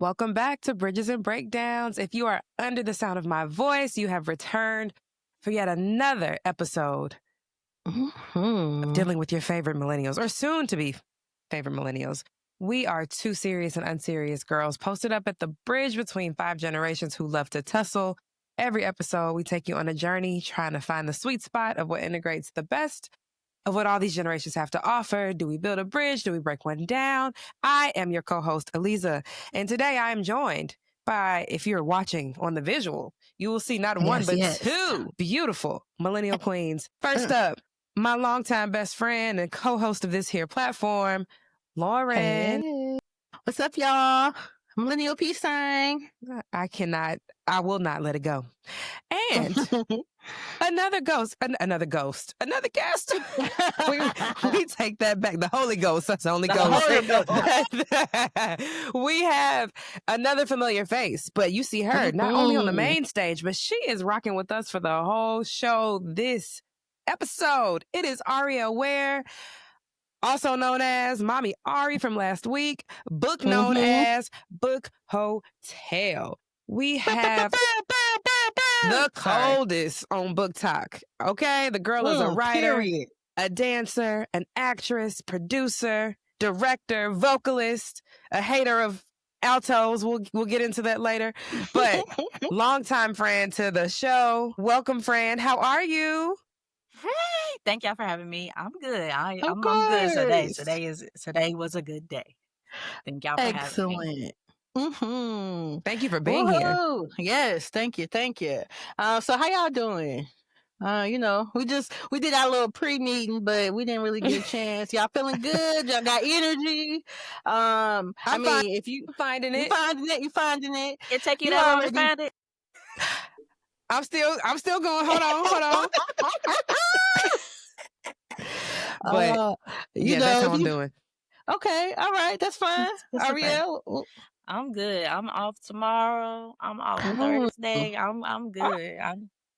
Welcome back to Bridges and Breakdowns. If you are under the sound of my voice, you have returned for yet another episode of dealing with your favorite millennials, or soon to be favorite millennials. We are two serious and unserious girls posted up at the bridge between 5 generations who love to tussle. Every episode, we take you on a journey trying to find the sweet spot of what integrates the best of what all these generations have to offer. Do we build a bridge? Do we break one down? I am your co-host, Alyzza, and today I am joined by, if you're watching on the visual, you will see not one, but two beautiful millennial queens. First up, my longtime best friend and co-host of this here platform, Lorryn. Hey. What's up, y'all? Millennial peace sign. I will not let it go. And another guest. we take that back. The Holy Ghost. That's the only ghost. We have another familiar face, but you see her not only on the main stage, but she is rocking with us for the whole show this episode. It is Arielle Ware, also known as Mommy Ari from last week, book known as Book Hotel. We have the coldest on Book Talk. Okay, the girl is a writer, a dancer, an actress, producer, director, vocalist, a hater of altos. We'll get into that later. But longtime friend to the show. Welcome, friend. How are you? Hey, thank y'all for having me. I'm good. I'm good today. Today was a good day. Thank y'all for having me. Excellent. Thank you for being here. Yes, thank you. So how y'all doing? We did our little pre-meeting, but we didn't really get a chance. Y'all feeling good? Y'all got energy? If you finding it, you finding it. It take you that long to find it. I'm still going. Hold on. But that's how I'm doing. Okay, all right, that's fine. Arielle, I'm good. I'm off tomorrow. I'm off Thursday. I'm good. I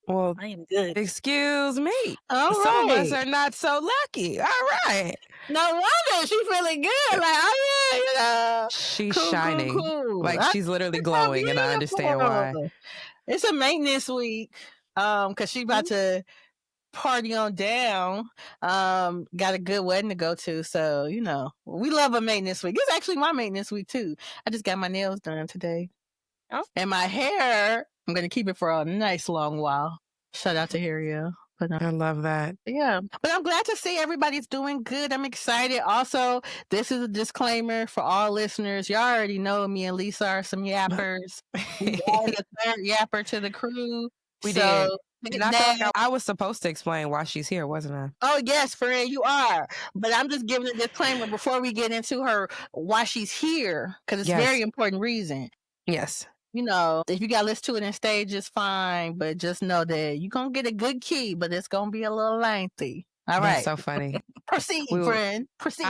am good. Excuse me. All Some right. of us are not so lucky. All right. No wonder she's feeling good. Like, she's shining. Cool. Like she's literally glowing, and I understand why. It's a maintenance week, because she's about to party on down. Got a good wedding to go to, so we love a maintenance week. It's actually my maintenance week too. I just got my nails done today, and my hair, I'm gonna keep it for a nice long while. Shout out to Arielle. I love that. Yeah, but I'm glad to see everybody's doing good. I'm excited. Also, this is a disclaimer for all listeners. Y'all already know me and Lisa are some yappers. We added a third yapper to the crew. We did. And I feel like I was supposed to explain why she's here, wasn't I? Oh, yes, friend, you are. But I'm just giving a disclaimer before we get into her why she's here, because it's a very important reason. Yes. If you got to listen to it in stages, fine. But just know that you're going to get a good key, but it's going to be a little lengthy. All right. That's so funny. Proceed, friend. Proceed.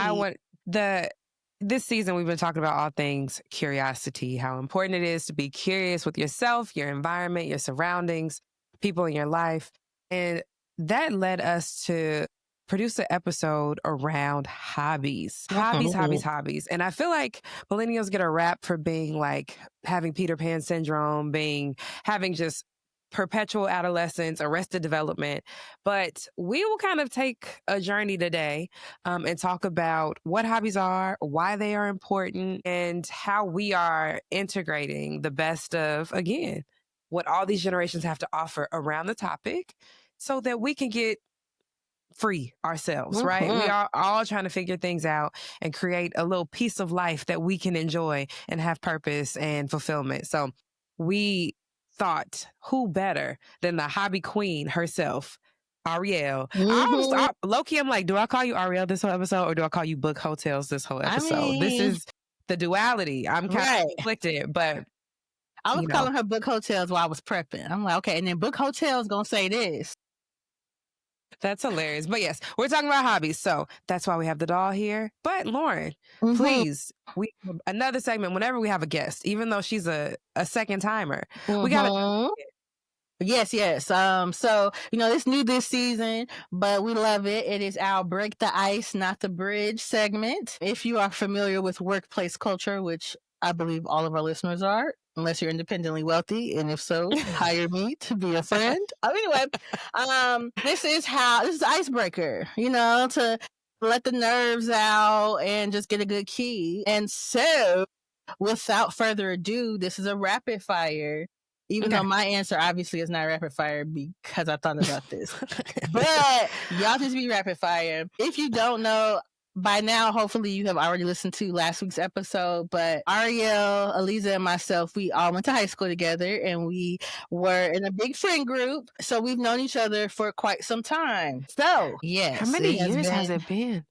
This season, we've been talking about all things curiosity, how important it is to be curious with yourself, your environment, your surroundings, people in your life. And that led us to produce an episode around hobbies. Hobbies. And I feel like millennials get a rap for being like having Peter Pan syndrome, having just perpetual adolescence, arrested development. But we will kind of take a journey today and talk about what hobbies are, why they are important, and how we are integrating the best of, again, what all these generations have to offer around the topic so that we can get free ourselves, right? We are all trying to figure things out and create a little piece of life that we can enjoy and have purpose and fulfillment. So we thought, who better than the hobby queen herself, Arielle? Low-key, I'm like, do I call you Arielle this whole episode, or do I call you Book Hotels this whole episode? This is the duality. I'm kind of conflicted, but I was calling her Book Hotels while I was prepping. I'm like, okay, and then Book Hotels gonna say this. That's hilarious. But yes, we're talking about hobbies. So that's why we have the doll here. But Lorryn, please, another segment whenever we have a guest, even though she's a second timer, we got Yes. So, it's new this season, but we love it. It is our Break the Ice, Not the Bridge segment. If you are familiar with workplace culture, which I believe all of our listeners are, unless you're independently wealthy. And if so, hire me to be a friend. Anyway, this is the icebreaker, to let the nerves out and just get a good key. And so, without further ado, this is a rapid fire. Even though my answer obviously is not rapid fire because I thought about this. But y'all just be rapid fire. If you don't know, by now, hopefully you have already listened to last week's episode, but Arielle, Alyzza, and myself, we all went to high school together and we were in a big friend group. So we've known each other for quite some time. So, yes. How many years has it been?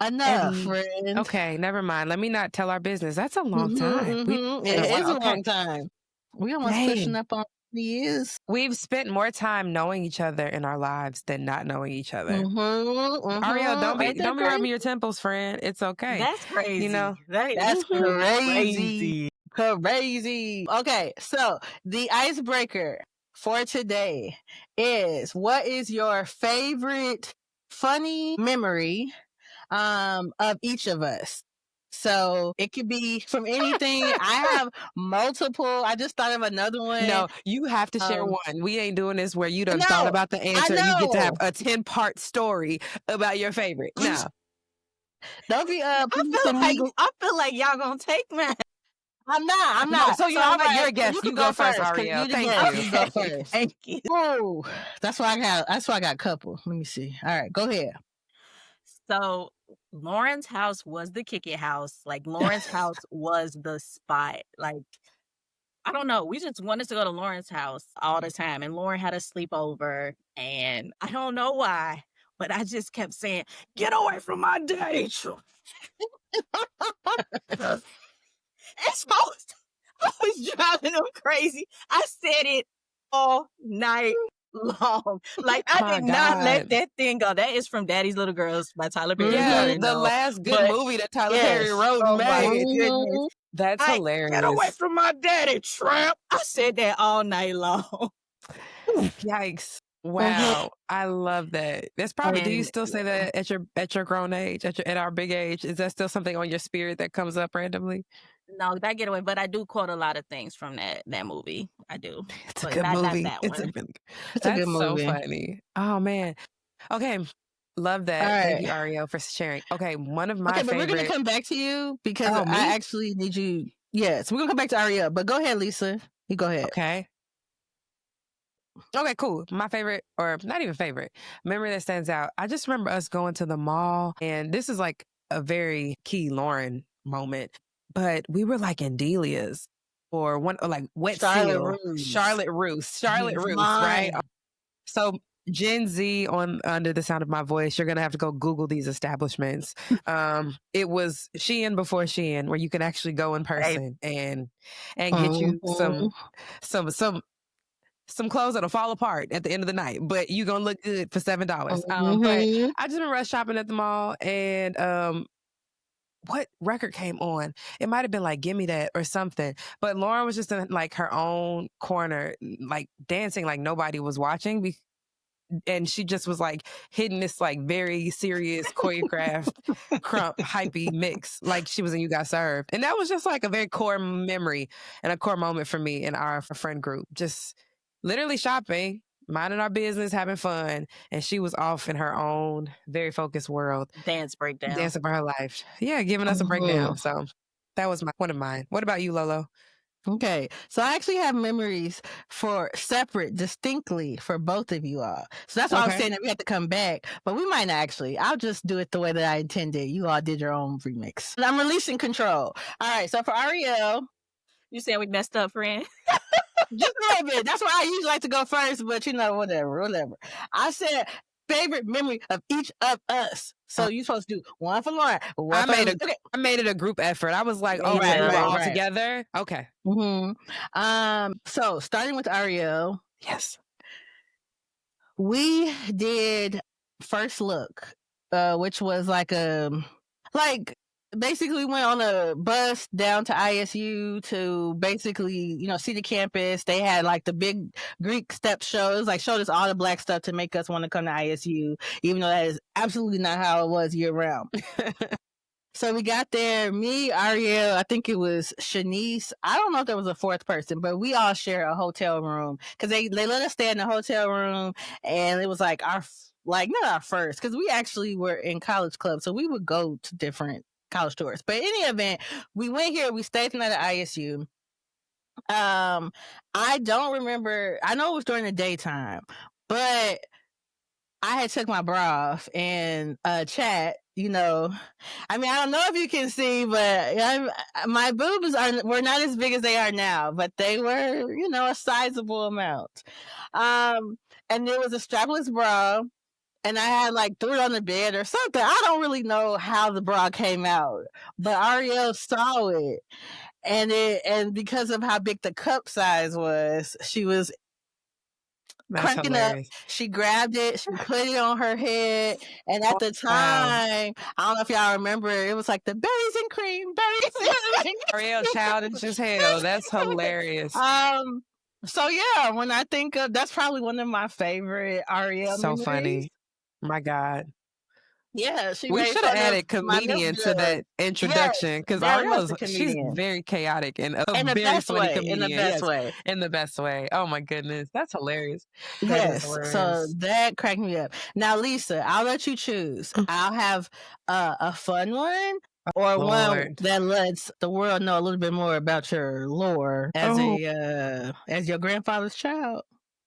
Enough, friend. Okay, never mind. Let me not tell our business. That's a long time. It is a long time. We almost pushing up on years. We've spent more time knowing each other in our lives than not knowing each other. Arielle, don't be rubbing your temples, friend. It's okay. That's crazy. That's crazy. Crazy. Okay, so the icebreaker for today is, what is your favorite funny memory of each of us? So it could be from anything. I have multiple. I just thought of another one. No, you have to share one. We ain't doing this where you done thought about the answer and you get to have a 10-part story about your favorite. No. Don't be I feel like y'all gonna take mine. I'm not. No, so you're a guest. You go first, Arielle. Thank you. You go first. Thank you. Oh, that's why I got a couple. Let me see. All right, go ahead. So Lorryn's house was the kick it house. Like, Lorryn's house was the spot. Like, I don't know. We just wanted to go to Lorryn's house all the time. And Lorryn had a sleepover. And I don't know why, but I just kept saying, "Get away from my daddy." I was driving him crazy. I said it all night long. Like, I did not let that thing go. That is from Daddy's Little Girls by Tyler Perry. Yeah, the last good movie that Tyler Perry wrote. Oh my goodness. That's hilarious. Get away from my daddy, tramp. I said that all night long. Yikes. Wow. I love that. That's probably, do you still say that at your grown age, at our big age? Is that still something on your spirit that comes up randomly? No, that get away, but I do quote a lot of things from that movie. I do. It's a good movie. It's a good movie. So funny. Oh man. Okay. Love that. Right. Thank you, Arielle, for sharing. Okay, one of my favorite. But we're gonna come back to you because I actually need you. Yes, we're gonna come back to Arielle. But go ahead, Lisa. You go ahead. Okay, cool. My favorite, or not even favorite, memory that stands out. I just remember us going to the mall, and this is like a very key Lorryn moment. But we were like in Delia's or one, or like Wet Seal, Charlotte Russe, right? So Gen Z under the sound of my voice, you're gonna have to go Google these establishments. It was Shein before Shein, where you can actually go in person and get you some clothes that'll fall apart at the end of the night, but you gonna look good for $7. But I just remember us shopping at the mall, and what record came on? It might have been like "Gimme That" or something. But Lorryn was just in like her own corner, like dancing like nobody was watching. And she just was like hitting this like very serious choreographed crump hypey mix like she was in You Got Served. And that was just like a very core memory and a core moment for me and our friend group. Just literally shopping, minding our business, having fun. And she was off in her own very focused world. Dancing for her life. Yeah, giving us a breakdown. So that was one of mine. What about you, Lolo? Okay, so I actually have memories distinctly for both of you all. So that's why I'm saying that we have to come back, but we might not actually. I'll just do it the way that I intended. You all did your own remix. And I'm releasing control. All right, so for Arielle. You saying we messed up, friend? Just a little bit. That's why I usually like to go first, but whatever. I said favorite memory of each of us. So you're supposed to do one for Lorryn. I made it a group effort. I was like, we're all together. Okay. So starting with Arielle. Yes. We did First Look, which was basically went on a bus down to ISU to basically, see the campus. They had like the big Greek step shows, like showed us all the Black stuff to make us want to come to ISU, even though that is absolutely not how it was year round. So we got there, me, Arielle, I think it was Shanice. I don't know if there was a fourth person, but we all share a hotel room because they let us stay in the hotel room, and it was like not our first, because we actually were in college club, so we would go to different college tours. But in any event, we went here, we stayed the night at ISU. I don't remember. I know it was during the daytime, but I had took my bra off and chat. I mean, I don't know if you can see, but my boobs were not as big as they are now, but they were, a sizable amount. And there was a strapless bra, and I had like threw it on the bed or something. I don't really know how the bra came out, but Arielle saw it, and because of how big the cup size was, she was cranking up. She grabbed it, she put it on her head, and at the time, I don't know if y'all remember, it was like the berries and cream, Arielle childish as hell. That's hilarious. So yeah, when I think of, that's probably one of my favorite Arielle so memories. Funny. My God. Yeah, we should have added comedian to that introduction, because Arielle, she's very chaotic and a very funny comedian. In the best way. In the best way. Oh my goodness, that's hilarious. Yes, so that cracked me up. Now, Lisa, I'll let you choose. I'll have a fun one, or one that lets the world know a little bit more about your lore as your grandfather's child.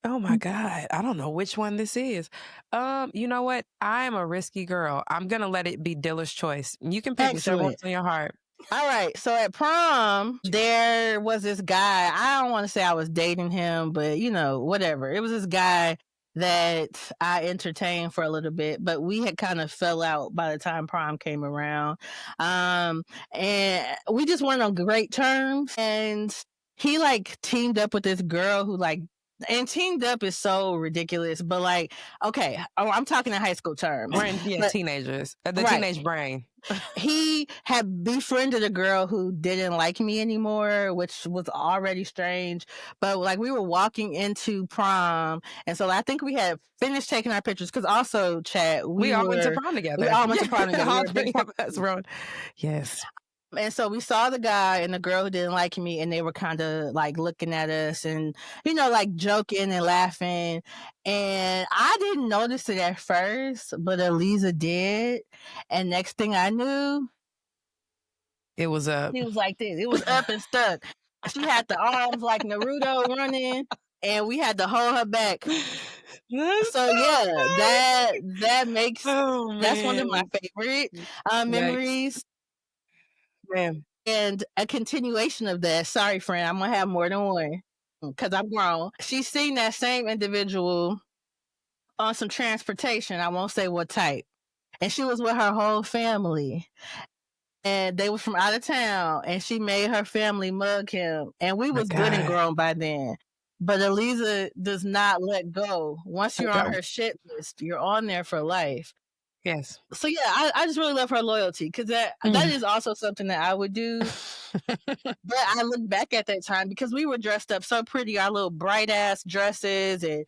Oh my God. I don't know which one this is. You know what? I am a risky girl. I'm going to let it be Dilla's choice. You can pick whichever one's in your heart. All right. So at prom, there was this guy. I don't want to say I was dating him, but whatever. It was this guy that I entertained for a little bit, but we had kind of fell out by the time prom came around. And we just weren't on great terms. And he teamed up with this girl who and teamed up is so ridiculous, but okay, I'm talking in high school terms. We're in teenagers, the teenage brain. He had befriended a girl who didn't like me anymore, which was already strange. But we were walking into prom, and so I think we had finished taking our pictures, because also, Chad, we all went to prom together. We all went to prom together. Yes. And so we saw the guy and the girl who didn't like me, and they were kind of looking at us and, joking and laughing. And I didn't notice it at first, but Alyzza did. And next thing I knew, it was up. He was like this. It was up and stuck. She had the arms like Naruto running, and we had to hold her back. So yeah, that makes that's one of my favorite memories. Man. And a continuation of that. Sorry, friend, I'm gonna have more than one because I'm grown. She's seen that same individual on some transportation. I won't say what type. And she was with her whole family. And they were from out of town. And she made her family mug him. And we was good and grown by then. But Alyzza does not let go. Once you're on her shit list, you're on there for life. Yes. So yeah, I just really love her loyalty, because that is also something that I would do. But I look back at that time because we were dressed up so pretty, our little bright ass dresses, and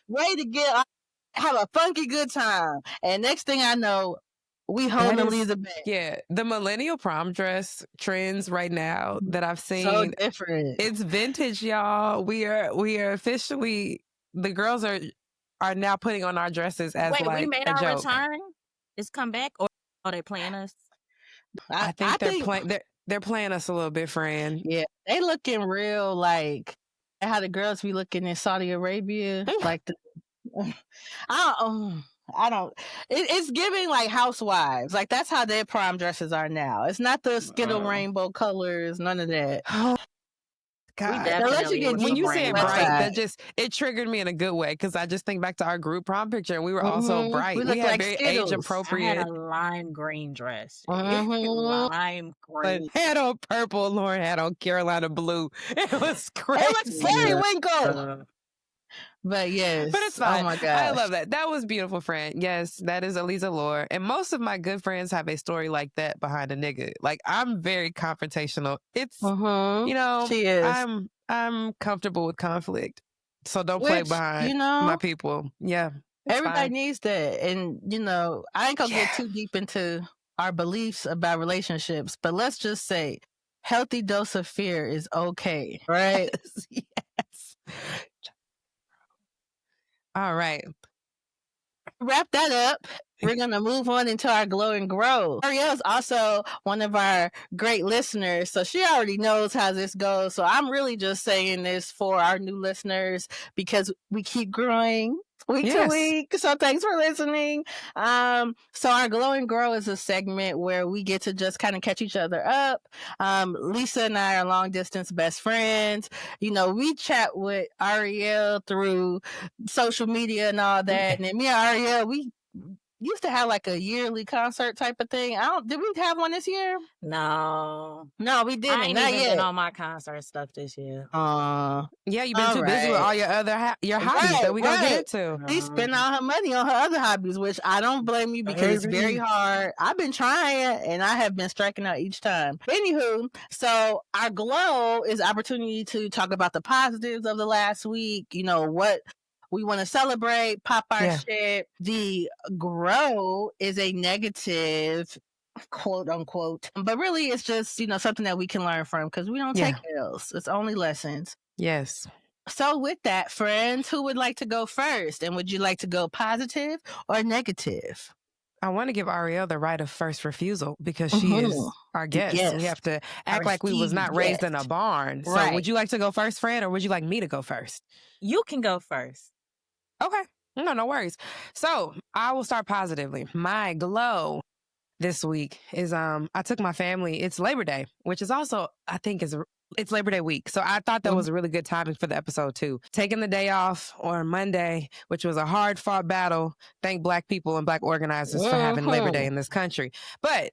ready to have a funky good time. And next thing I know, we hold Alyzza back. Yeah, the millennial prom dress trends right now that I've seen, so different. It's vintage, y'all. We are officially, the girls are now putting on our dresses as we made our joke. Return? It's come back, or are they playing us? I think they're playing us a little bit, friend. Yeah, they looking real how the girls be looking in Saudi Arabia, I don't. It's giving housewives. That's how their prom dresses are now. It's not the Skittle rainbow colors, none of that. God. When you say bright, it trigured me in a good way, because I just think back to our group prom picture, and we were all so bright. We had very age appropriate. I had a lime green dress. Lime green. But had on purple. Lauren had on Carolina blue. It was crazy. It was very Winkle. But yes. But it's fine. Oh my God. I love that. That was beautiful, friend. Yes, that is Alyzza Lorryn. And most of my good friends have a story like that behind a nigga. I'm very confrontational. It's she is. I'm comfortable with conflict. So don't play behind my people. Yeah. Everybody needs that. And I ain't gonna get too deep into our beliefs about relationships, but let's just say healthy dose of fear is okay, right? Yes. All right. Wrap that up. We're going to move on into our glow and grow. Arielle is also one of our great listeners, so she already knows how this goes. So I'm really just saying this for our new listeners because we keep growing week to week. So thanks for listening. So our glow and grow is a segment where we get to just kind of catch each other up. Lisa and I are long distance best friends. You know, we chat with Arielle through social media and all that. And then me and Arielle, we used to have like a yearly concert type of thing. Did we have one this year? No, we didn't. I ain't Not even yet. been on my concert stuff this year. Yeah, you've been too busy with all your other your hobbies that we gonna get into. She spent all her money on her other hobbies, which I don't blame you because it's very hard. I've been trying and I have been striking out each time. Anywho, so our glow is opportunity to talk about the positives of the last week. You know, what we want to celebrate, pop our shit. The grow is a negative, quote unquote, but really it's just, you know, something that we can learn from because we don't take L's. It's only lessons. Yes. So with that, friends, who would like to go first? And would you like to go positive or negative? I want to give Arielle the right of first refusal because she is our guest. Yes. We have to act like we was not raised in a barn. So would you like to go first, Fred, or would you like me to go first? You can go first. Okay. No worries. So I will start positively. My glow this week is I took my family. It's Labor Day, which is also, I think, it's Labor Day week. So I thought that was a really good timing for the episode too. Taking the day off on Monday, which was a hard fought battle. Thank Black people and Black organizers for having Labor Day in this country. But,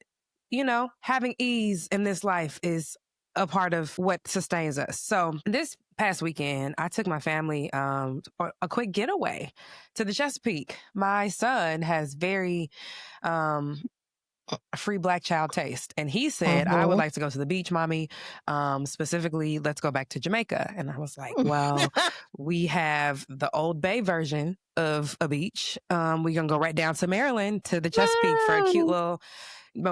you know, having ease in this life is a part of what sustains us. So this past weekend, I took my family for a quick getaway to the Chesapeake. My son has very free Black child taste. And he said, I would like to go to the beach, mommy. Specifically, let's go back to Jamaica. And I was like, well, we have the Old Bay version of a beach. We're going to go right down to Maryland to the Chesapeake for a cute little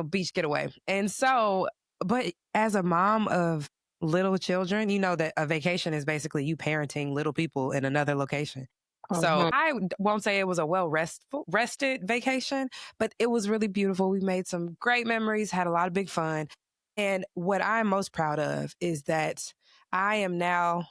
beach getaway. And so, but as a mom of little children, you know that a vacation is basically you parenting little people in another location. So I won't say it was a rested vacation, but it was really beautiful. We made some great memories, had a lot of big fun. And what I'm most proud of is that I am now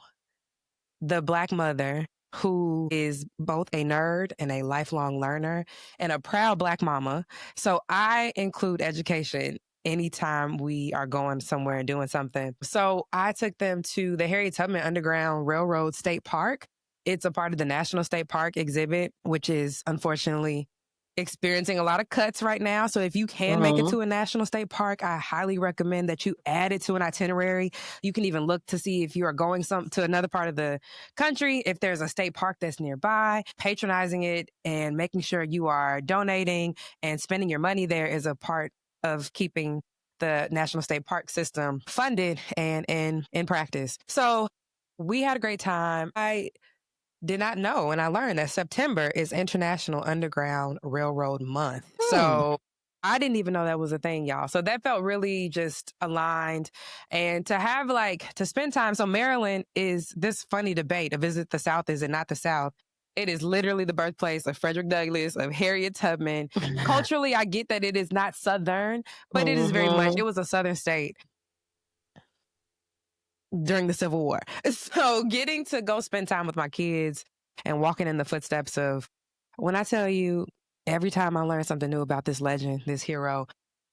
the Black mother who is both a nerd and a lifelong learner and a proud Black mama. So I include education anytime we are going somewhere and doing something. So I took them to the Harriet Tubman Underground Railroad State Park. It's a part of the National State Park exhibit, which is unfortunately experiencing a lot of cuts right now. So if you can make it to a National State Park, I highly recommend that you add it to an itinerary. You can even look to see if you are going to another part of the country, if there's a state park that's nearby. Patronizing it and making sure you are donating and spending your money there is a part of keeping the National State Park system funded and in practice. So we had a great time. I did not know, and I learned that September is International Underground Railroad Month. So I didn't even know that was a thing, y'all. So that felt really just aligned. And to have to spend time. So Maryland is this funny debate of is it the South, is it not the South? It is literally the birthplace of Frederick Douglass, of Harriet Tubman. Culturally, I get that it is not Southern, but it is very much, it was a Southern state during the Civil War. So getting to go spend time with my kids and walking in the footsteps of, when I tell you, every time I learn something new about this legend, this hero,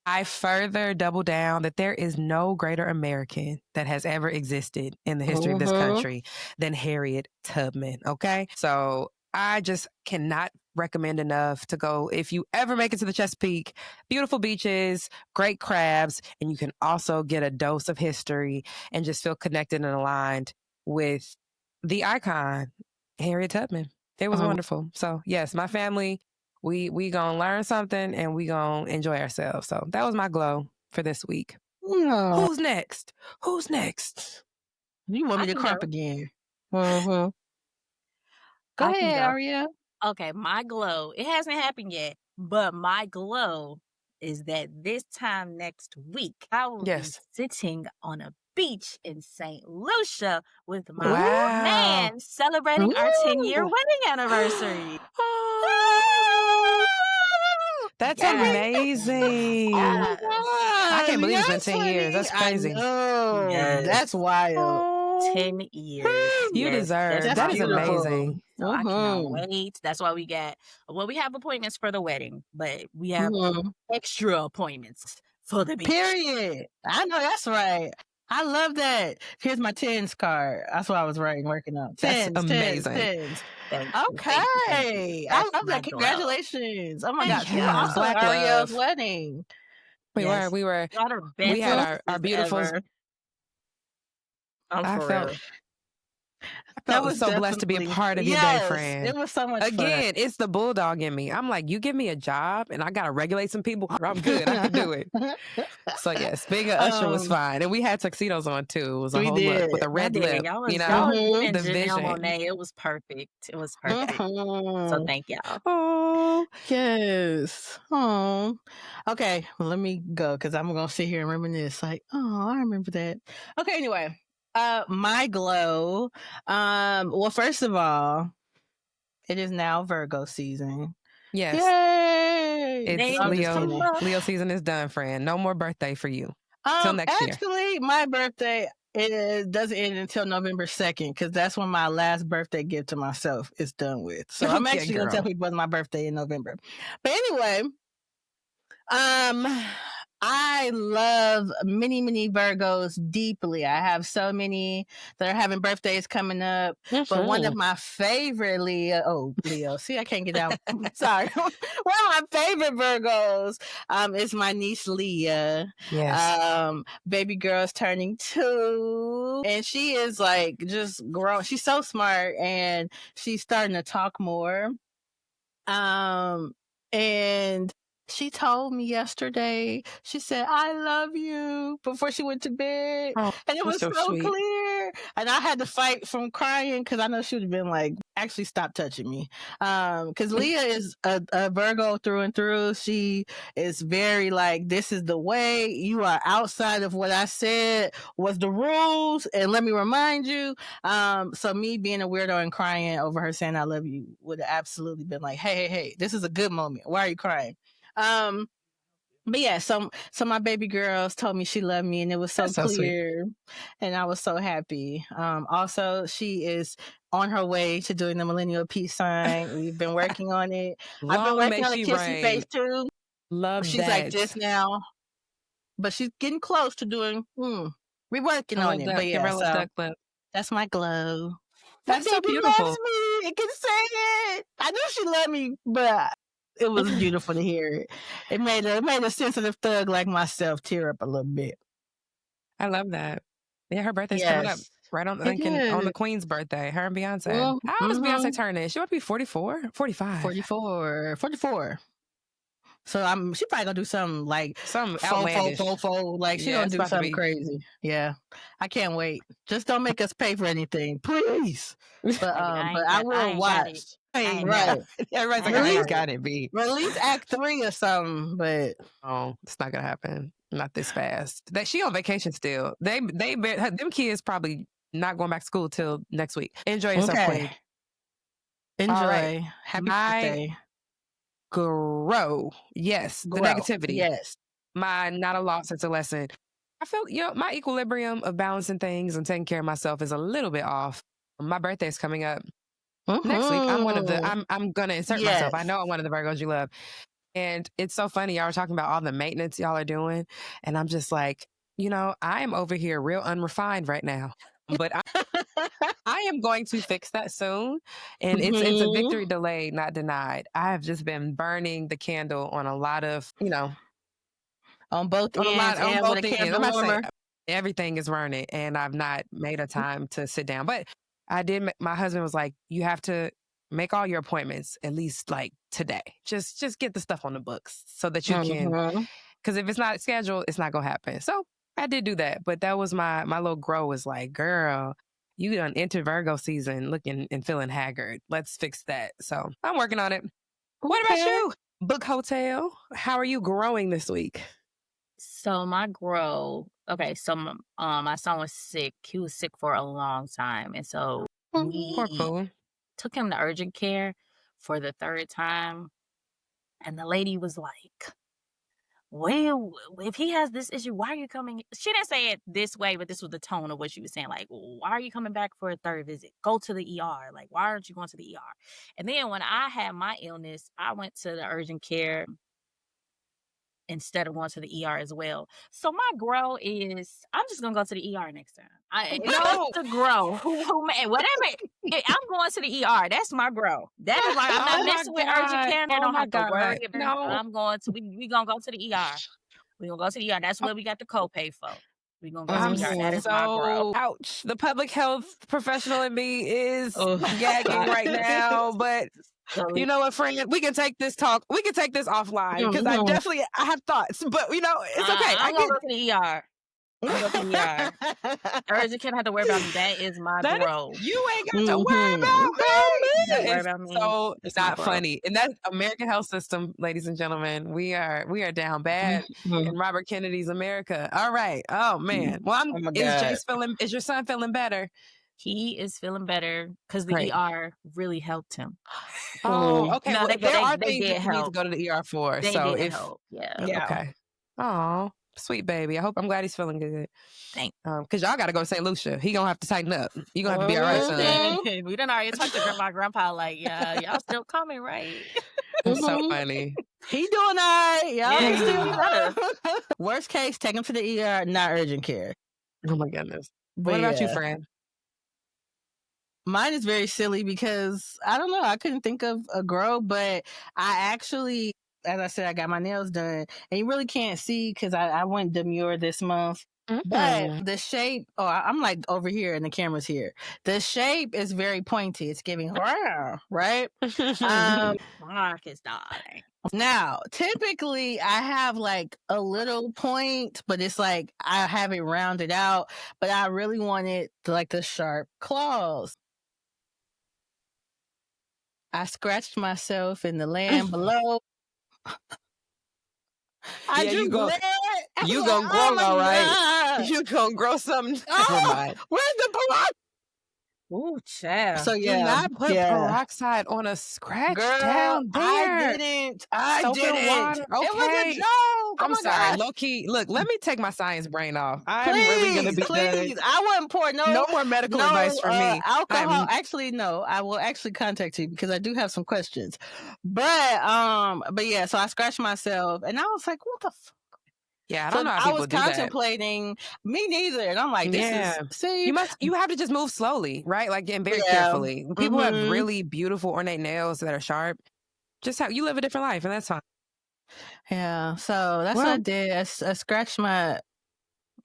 I further double down that there is no greater American that has ever existed in the history of this country than Harriet Tubman. Okay. So I just cannot recommend enough to go. If you ever make it to the Chesapeake, beautiful beaches, great crabs, and you can also get a dose of history and just feel connected and aligned with the icon, Harriet Tubman. It was wonderful. So yes, my family, we gonna learn something and we gonna enjoy ourselves. So that was my glow for this week. Who's next? Who's next? You want me to crump again? Go ahead, Arielle. Okay, my glow. It hasn't happened yet, but my glow is that this time next week, I will be sitting on a beach in St. Lucia with my man celebrating our 10-year wedding anniversary. That's amazing. Oh my God. I can't believe it's been 10 years. That's crazy. I know. Yes. That's wild. 10 years. You deserve. That is amazing. So I cannot wait. That's why we have appointments for the wedding, but we have extra appointments for the beach. Period. I know that's right. I love that. Here's my tens card. That's what I was working on. Tens, that's amazing. Tens. Thank you, okay. I love that. Congratulations. Oh my gosh. You were also at Arielle's wedding. We had our beautiful. I was so blessed to be a part of your day, friend. It was so much fun. It's the bulldog in me. I'm like, you give me a job and I got to regulate some people. I'm good. I can do it. So yes, being an usher was fine. And we had tuxedos on too. It was a whole look with a red lip. The vision. It was perfect. It was perfect. So thank y'all. Oh, yes. Oh, okay. Well, let me go because I'm going to sit here and reminisce like, oh, I remember that. Okay, anyway. My glow. Well, first of all, it is now Virgo season. Yes. Yay! It's Leo season is done, friend. No more birthday for you. Till next year. Actually, my birthday doesn't end until November 2nd because that's when my last birthday gift to myself is done with. So I'm actually going to tell people it's my birthday in November. But anyway, I love many, many Virgos deeply. I have so many that are having birthdays coming up. But one of my favorite Leo. See, I can't get out. Sorry. One of my favorite Virgos is my niece Leah. Yes. Baby girl's turning 2. And she is like just grown. She's so smart and she's starting to talk more. And she told me yesterday, she said, I love you before she went to bed. And it was so clear. And I had to fight from crying because I know she would have been like, actually stop touching me. Because Leah is a Virgo through and through. She is very like, this is the way. You are outside of what I said was the rules. And let me remind you. So me being a weirdo and crying over her saying I love you would have absolutely been like, hey, this is a good moment. Why are you crying? But yeah, so my baby girls told me she loved me and it was so clear and I was so happy. Also she is on her way to doing the Millennial peace sign. We've been working on it. I've been working on the kissy face too. She's like just now, but she's getting close to doing, we're working on it. But yeah, so that's my glow. That's so beautiful. Loves me. It can say it. I knew she loved me, but it was beautiful to hear it. It made a sensitive thug like myself tear up a little bit. I love that. Yeah, her birthday's coming up right on the Queen's birthday. Her and Beyonce. How old is Beyonce turning? She might be 44, 45. 44. So she probably gonna do something like some outlandish. Like she gonna do something crazy. Yeah, I can't wait. Just don't make us pay for anything, please. But I will watch. Right. Everybody's like, I got it, B. Release Act 3 or something, but it's not gonna happen. Not this fast. She on vacation still. Them kids probably not going back to school till next week. Enjoy yourself, Queen. Enjoy. Right. Happy birthday. Grow. Yes. The negativity. Yes. My not a loss, it's a lesson. I feel my equilibrium of balancing things and taking care of myself is a little bit off. My birthday is coming up. Next week, I'm gonna insert myself. I know I'm one of the Virgos you love. And it's so funny. Y'all are talking about all the maintenance y'all are doing. And I'm just like, I am over here real unrefined right now. But I am going to fix that soon. And it's a victory delayed, not denied. I have just been burning the candle on a lot of, on both ends. I'm not saying everything is burning and I've not made a time to sit down. But I did. My husband was like, you have to make all your appointments at least like today. Just get the stuff on the books so that you can, because if it's not scheduled, it's not going to happen. So I did do that. But that was my little grow was like, girl, you done entered Virgo season looking and feeling haggard. Let's fix that. So I'm working on it. What about you? Book Hotel, how are you growing this week? So my grow, okay, so my son was sick. He was sick for a long time. And so Poor we Pooh. took him to urgent care for the third time. And the lady was like, well, if he has this issue, why are you coming? She didn't say it this way, but this was the tone of what she was saying. Like, why are you coming back for a third visit? Go to the ER. Like, why aren't you going to the ER? And then when I had my illness, I went to the urgent care instead of going to the ER as well. So my grow is, I'm just gonna go to the ER next time. That's the grow. Whatever. I'm going to the ER. That's my grow. That is like, I'm not messing with urgent care. I don't have to worry about it. I'm going to. We gonna go to the ER. We gonna go to the ER. That's what we got the copay for. We gonna go to the ER. That is my grow. Ouch. The public health professional in me is gagging right now, but. You know what, friend? We can take this talk. We can take this offline because I have thoughts, but it's okay. I'm gonna go to the ER. I'm gonna go to the ER. Urgent care have to worry about me. That is my grow. You ain't got to worry about me. Don't worry about me. So it's not funny, and that's American health system, ladies and gentlemen. We are down bad in Robert Kennedy's America. All right. Oh man. Well, is your son feeling better? He is feeling better because the ER really helped him. Oh, okay. No, well, there are they things that you need to go to the ER for. They so did help. Yeah. Okay. Oh, sweet baby. I'm glad he's feeling good. Thanks. Because y'all got to go to St. Lucia. He gonna have to tighten up. You gonna have to be all right, son. We done already talked to grandpa like, yeah, y'all still coming, right? It's so funny. He doing all right. Yeah, he's doing better. Worst case, take him to the ER, not urgent care. Oh my goodness. What about you, friend? Mine is very silly because I don't know. I couldn't think of a grow, but I actually, as I said, I got my nails done, and you really can't see because I went demure this month. But the shape, I'm like over here and the camera's here. The shape is very pointy. It's giving right? Mark is dying. Now, typically I have like a little point, but it's like I have it rounded out, but I really wanted like the sharp claws. I scratched myself in the land below. You gonna grow all right. You gonna grow something. Never mind. Where's the peroxide? Ooh, child. So do not put peroxide on a scratch down there. I didn't. Water. Okay. It was a joke. I'm sorry. Low key. Look, let me take my science brain off. I'm please, really gonna be please. I wouldn't pour no more medical advice for me. Alcohol. Actually, no. I will actually contact you because I do have some questions. But yeah. So I scratched myself, and I was like, "What the fuck?" Yeah, I don't know how people do that. I was contemplating, me neither. And I'm like, you have to just move slowly, right? Like, and very carefully. People have really beautiful ornate nails that are sharp. Just how you live a different life, and that's fine. Yeah, so that's what I did. I scratched my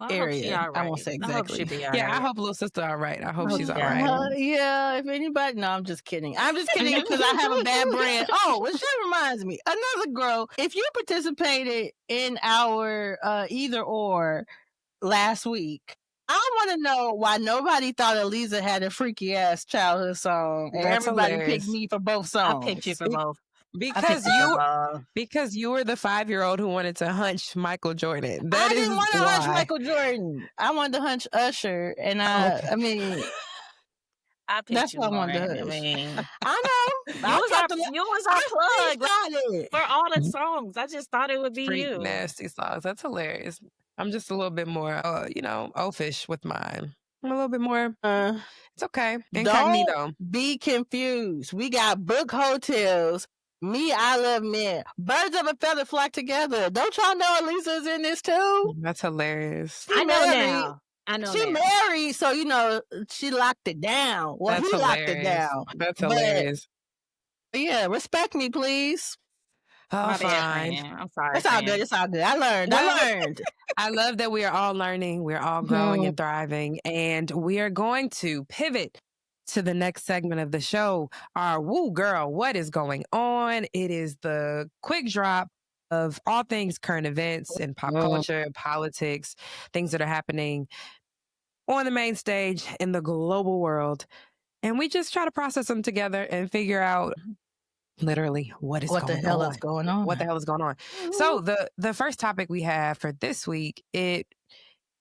area. I won't say exactly. I hope little sister all right. I hope she's all right. Yeah, if anybody, no, I'm just kidding. I'm just kidding because I have a bad brand. Oh, which reminds me, another grow. If you participated in our either or last week, I want to know why nobody thought Alyzza had a freaky ass childhood song, and everybody picked me for both songs. I picked you for both. Because you were the 5-year-old who wanted to hunch Michael Jordan. I didn't want to hunch Michael Jordan. I wanted to hunch Usher, and I mean, that's what I wanted to hunch. I know. You was our plug for all the songs. I just thought it would be you. Nasty songs. That's hilarious. I'm just a little bit more, oafish with mine. I'm a little bit more. It's okay. Incognito. Don't be confused. We got book hotels. Me, I love men. Birds of a feather flock together. Don't y'all know Alyzza's in this too? That's hilarious. I know now. I know she married, so she locked it down. Well, he locked it down. That's hilarious. But yeah, respect me, please. Oh, fine. I'm sorry. It's all good. It's all good. I learned. I love that we are all learning. We're all growing and thriving. And we are going to pivot to the next segment of the show. Our Woo Girl, what is going on? It is the quick drop of all things current events and pop culture and politics, things that are happening on the main stage in the global world. And we just try to process them together and figure out Literally, what is What the going hell on? is going on? What the hell is going on? So the first topic we have for this week, it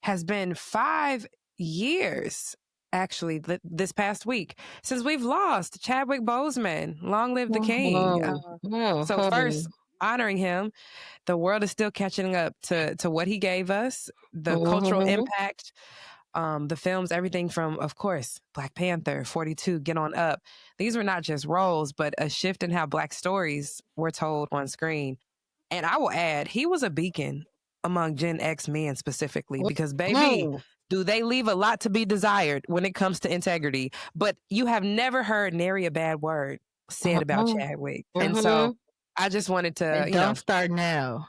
has been 5 years, actually, this past week, since we've lost Chadwick Boseman. Long live the king. So first, honoring him. The world is still catching up to what he gave us, the cultural impact, the films, everything from, of course, Black Panther, 42, Get On Up. These were not just roles, but a shift in how Black stories were told on screen. And I will add, he was a beacon among Gen X men specifically, because baby, do they leave a lot to be desired when it comes to integrity. But you have never heard nary a bad word said about Chadwick. And so I just wanted to, don't start now.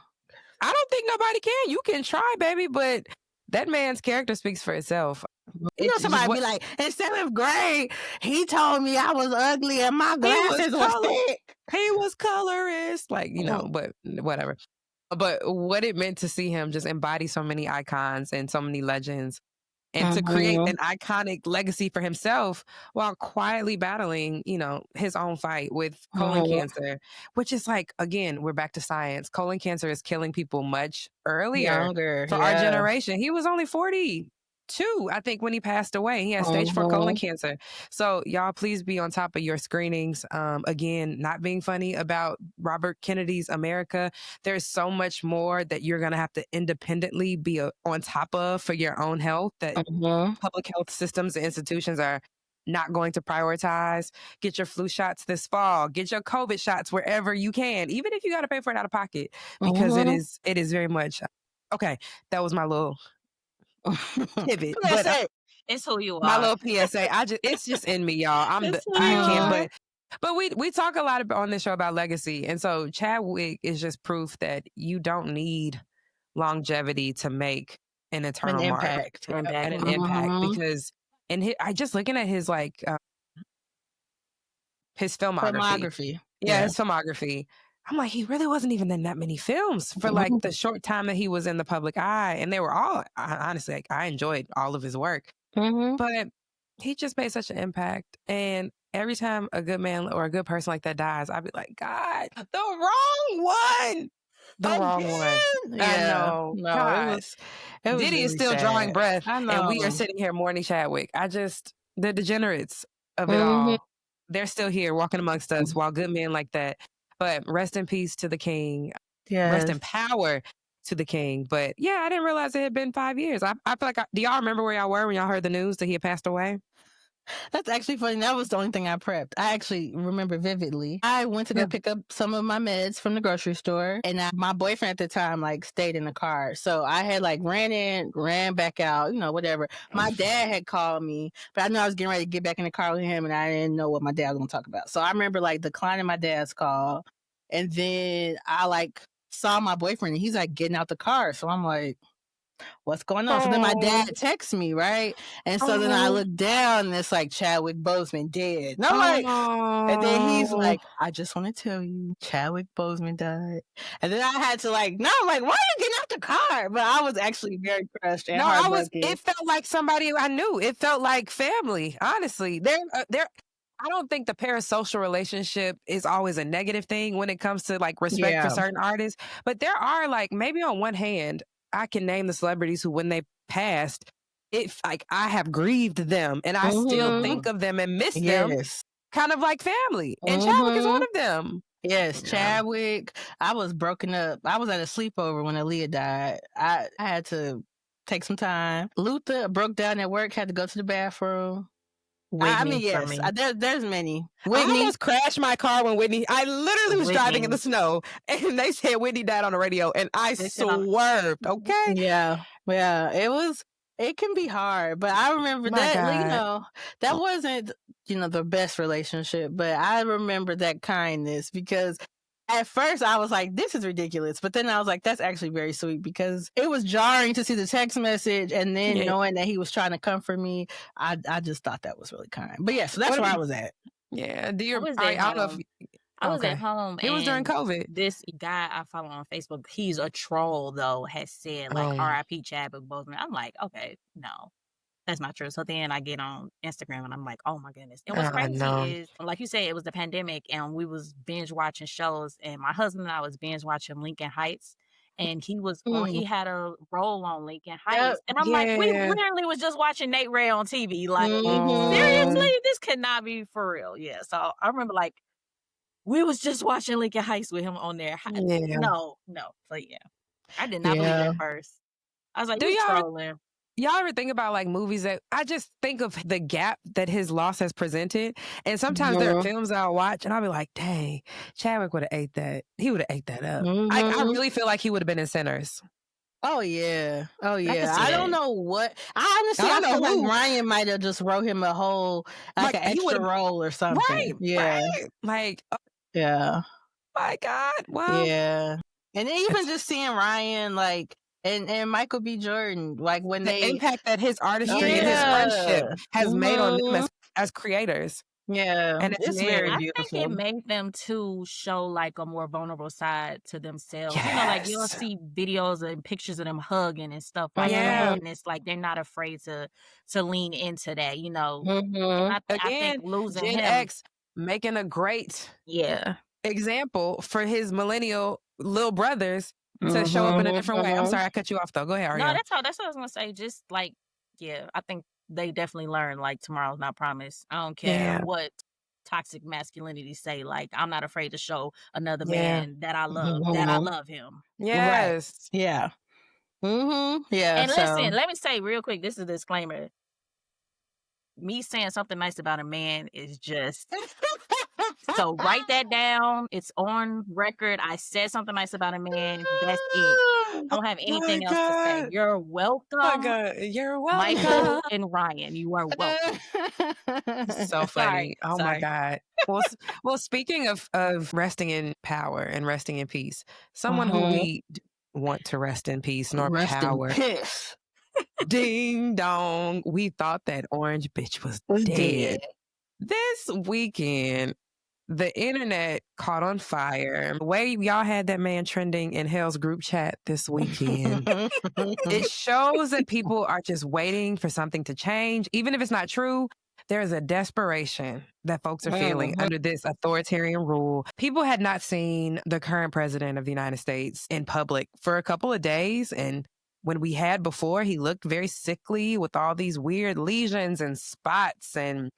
I don't think nobody can. You can try, baby, but that man's character speaks for itself. You know, somebody be like, in 7th grade, he told me I was ugly and my glasses were thick. He was colorist. Like, but whatever. But what it meant to see him just embody so many icons and so many legends, and to create an iconic legacy for himself while quietly battling, his own fight with colon cancer, which is like, again, we're back to science. Colon cancer is killing people much earlier for our generation. He was only 42, I think, when he passed away. He had stage 4 colon cancer. So y'all, please be on top of your screenings. Again, not being funny about Robert Kennedy's America. There's so much more that you're going to have to independently be on top of for your own health that public health systems and institutions are not going to prioritize. Get your flu shots this fall. Get your COVID shots wherever you can, even if you got to pay for it out of pocket, because it is very much okay. That was my little pivot, but it's who you are. My little PSA. It's just in me, y'all. I can't. But we talk a lot on this show about legacy, and so Chadwick is just proof that you don't need longevity to make an eternal impact and an impact. Because I just looking at his his filmography. His filmography. I'm like, he really wasn't even in that many films for like the short time that he was in the public eye. And they were all, honestly, like, I enjoyed all of his work. But he just made such an impact. And every time a good man or a good person like that dies, I'd be like, God, the wrong one. The wrong one. Yeah. I know. No, God. it was Diddy really is still sad. drawing breath. I know. And we are sitting here mourning Chadwick. The degenerates of it all, they're still here walking amongst us while good men like that. But rest in peace to the king. Yes. Rest in power to the king. But yeah, I didn't realize it had been 5 years. I feel like, do y'all remember where y'all were when y'all heard the news that he had passed away? That's actually funny. That was the only thing I prepped. I actually remember vividly. I went to go pick up some of my meds from the grocery store, and my boyfriend at the time stayed in the car. So I had ran in, ran back out, whatever. My dad had called me, but I knew I was getting ready to get back in the car with him, and I didn't know what my dad was going to talk about. So I remember declining my dad's call, and then I saw my boyfriend, and he's getting out the car. So I'm like, what's going on? So then my dad texts me, right? And so then I look down and it's Chadwick Boseman dead. And I'm and then he's like, I just want to tell you, Chadwick Boseman died. And then I had to no, I'm like, why are you getting out the car? But I was actually very crushed and heartbroken. It felt like somebody I knew. It felt like family, honestly. I don't think the parasocial relationship is always a negative thing when it comes to respect for certain artists. But there are maybe on one hand, I can name the celebrities who, when they passed, I have grieved them and I still think of them and miss them, kind of like family. And Chadwick is one of them. Yes, Chadwick. I was broken up. I was at a sleepover when Aaliyah died. I had to take some time. Luther broke down at work, had to go to the bathroom. Whitney, yes, there's many. Whitney. I almost crashed my car when I literally was driving in the snow and they said Whitney died on the radio and I swerved, okay? Yeah, it can be hard, but I remember that, that wasn't, the best relationship, but I remember that kindness because at first I was like, this is ridiculous. But then I was like, that's actually very sweet because it was jarring to see the text message and then knowing that he was trying to comfort me. I just thought that was really kind. But yeah, so that's where I was at. Yeah. I was at home. It was during COVID. This guy I follow on Facebook, he's a troll though, has said R.I.P. Chadwick Boseman. I'm like, okay, no. that's not true. So then I get on Instagram and I'm like, oh my goodness. And what's Oh, crazy no. is, like you said, it was the pandemic and we was binge watching shows, and my husband and I was binge watching Lincoln Heights, and he had a role on Lincoln Heights. And I'm like, we Yeah. literally was just watching Nate Ray on TV. Like, Mhm. seriously, this could not be for real. Yeah. So I remember like we was just watching Lincoln Heights with him on there. Yeah. No. But yeah. I did not believe it Yeah. at first. I was like, Do you y'all trolling. ever think about like movies that I just think of the gap that his loss has presented? And sometimes there are Mhm. films I'll watch and I'll be like, dang, Chadwick would have ate that. He would have ate that up. I Mhm. really feel like he would have been in Sinners. Oh yeah. Oh can yeah. see I don't that. know what. I honestly, I I don't feel know like who. Ryan might have just wrote him a whole like Like an he would extra have, role or something. right, Yeah. right. Like, oh Yeah. my God. Well, Yeah. And then even it's just seeing Ryan like and Michael B. Jordan, like when the they impact that his artistry and his friendship yeah. has made on them Mhm. as creators Yeah. and as It's very men. I think it beautiful. made them too show like a more vulnerable side to themselves. You know, like you'll Yes. see videos and pictures of them hugging and stuff like Yeah. that, and it's like they're not afraid to lean into that. You know, and Mhm. I think Again, losing Gen him, X making a great yeah. example for his millennial little brothers to show up in a different way. I'm Mhm. sorry, I cut you off though. Go ahead, No, Arielle. that's what I was gonna say. Just like, yeah, I think they definitely learned like tomorrow's not promised. I don't care Yeah. what toxic masculinity say. Like, I'm not afraid to show another Yeah. man that I Mhm. love him. Right. Yes. Yeah. Yeah. And listen, So let me say real quick, this is a disclaimer. Me saying something nice about a man is just so write that down. It's on record. I said something nice about a man. That's it. I don't have My anything else to say. God. You're Oh my welcome, God. You're Michael welcome. and Ryan. You are welcome. So funny. Sorry. Oh my God. Well, well, speaking of resting in power and resting in peace, someone who we want to rest in peace nor rest in power. piss. Ding dong. We thought that orange bitch was Was dead. dead. This weekend, the internet caught on fire. The way y'all had that man trending in Hell's group chat this weekend, it shows that people are just waiting for something to change. Even if it's not true, there's a desperation that folks are feeling under this authoritarian rule. People had not seen the current president of the United States in public for a couple of days. And when we had before, he looked very sickly with all these weird lesions and spots, and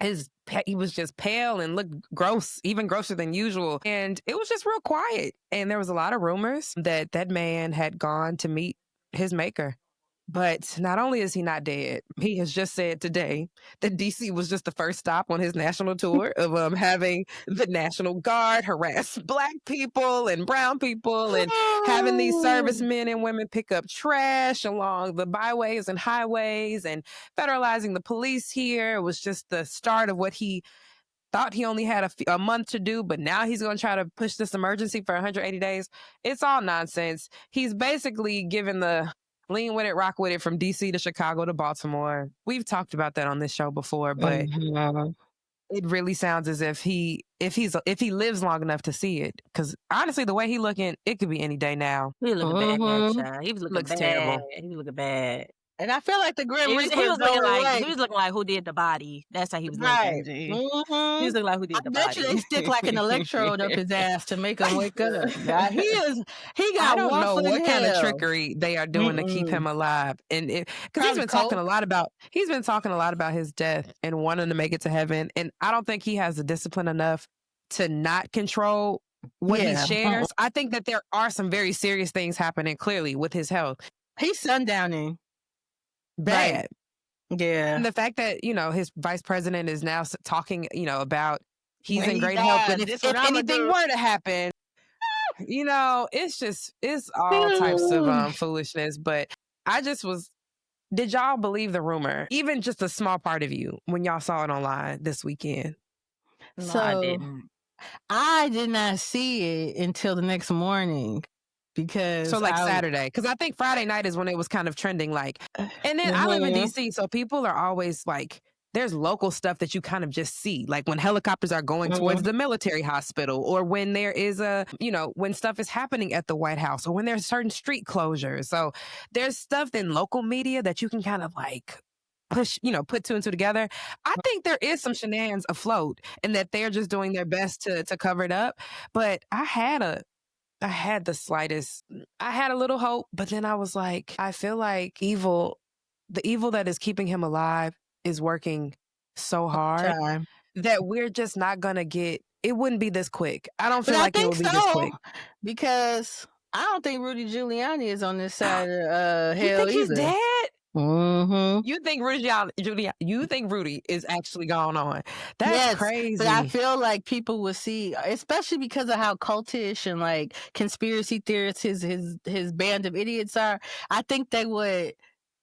he was just pale and looked gross, even grosser than usual. And it was just real quiet. And there was a lot of rumors that that man had gone to meet his maker. But not only is he not dead, he has just said today that DC was just the first stop on his national tour of having the National Guard harass Black people and brown people and having these servicemen and women pick up trash along the byways and highways and federalizing the police here. It was just the start of what he thought he only had a month to do, but now he's going to try to push this emergency for 180 days. It's all nonsense. He's basically given the lean with it, rock with it from DC to Chicago to Baltimore. We've talked about that on this show before, but it really sounds as if he lives long enough to see it. Because honestly, the way he looking, it could be any day now. He was looking bad, child. He was looking Looks bad. terrible. He was looking bad. And I feel like the Grim He Reaper was going away. he was looking like who did the body. That's how he was Right. looking. G. He was looking like who I did the bet body. you they stick like an electrode up his ass to make him wake up. God, he I got don't know one foot what in kind of hell. trickery they are doing to keep him alive, and because he's Probably been talking a coke. lot about his death and wanting to make it to heaven, and I don't think he has the discipline enough to not control what he shares. I think that there are some very serious things happening clearly with his health. He's sundowning. Bad. Yeah. And the fact that, his vice president is now talking, about he's When in he great health, but dies, if this what I'ma anything do. were to happen, it's all types of foolishness. But did y'all believe the rumor? Even just a small part of you when y'all saw it online this weekend? No, So I didn't. I did not see it until the next morning because Saturday, because I think Friday night is when it was kind of trending. And then I live in DC, so people are always like, there's local stuff that you kind of just see, like when helicopters are going towards the military hospital, or when there is when stuff is happening at the White House, or when there's certain street closures. So there's stuff in local media that you can kind of put two and two together. I think there is some shenanigans afloat and that they're just doing their best to cover it up. But I had a little hope, but then I was like, I feel like the evil that is keeping him alive is working so hard that we're just not gonna get. It wouldn't be this quick. I don't feel like it would be this quick because I don't think Rudy Giuliani is on this side of hell. You think he's either. dead? Mm-hmm. You think Rudy is actually gone on? That's crazy. But I feel like people would see, especially because of how cultish and like conspiracy theorists his band of idiots are. I think they would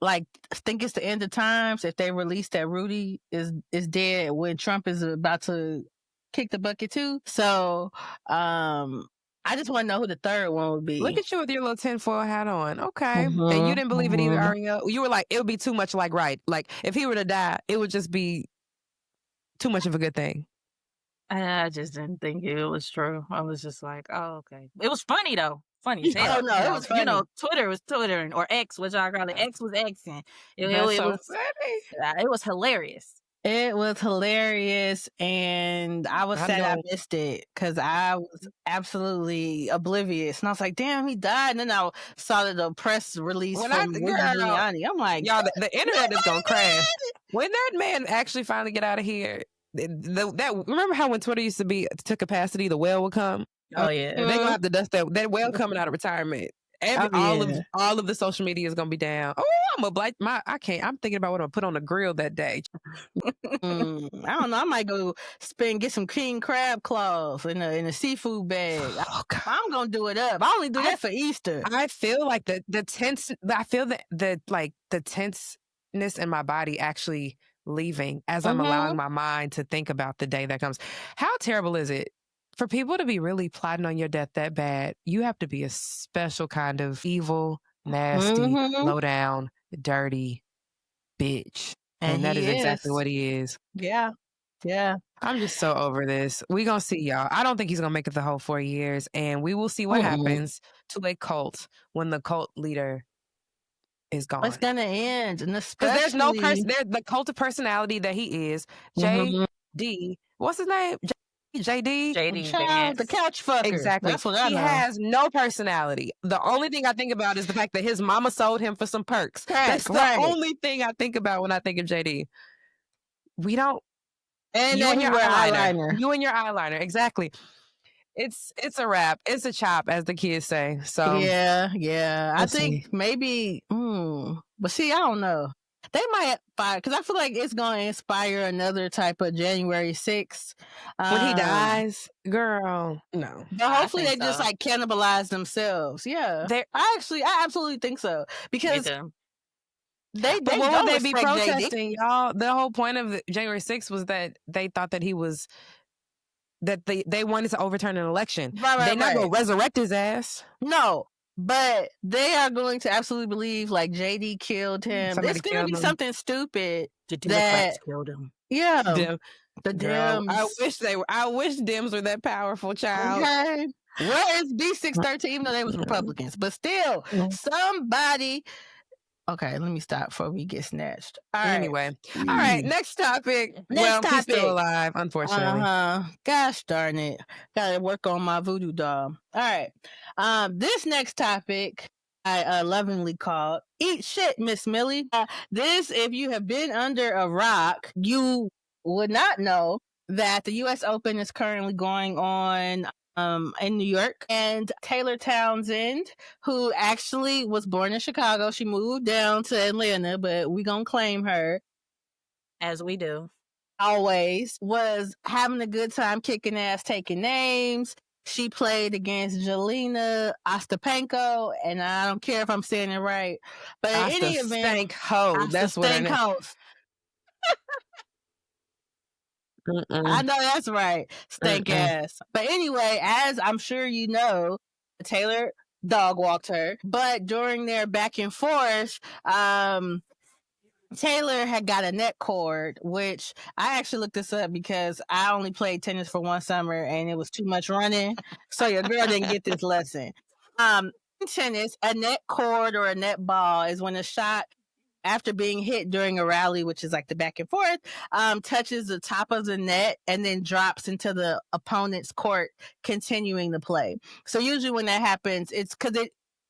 like think it's the end of times if they release that Rudy is dead when Trump is about to kick the bucket too. So I just want to know who the third one would be. Look at you with your little tinfoil hat on. Okay. And you didn't believe it either, Arielle. You were like, it would be too much like right. Like if he were to die, it would just be too much of a good thing. I just didn't think it was true. I was just like, oh, okay. It was funny though. Funny as hell. Oh, no, it was funny. Twitter was Twittering, or X, which I call it. X was Xing. It was funny. It was hilarious. It was hilarious, and I was sad I missed it because I was absolutely oblivious. And I was like, damn, he died. And then I saw the press release from Rudy Giuliani. I'm like, y'all, the internet is going to crash. When that man actually finally get out of here, remember how when Twitter used to be to capacity, the whale would come? Oh, yeah. They're going to have to dust that whale coming out of retirement. All of the social media is gonna be down. Oh, I'm thinking about what I'm gonna put on the grill that day. I don't know. I might go get some king crab claws in a seafood bag. Oh, God. I'm gonna do it up. I only do that for Easter. I feel like the tense. I feel that the tenseness in my body actually leaving as I'm allowing my mind to think about the day that comes. How terrible is it? For people to be really plotting on your death that bad, you have to be a special kind of evil, nasty, low down, dirty bitch. And that is exactly what he is. Yeah. Yeah. I'm just so over this. We're going to see, y'all. I don't think he's going to make it the whole 4 years. And we will see what happens to a cult when the cult leader is gone. It's going to end. And especially... Because there's no person, the cult of personality that he is. JD, what's his name? JD, the couch fucker. Exactly. That's what I know. He has no personality. The only thing I think about is the fact that his mama sold him for some perks. That's the only thing I think about when I think of JD. We don't. And you and your eyeliner. You and your eyeliner. Exactly. It's a wrap. It's a chop, as the kids say. So yeah. I think maybe. But see, I don't know. They might fire because I feel like it's going to inspire another type of January 6th. When he dies, girl, no. But hopefully they just like cannibalize themselves. Yeah, I absolutely think so because they what would they be protesting, y'all? The whole point of January 6th was that they thought that he was that they wanted to overturn an election. They're not going to resurrect his ass. No. But they are going to absolutely believe like JD killed him. It's going to be something stupid. The Democrats killed him. Yeah. The Dems. I wish Dems were that powerful, child. Okay. Where is B613, even though they was Republicans? But still, somebody... Okay, let me stop before we get snatched. All right. Anyway. All right, next topic. He's still alive, unfortunately. Gosh darn it. Gotta work on my voodoo doll. All right. This next topic I lovingly called Eat Shit, Miss Millie. This, if you have been under a rock, you would not know that the U.S. Open is currently going on in New York, and Taylor Townsend, who actually was born in Chicago, she moved down to Atlanta, but we gonna claim her, as we do always, was having a good time, kicking ass, taking names. She played against Jelena Ostapenko, and I don't care if I'm saying it right, but in any event, OStankHo, that's what it is. I know that's right. Stank ass. But anyway, as I'm sure you know, Taylor dog walked her. But during their back and forth, Taylor had got a neck cord, which I actually looked this up because I only played tennis for one summer and it was too much running. So your girl didn't get this lesson. In tennis, a net cord or a net ball is when a shot after being hit during a rally, which is like the back and forth, touches the top of the net and then drops into the opponent's court, continuing the play. So usually when that happens, it's because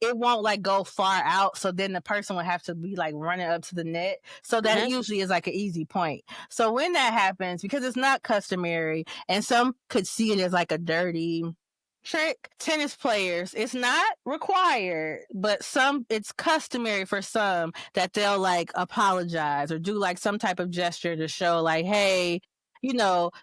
it won't like go far out. So then the person would have to be like running up to the net. So that usually is like an easy point. So when that happens, because it's not customary and some could see it as like a dirty trick, tennis players, it's not required, but it's customary for some that they'll like apologize or do like some type of gesture to show like, hey,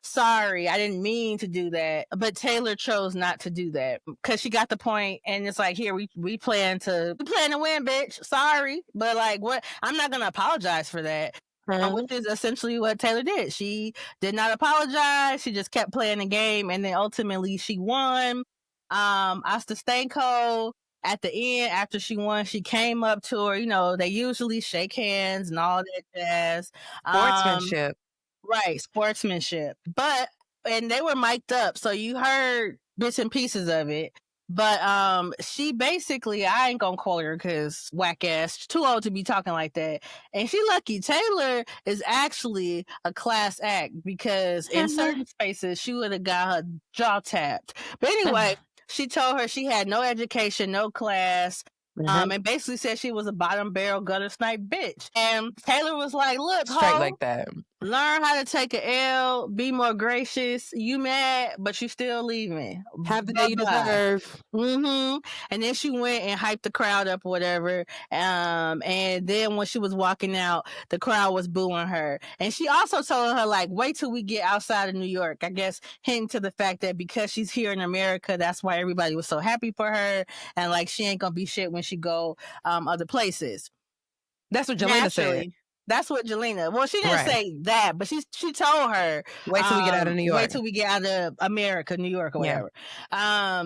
sorry, I didn't mean to do that. But Taylor chose not to do that because she got the point, and it's like, here, we plan to win, bitch. Sorry, but like, what? I'm not gonna apologize for that. Which is essentially what Taylor did. She did not apologize. She just kept playing the game, and then ultimately she won. OStankHo at the end, after she won, she came up to her. They usually shake hands and all that jazz. Sportsmanship. Right, sportsmanship. And they were mic'd up, so you heard bits and pieces of it. But she basically, I ain't gonna call her because whack ass, too old to be talking like that. And she lucky. Taylor is actually a class act because in certain spaces she would have got her jaw tapped. But anyway, she told her she had no education, no class. And basically said she was a bottom barrel gutter snipe bitch. And Taylor was like, look, straight like that. Learn how to take an L, be more gracious. You mad, but you still leaving. Have the day you deserve. And then she went and hyped the crowd up or whatever. And then when she was walking out, the crowd was booing her. And she also told her, like, wait till we get outside of New York. I guess hinting to the fact that because she's here in America, that's why everybody was so happy for her. And like, she ain't gonna be shit when she go other places. That's what Jelena said. That's what Jelena. Well, she didn't say that, but she told her, wait till we get out of New York. Wait till we get out of America, New York, or whatever. Yeah.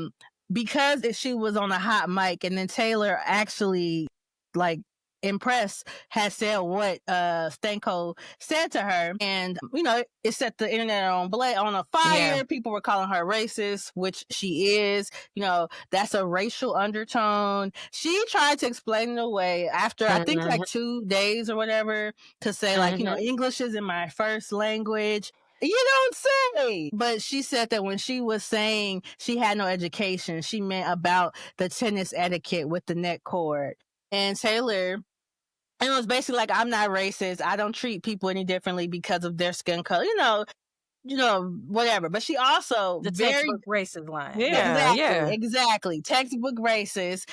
Because she was on a hot mic, and then Taylor actually like impressed had said what OStankHo said to her, and it set the internet on a fire. Yeah. People were calling her racist, which she is. That's a racial undertone. She tried to explain it away after I think like 2 days or whatever, to say like English isn't my first language. You don't say. But she said that when she was saying she had no education, she meant about the tennis etiquette with the net cord. And Taylor, and it was basically like, I'm not racist. I don't treat people any differently because of their skin color. Whatever. But she also the textbook racist line. Yeah, exactly. Textbook racist.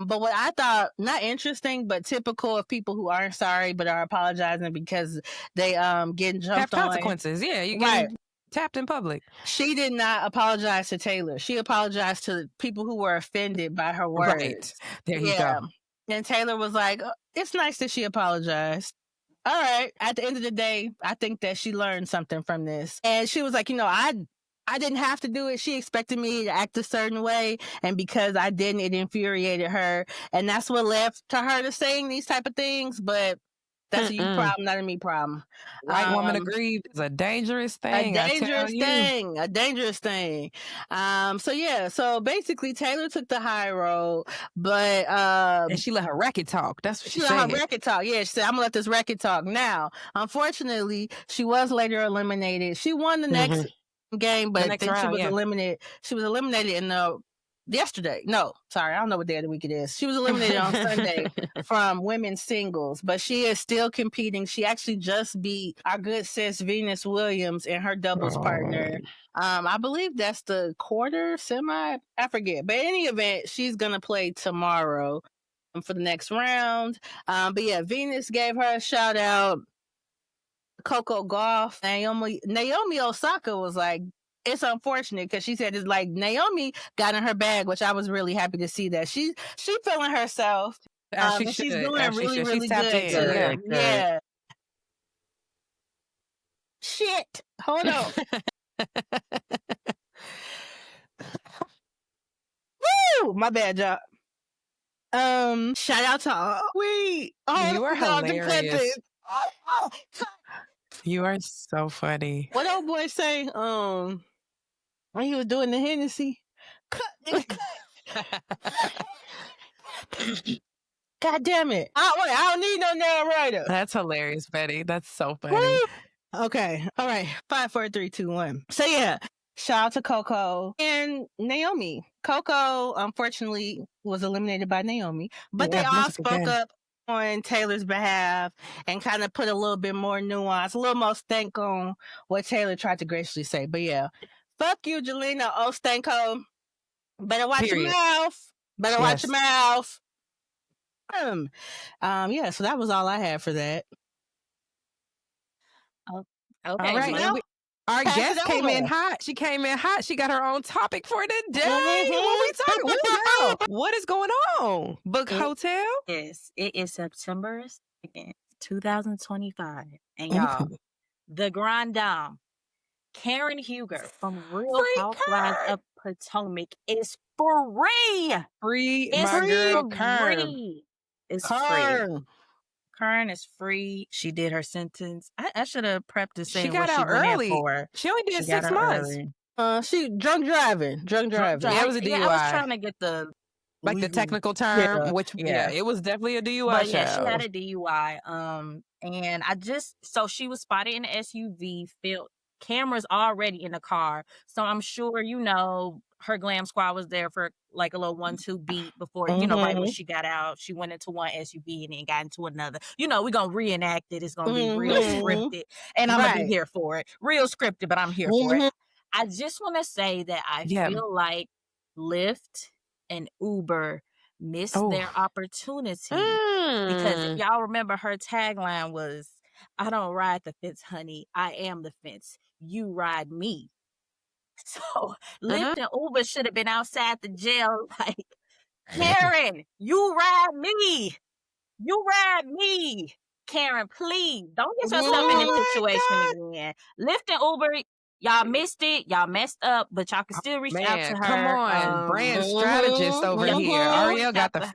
But what I thought, not interesting, but typical of people who aren't sorry but are apologizing because they getting jumped have consequences. Yeah, you get tapped in public. She did not apologize to Taylor. She apologized to people who were offended by her words. Right. There you go. And Taylor was like, it's nice that she apologized. All right. At the end of the day, I think that she learned something from this. And she was like, I didn't have to do it. She expected me to act a certain way. And because I didn't, it infuriated her. And that's what led to her to saying these type of things. But that's a you problem, not a me problem. White woman aggrieved is a dangerous thing. A dangerous thing. So basically Taylor took the high road, but and she let her racket talk. That's what she said. Let her racket talk. Yeah, she said, I'm gonna let this racket talk. Now, unfortunately, she was later eliminated. She won the next game, but then she was eliminated. She was eliminated in the yesterday. No, sorry, I don't know what day of the week it is. She was eliminated on Sunday from women's singles, but she is still competing. She actually just beat our good sis Venus Williams and her doubles partner. I believe that's the quarter, semi, I forget. But in any event, she's gonna play tomorrow for the next round. But yeah, Venus gave her a shout out. Coco Gauff, Naomi Osaka was like, it's unfortunate because she said it's like Naomi got in her bag, which I was really happy to see that she feeling herself. She's doing really good. Yeah. Shit. Hold on. Woo! My bad, y'all. Shout out to you are hilarious. You are so funny. What old boy say? When he was doing the Hennessy, cut. God damn it. I don't need no narrator. That's hilarious, Betty. That's so funny. Woo! Okay. All right. 5, 4, 3, 2, 1. So yeah, shout out to Coco and Naomi. Coco, unfortunately, was eliminated by Naomi, but they all spoke up on Taylor's behalf and kind of put a little bit more nuance, a little more stank on what Taylor tried to graciously say. But yeah, fuck you, Jelena, OStankHo. Better watch your mouth. Better watch your mouth. Yeah, so that was all I had for that. Okay. All right. Our guest came in hot. She came in hot. She got her own topic for the day. What we talking about? What is going on? Book Hotel? Yes, it is September 2nd, 2025. And y'all, the Grand Dame, Karen Huger from Real Housewives of Potomac is free. My girl, Karen. It's free. Karen is free. She did her sentence. I should have prepped to say she got out early. She only did 6 months. She drunk driving. Yeah, it was a DUI. Yeah, I was trying to get the the technical term, it was definitely a DUI. But yeah, she had a DUI. And so she was spotted in an SUV, cameras already in the car. So I'm sure, her glam squad was there for like a little 1-2 beat before, right when she got out. She went into one SUV and then got into another. We're going to reenact it. It's going to be real scripted. And I'm going to be here for it. Real scripted, but I'm here for it. I just want to say that I feel like Lyft and Uber missed their opportunity. Because if y'all remember, her tagline was, I don't ride the fence, honey. I am the fence. You ride me. So Lyft and Uber should have been outside the jail like, Karen, you ride me. You ride me. Karen, please don't get yourself in this situation again. Lyft and Uber, y'all missed it. Y'all messed up, but y'all can still reach out to her. Come on, brand strategist over here. Arielle got the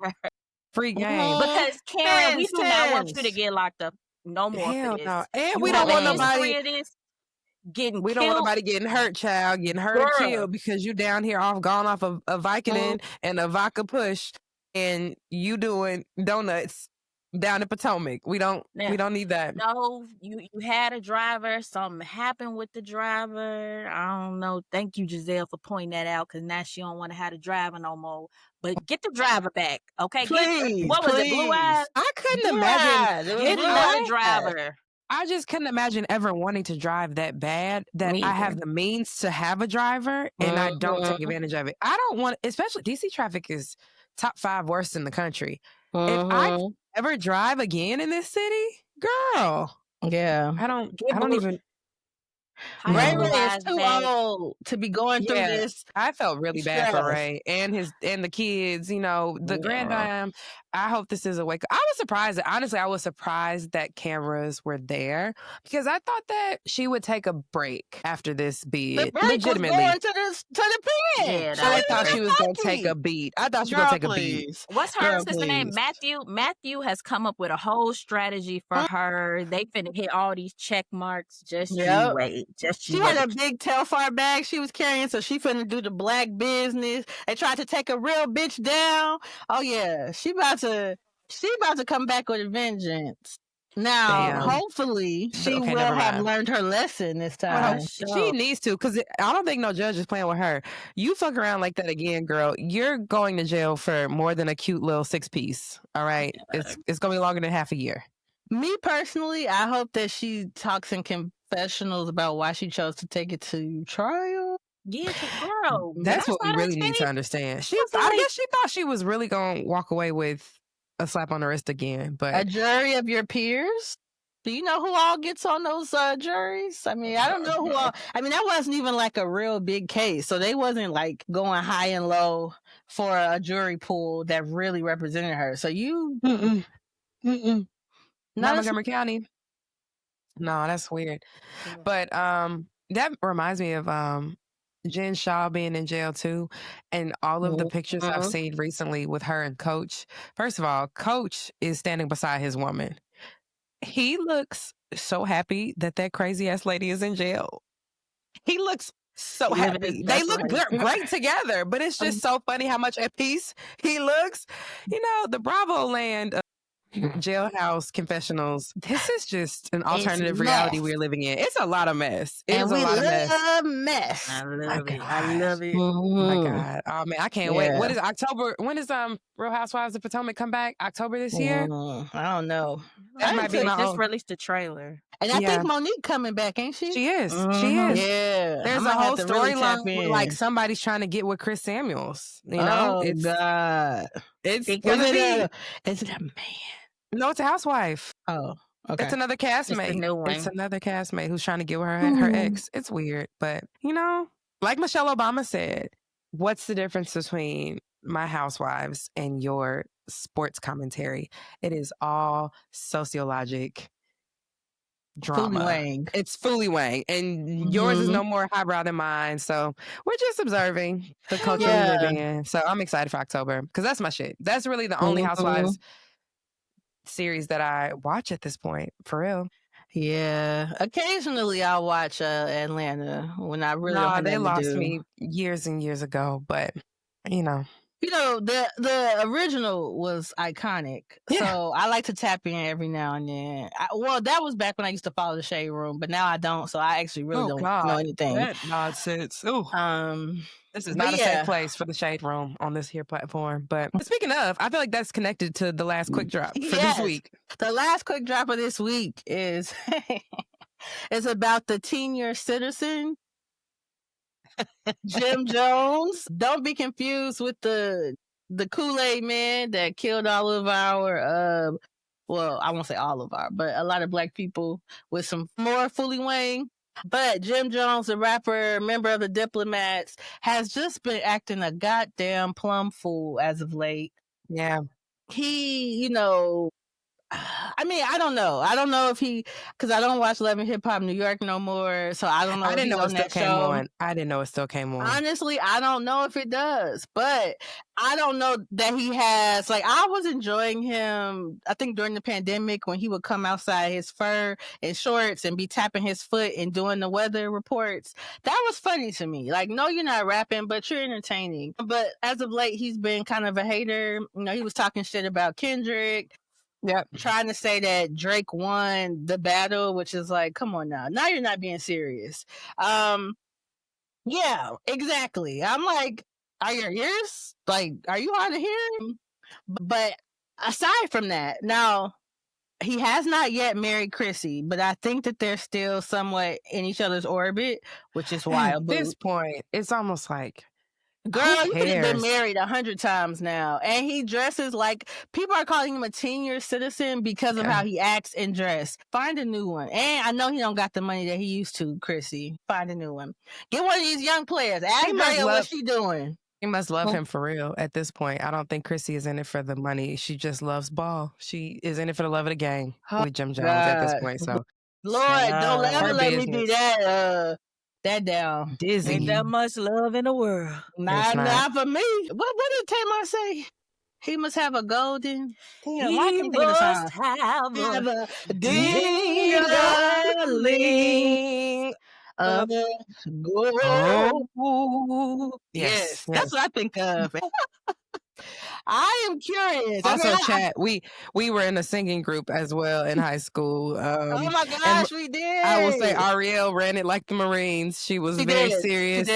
free game. Because Karen, we do not want you to get locked up no more for this. No. And we don't want nobody we don't want nobody getting hurt, child, getting hurt or killed because you down here gone off of a Vicodin and a vodka push, and you doing donuts down in Potomac. We don't need that. No, you had a driver. Something happened with the driver. I don't know. Thank you, Giselle, for pointing that out, because now she don't want to have the driver no more. But get the driver back, okay? Please, what was it, Blue Eyes? I couldn't imagine getting another driver. I just couldn't imagine ever wanting to drive that bad that I have the means to have a driver and I don't take advantage of it. I don't want, especially DC traffic is top 5 worst in the country. If I ever drive again in this city, girl. Yeah. I don't even. Ray is too old to be going through this. I felt really bad for Ray and the kids. The Grand Dame. I hope this is a wake up. I was surprised. Honestly, I was surprised that cameras were there because I thought that she would take a break after this bid. The break legitimately was going to the pen. Yeah, I thought she was going to take a beat. I thought she was going to take a beat. What's her sister name? Matthew. Matthew has come up with a whole strategy for her. They finna hit all these check marks. Just you wait. She had a big Telfar bag she was carrying, so she finna do the black business. They tried to take a real bitch down. Oh yeah, she about to come back with a vengeance. Now, hopefully, she will have learned her lesson this time. She needs to, because I don't think no judge is playing with her. You fuck around like that again, girl, you're going to jail for more than a cute little 6-piece. All right, it's gonna be longer than half a year. Me personally, I hope that she talks in confessionals about why she chose to take it to trial. Yeah, girl. That's what we really need to understand. I guess she thought she was really going to walk away with a slap on the wrist again. But a jury of your peers? Do you know who all gets on those juries? I mean, I don't know who all. I mean, that wasn't even like a real big case. So they wasn't like going high and low for a jury pool that really represented her. So you... Not Montgomery County. No, that's weird. Yeah. But that reminds me of Jen Shaw being in jail too, and all of the pictures I've seen recently with her and Coach. First of all, Coach is standing beside his woman. He looks so happy that crazy ass lady is in jail. He looks so Living his happy. They best look life. great together, but it's just so funny how much at peace he looks. You know, the Bravo land of jailhouse confessionals. This is just an alternative reality we're living in. It's a lot of mess. It is And a we lot of mess. mess. I My love it. I God. love it. My God. Oh man, I can't wait. Yeah. What is October? When is Real Housewives of Potomac come back? October this year? I don't know. That might be They my just own. released a trailer. And I Yeah. think Monique coming back, ain't she? She is. She is. Yeah. There's I a might whole have to really storyline tap where like in. somebody's trying to get with Chris Samuels. You know, Oh God. it's Is gonna be. Is it a man? No, it's a housewife. Oh, okay. It's another It's the castmate. new one. It's another castmate who's trying to get with her ex. It's weird, but you know, like Michelle Obama said, what's the difference between my housewives and your sports commentary? It is all sociologic drama. Wang. It's Fully Wang, and yours is no more highbrow than mine. So we're just observing the culture we're living in. So I'm excited for October because that's my shit. That's really the only Housewives series that I watch at this point, for real. Yeah. Occasionally I'll watch Atlanta when I really don't Nah, have they nothing to lost do. me years and years ago, but you know. You know, the original was iconic. Yeah. So I like to tap in every now and then. Well, that was back when I used to follow the Shade Room, but now I don't. So I actually really don't know anything. That nonsense. Ooh. This is not a safe place for the Shade Room on this here platform. But speaking of, I feel like that's connected to the last quick drop for this week. The last quick drop of this week is about the Teenior citizen, Jim Jones. Don't be confused with the Kool-Aid man that killed all of our well, I won't say all of our, but a lot of Black people with some more Fully Wang. But Jim Jones, the rapper, member of the Diplomats, has just been acting a goddamn plum fool as of late. Yeah. He, you know, I mean, I don't know. I don't know if because I don't watch Love and Hip Hop New York no more, so I don't know. I didn't know it still came show. on. I didn't know it still came on. Honestly, I don't know if it does, but I don't know that he has. Like, I was enjoying him. I think during the pandemic when he would come outside his fur and shorts and be tapping his foot and doing the weather reports. That was funny to me. Like, no, you're not rapping, but you're entertaining. But as of late, he's been kind of a hater. You know, he was talking shit about Kendrick. Yep. Trying to say that Drake won the battle, which is like, come on now. Now you're not being serious. Yeah, exactly. I'm like, are your ears? Like, are you hard of hearing? But aside from that, now, he has not yet married Chrissy, but I think that they're still somewhat in each other's orbit, which is wild. At this point, it's almost like, girl, you could have been married 100 times now. And he dresses like, people are calling him a Teenior citizen because of how he acts and dress. Find a new one. And I know he don't got the money that he used to, Chrissy. Find a new one. Get one of these young players. Ask Arielle what she doing. He must love him for real at this point. I don't think Chrissy is in it for the money. She just loves ball. She is in it for the love of the game with Jim Jones at this point. So, Lord, don't ever let me be that down. Dizzy. Ain't that much love in the world. Not for me. What did Tamar say? He must have a golden. Damn, He must have a ding-a-ling of gold. Yes, that's what I think of. I am curious. Also, chat. We were in a singing group as well in high school. Oh my gosh, we did. I will say Arielle ran it like the Marines. She was very serious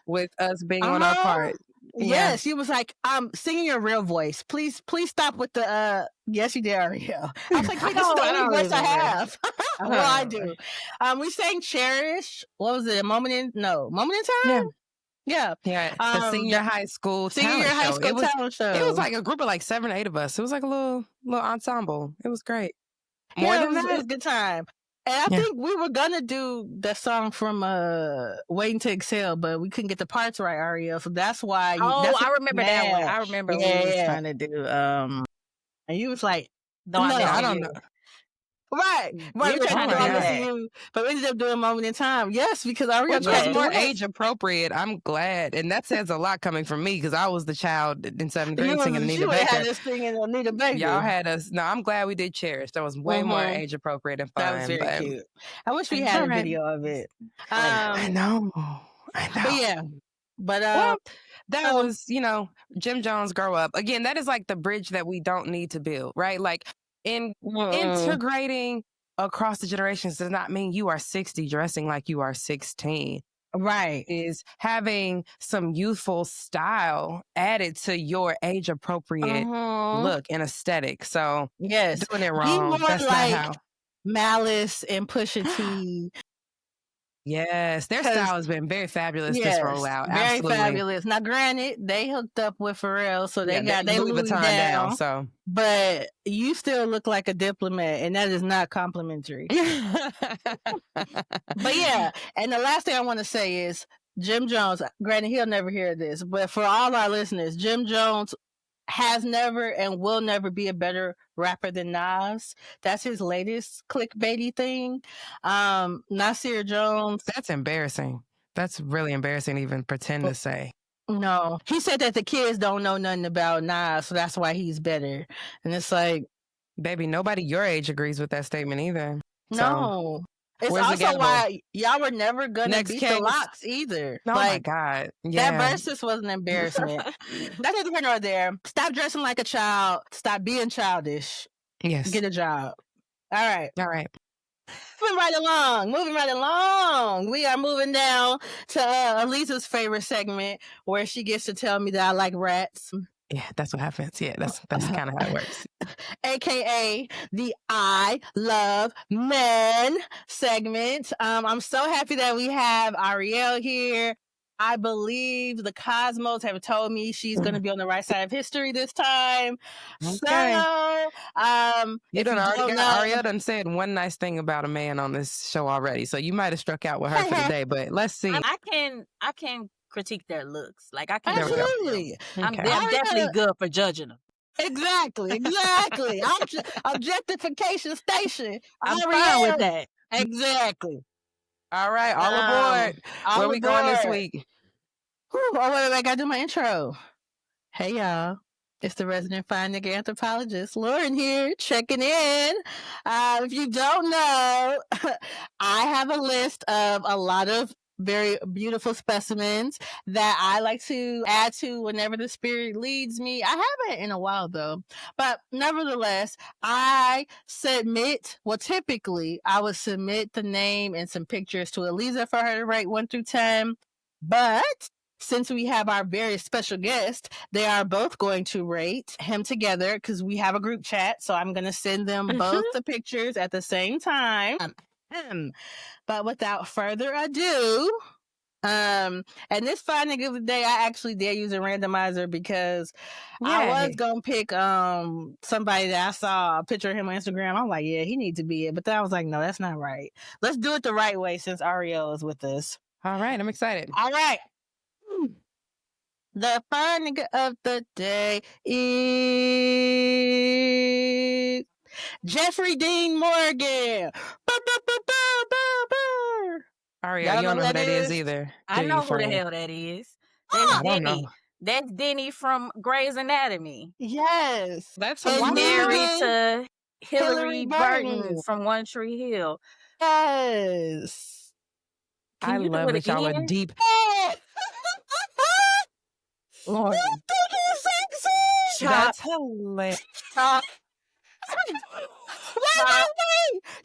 with us being on our part. Yeah, she was like, singing your real voice. Please stop with the yes, you did, Arielle. I was like, this is the only voice I have. Well, I do. We sang Cherish. What was it? Moment in Time? Yeah. The senior high school talent show. It was like a group of like 7 or 8 of us. It was like a little ensemble. It was great. More than that, it was a good time. And I think we were gonna do the song from Waiting to Exhale, but we couldn't get the parts right, Arielle. So that's why. I remember that one. I remember what we was trying to do. And you was like, no, I don't know. Right. We were trying to do all but we ended up doing Moment in Time. Yes, because Arielle was more age appropriate. I'm glad, and that says a lot coming from me because I was the child in 7th grade singing Anita Baker. Had us singing Anita Baker. Y'all had us. No, I'm glad we did Cherish. That was way more age appropriate and fun. That was very cute. I wish we had a video of it. I know. I But know. yeah. But Well, that so- was, Jim Jones grow up. Again, that is like the bridge that we don't need to build, right? Like integrating across the generations does not mean you are 60 dressing like you are 16. right. Is having some youthful style added to your age appropriate look and aesthetic. So Yes. doing it Be wrong. more That's like not how. Malice and Pusha T. Yes, their 'Cause- style has been very fabulous this Yes, rollout. very Absolutely. fabulous. Now, granted, they hooked up with Pharrell, so they Louis Louis Vuitton down. so But you still look like a diplomat, and that is not complimentary. But yeah, and the last thing I want to say is Jim Jones. Granted, he'll never hear this, but for all our listeners, Jim Jones has never and will never be a better rapper than Nas. That's his latest clickbaity thing. Nasir Jones. That's embarrassing. That's really embarrassing to even pretend to say. No, he said that the kids don't know nothing about Nas, so that's why he's better. And it's like, baby, nobody your age agrees with that statement either. No. It's where's the also gavel? why y'all were never gonna Next beat the Kings. Locks either. Oh my God. Yeah. That versus was an embarrassment. That's neither here nor there. Stop dressing like a child. Stop being childish. Yes. Get a job. All right. All right. Moving right along. We are moving down to Alyzza's favorite segment where she gets to tell me that I like rats. Yeah, that's what happens. Yeah, that's kind of how it works. AKA the I Love Men segment. I'm so happy that we have Arielle here. I believe the Cosmos have told me she's going to be on the right side of history this time. Okay. So, Arielle done said one nice thing about a man on this show already, so you might have struck out with her for the day. But let's see. I can critique their looks. Like I can. Absolutely. I'm definitely good for judging them. Exactly. Objectification station. I'm fine with that. Exactly. All right, all aboard. Where we going this week? Wait, I gotta do my intro. Hey y'all. It's the resident fine nigga anthropologist, Lorryn here, checking in. If you don't know, I have a list of a lot of very beautiful specimens that I like to add to whenever the spirit leads me. I haven't in a while though, but nevertheless, typically I would submit the name and some pictures to Alyzza for her to rate 1 through 10. But since we have our very special guest, they are both going to rate him together because we have a group chat. So I'm going to send them both the pictures at the same time. But without further ado, and this fine nigga of the day, I actually did use a randomizer because I was gonna pick somebody that I saw a picture of him on Instagram. I'm like, yeah, he needs to be it. But then I was like, no, that's not right. Let's do it the right way since Arielle is with us. All right, I'm excited. All right. The fine nigga of the day is Jeffrey Dean Morgan. Arielle, you don't know who that is either. I know who the hell that is. I don't know. That's Denny from Grey's Anatomy. Yes. That's He's married to Hillary Burton from One Tree Hill. Yes. I love that y'all are deep. Lord. That's hilarious. Wait.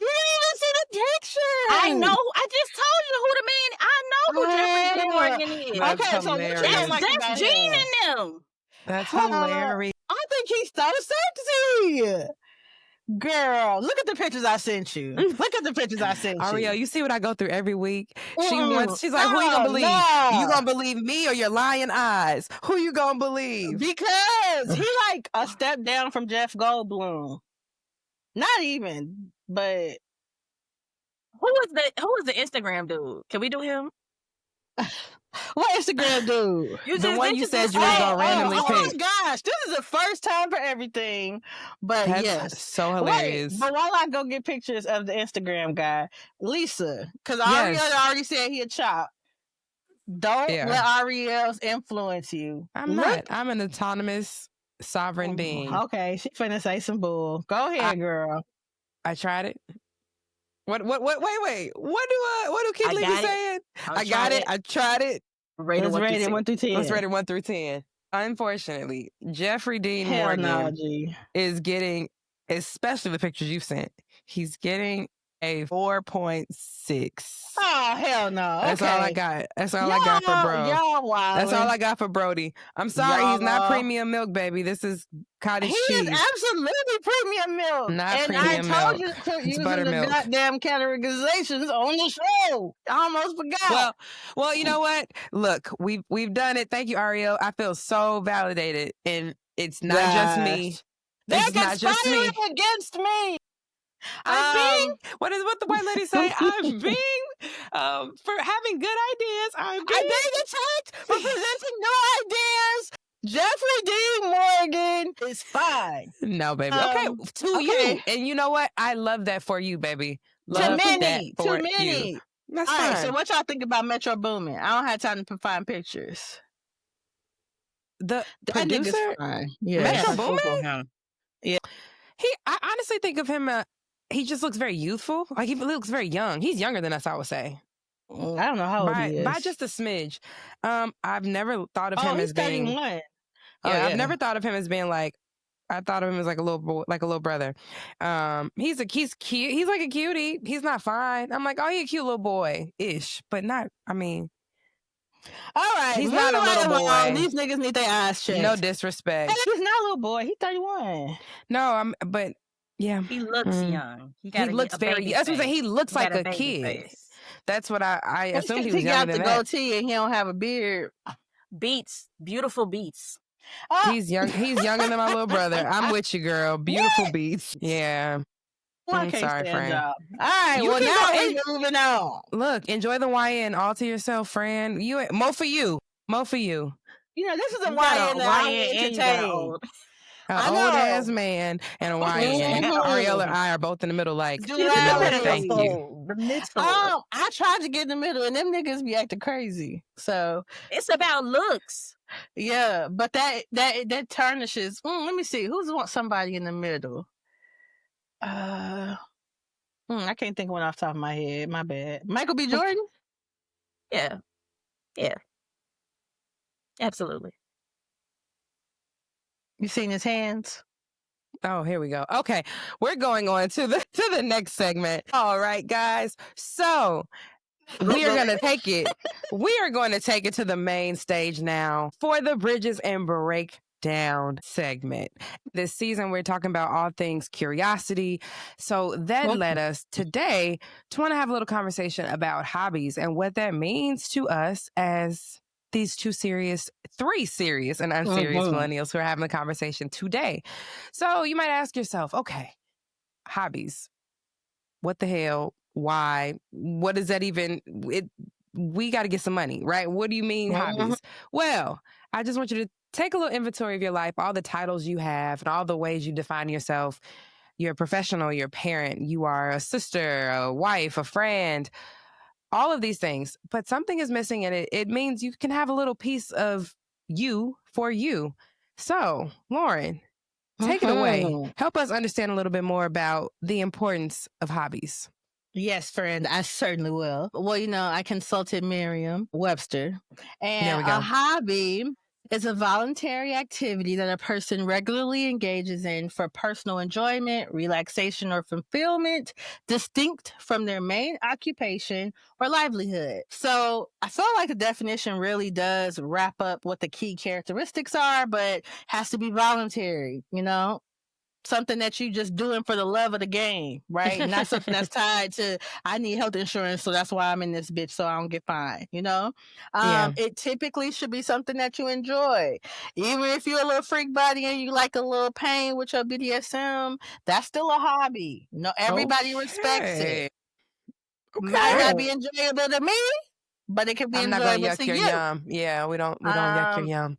You didn't even see the picture. I know. I just told you who the man. I know who Jeffrey Dean Morgan is. That's okay, hilarious. So that's Gene and them. That's hilarious. I think he's so sexy. Girl, look at the pictures I sent you. Look at the pictures I sent you. Arielle, you see what I go through every week? She's like, who you gonna believe? No. You gonna believe me or your lying eyes? Who you gonna believe? Because he like a step down from Jeff Goldblum. Not even, but who was the Instagram dude? Can we do him? What Instagram dude? The one you said you were gonna randomly pick. Oh my gosh, this is the first time for everything. But That's yes, so hilarious. Wait, but while I go get pictures of the Instagram guy, Lisa, because Arielle already said he a chop. Don't let Arielle's influence you. I'm not. I'm an autonomous, sovereign being. Okay, she finna say some bull. Go ahead, girl. I tried it. Wait. What do Kid I Lee be got it. saying? I'll I got try it. I tried it. Rated Let's 1 rate it through 1 through 10. Let's rate it 1 through 10. Unfortunately, Jeffrey Dean Hell no, Morgan G. is getting, especially the pictures you've sent, he's getting a 4.6. Oh, hell no. That's all I got. That's all I got for bro. Y'all wild. That's all I got for Brody. I'm sorry, he's not Y'all. premium milk, baby. This is cottage He cheese. is absolutely premium milk. Not and premium I told milk. you to quit It's using buttermilk. the goddamn categorizations on the show. I almost forgot. Well, you know what? Look, we've done it. Thank you, Arielle. I feel so validated, and it's not just me. They're It's not just me. conspiring against me. I'm being, what the white lady say? I'm being, for having good ideas. I'm being attacked for presenting new ideas. Jeffrey Dean Morgan is fine. No, baby. Okay, you. And you know what? I love that for you, baby. Love that for you. That's all fine. right, so what y'all think about Metro Boomin? I don't have time to find pictures. The producer? Yeah. Metro Boomin? Yeah. I honestly think of him, he just looks very youthful. Like, he looks very young. He's younger than us, I would say. I don't know how old he is. By just a smidge. I've never thought of him as being... 31. I've never thought of him as being like... I thought of him as like a little boy, like a little brother. He's cute. He's like a cutie. He's not fine. I'm like, oh, he's a cute little boy-ish. But not, I mean... All right. He's not a little boy. These niggas need their eyes checked. No disrespect. He's not a little boy. He's 31. No, but... Yeah. He looks young. He looks very... That's what I'm saying. He looks like a kid. Face. That's what I assumed he was younger than that. He got the goatee and he don't have a beard. Beats. Beautiful beats. He's young. He's younger than my little brother. I'm with you, girl. Beautiful beats. Yeah. I'm sorry, friend. All right. You well, now we're moving on. Look, enjoy the YN all to yourself, friend. More for you. You know, this is a YN that I entertain. An old ass man and a YN. Arielle and I are both in the middle, like, thank you. The middle. I tried to get in the middle, and them niggas be acting crazy. So it's about looks. Yeah, but that tarnishes. Let me see. Who's want somebody in the middle? I can't think of one off the top of my head. My bad. Michael B. Jordan? Yeah. Absolutely. You seen his hands? Oh, here we go. Okay, we're going on to the next segment. All right, guys. So we are going to take it. We are going to take it to the main stage now for the Bridges and Breakdown segment. This season, we're talking about all things curiosity. So that led us today to want to have a little conversation about hobbies and what that means to us as these three serious and unserious millennials who are having a conversation today. So you might ask yourself, okay, hobbies. What the hell? Why? What does that even... we got to get some money, right? What do you mean hobbies? Well, I just want you to take a little inventory of your life, all the titles you have and all the ways you define yourself. You're a professional, you're a parent, you are a sister, a wife, a friend, all of these things. But something is missing, and it means you can have a little piece of you for you. So, Lorryn, take it away. Help us understand a little bit more about the importance of hobbies. Yes, friend, I certainly will. Well, you know, I consulted Merriam-Webster, and a hobby is a voluntary activity that a person regularly engages in for personal enjoyment, relaxation, or fulfillment, distinct from their main occupation or livelihood. So I feel like the definition really does wrap up what the key characteristics are, but has to be voluntary, you know? Something that you just doing for the love of the game, right? Not something that's tied to, I need health insurance, so that's why I'm in this bitch, so I don't get fined, you know? It typically should be something that you enjoy. Even if you're a little freak body and you like a little pain with your BDSM, that's still a hobby. No, everybody respects it. Might not be enjoyable to me, but it can be enjoyable to you. Yum. Yeah, we don't yuck your yum.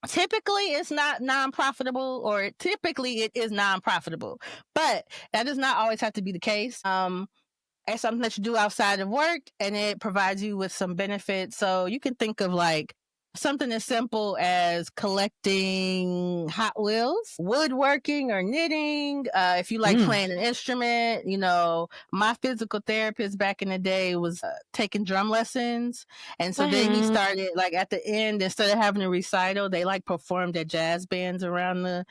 Typically, it's not non-profitable, or typically it is non-profitable, but that does not always have to be the case. It's something that you do outside of work, and it provides you with some benefits. So you can think of like something as simple as collecting Hot Wheels, woodworking or knitting. If you like playing an instrument, you know, my physical therapist back in the day was taking drum lessons. And so then he started, like, at the end, instead of having a recital, they like performed at jazz bands around the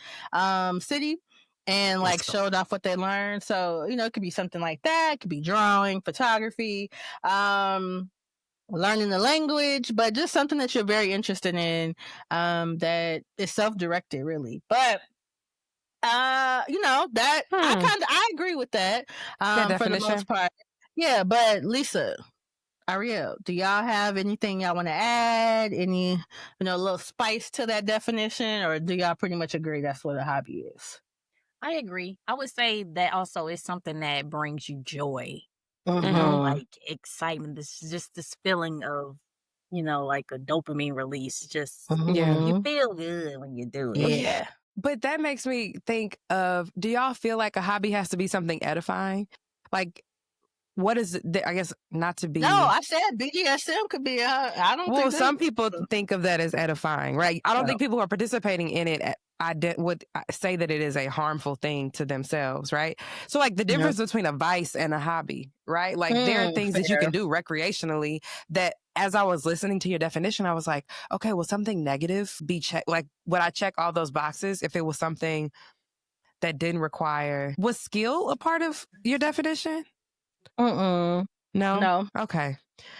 city and like showed off what they learned. So, you know, it could be something like that. It could be drawing, photography, learning the language, but just something that you're very interested in, that is self-directed, really. But you know, that I agree with that, for the most part. Yeah, but Lisa, Arielle, do y'all have anything y'all want to add? Any, you know, little spice to that definition, or do y'all pretty much agree that's what a hobby is? I agree. I would say that also is something that brings you joy, like excitement. This just this feeling of, you know, like a dopamine release. Just you feel good when you do it. Yeah. But that makes me think of, do y'all feel like a hobby has to be something edifying? Like, what is it? I guess not to be. No, I said BDSM could be. I don't. Well, think some people think of that as edifying, right? I don't No. think people who are participating in it would say that it is a harmful thing to themselves, right? So, like, the difference between a vice and a hobby, right? Like, there are things that you can do recreationally that, as I was listening to your definition, I was like, okay, will something negative be checked? Like, would I check all those boxes if it was something that didn't require? Was skill a part of your definition? No? No. Okay.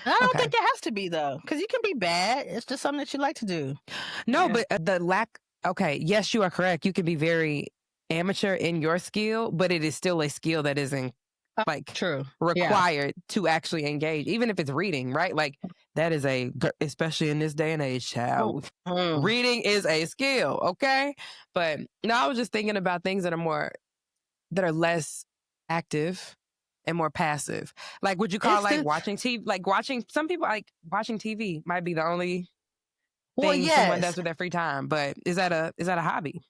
I don't think it has to be, though, because you can be bad. It's just something that you like to do. No, but the lack. Okay, yes, you are correct. You can be very amateur in your skill, but it is still a skill that isn't like required to actually engage, even if it's reading, right? Like, that is especially in this day and age, child. Reading is a skill, okay? But no, I was just thinking about things that are less active and more passive. Like, would you call watching TV? Like, some people like watching TV might be the only thing someone does with their free time. But is that a hobby?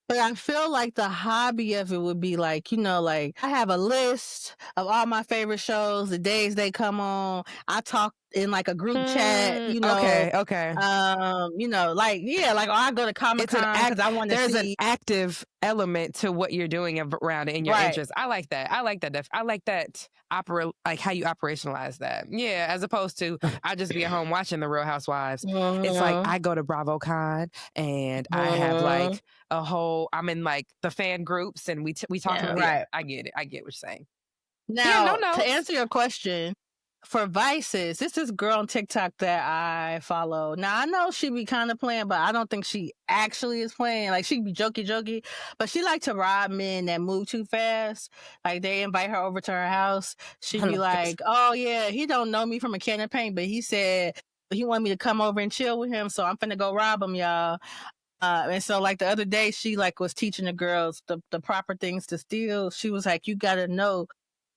But I feel like the hobby of it would be like, you know, like I have a list of all my favorite shows, the days they come on. I talk in like a group chat, you know. Okay. You know, like, yeah, like, or I go to Comic-Con because I want to see. There's an active element to what you're doing around it in your interest. I like that. I like that like how you operationalize that. Yeah, as opposed to I just be at home watching The Real Housewives. It's like I go to BravoCon and I have like a whole, I'm in like the fan groups and we talk about it. I get it. I get what you're saying. Now, to answer your question, for vices, this is a girl on TikTok that I follow. Now, I know she be kind of playing, but I don't think she actually is playing. Like, she be jokey, but she like to rob men that move too fast. Like, they invite her over to her house. She be like, oh, yeah, he don't know me from a can of paint, but he said he wanted me to come over and chill with him, so I'm finna go rob him, y'all. And so, like, the other day, she like was teaching the girls the proper things to steal. She was like, you gotta know,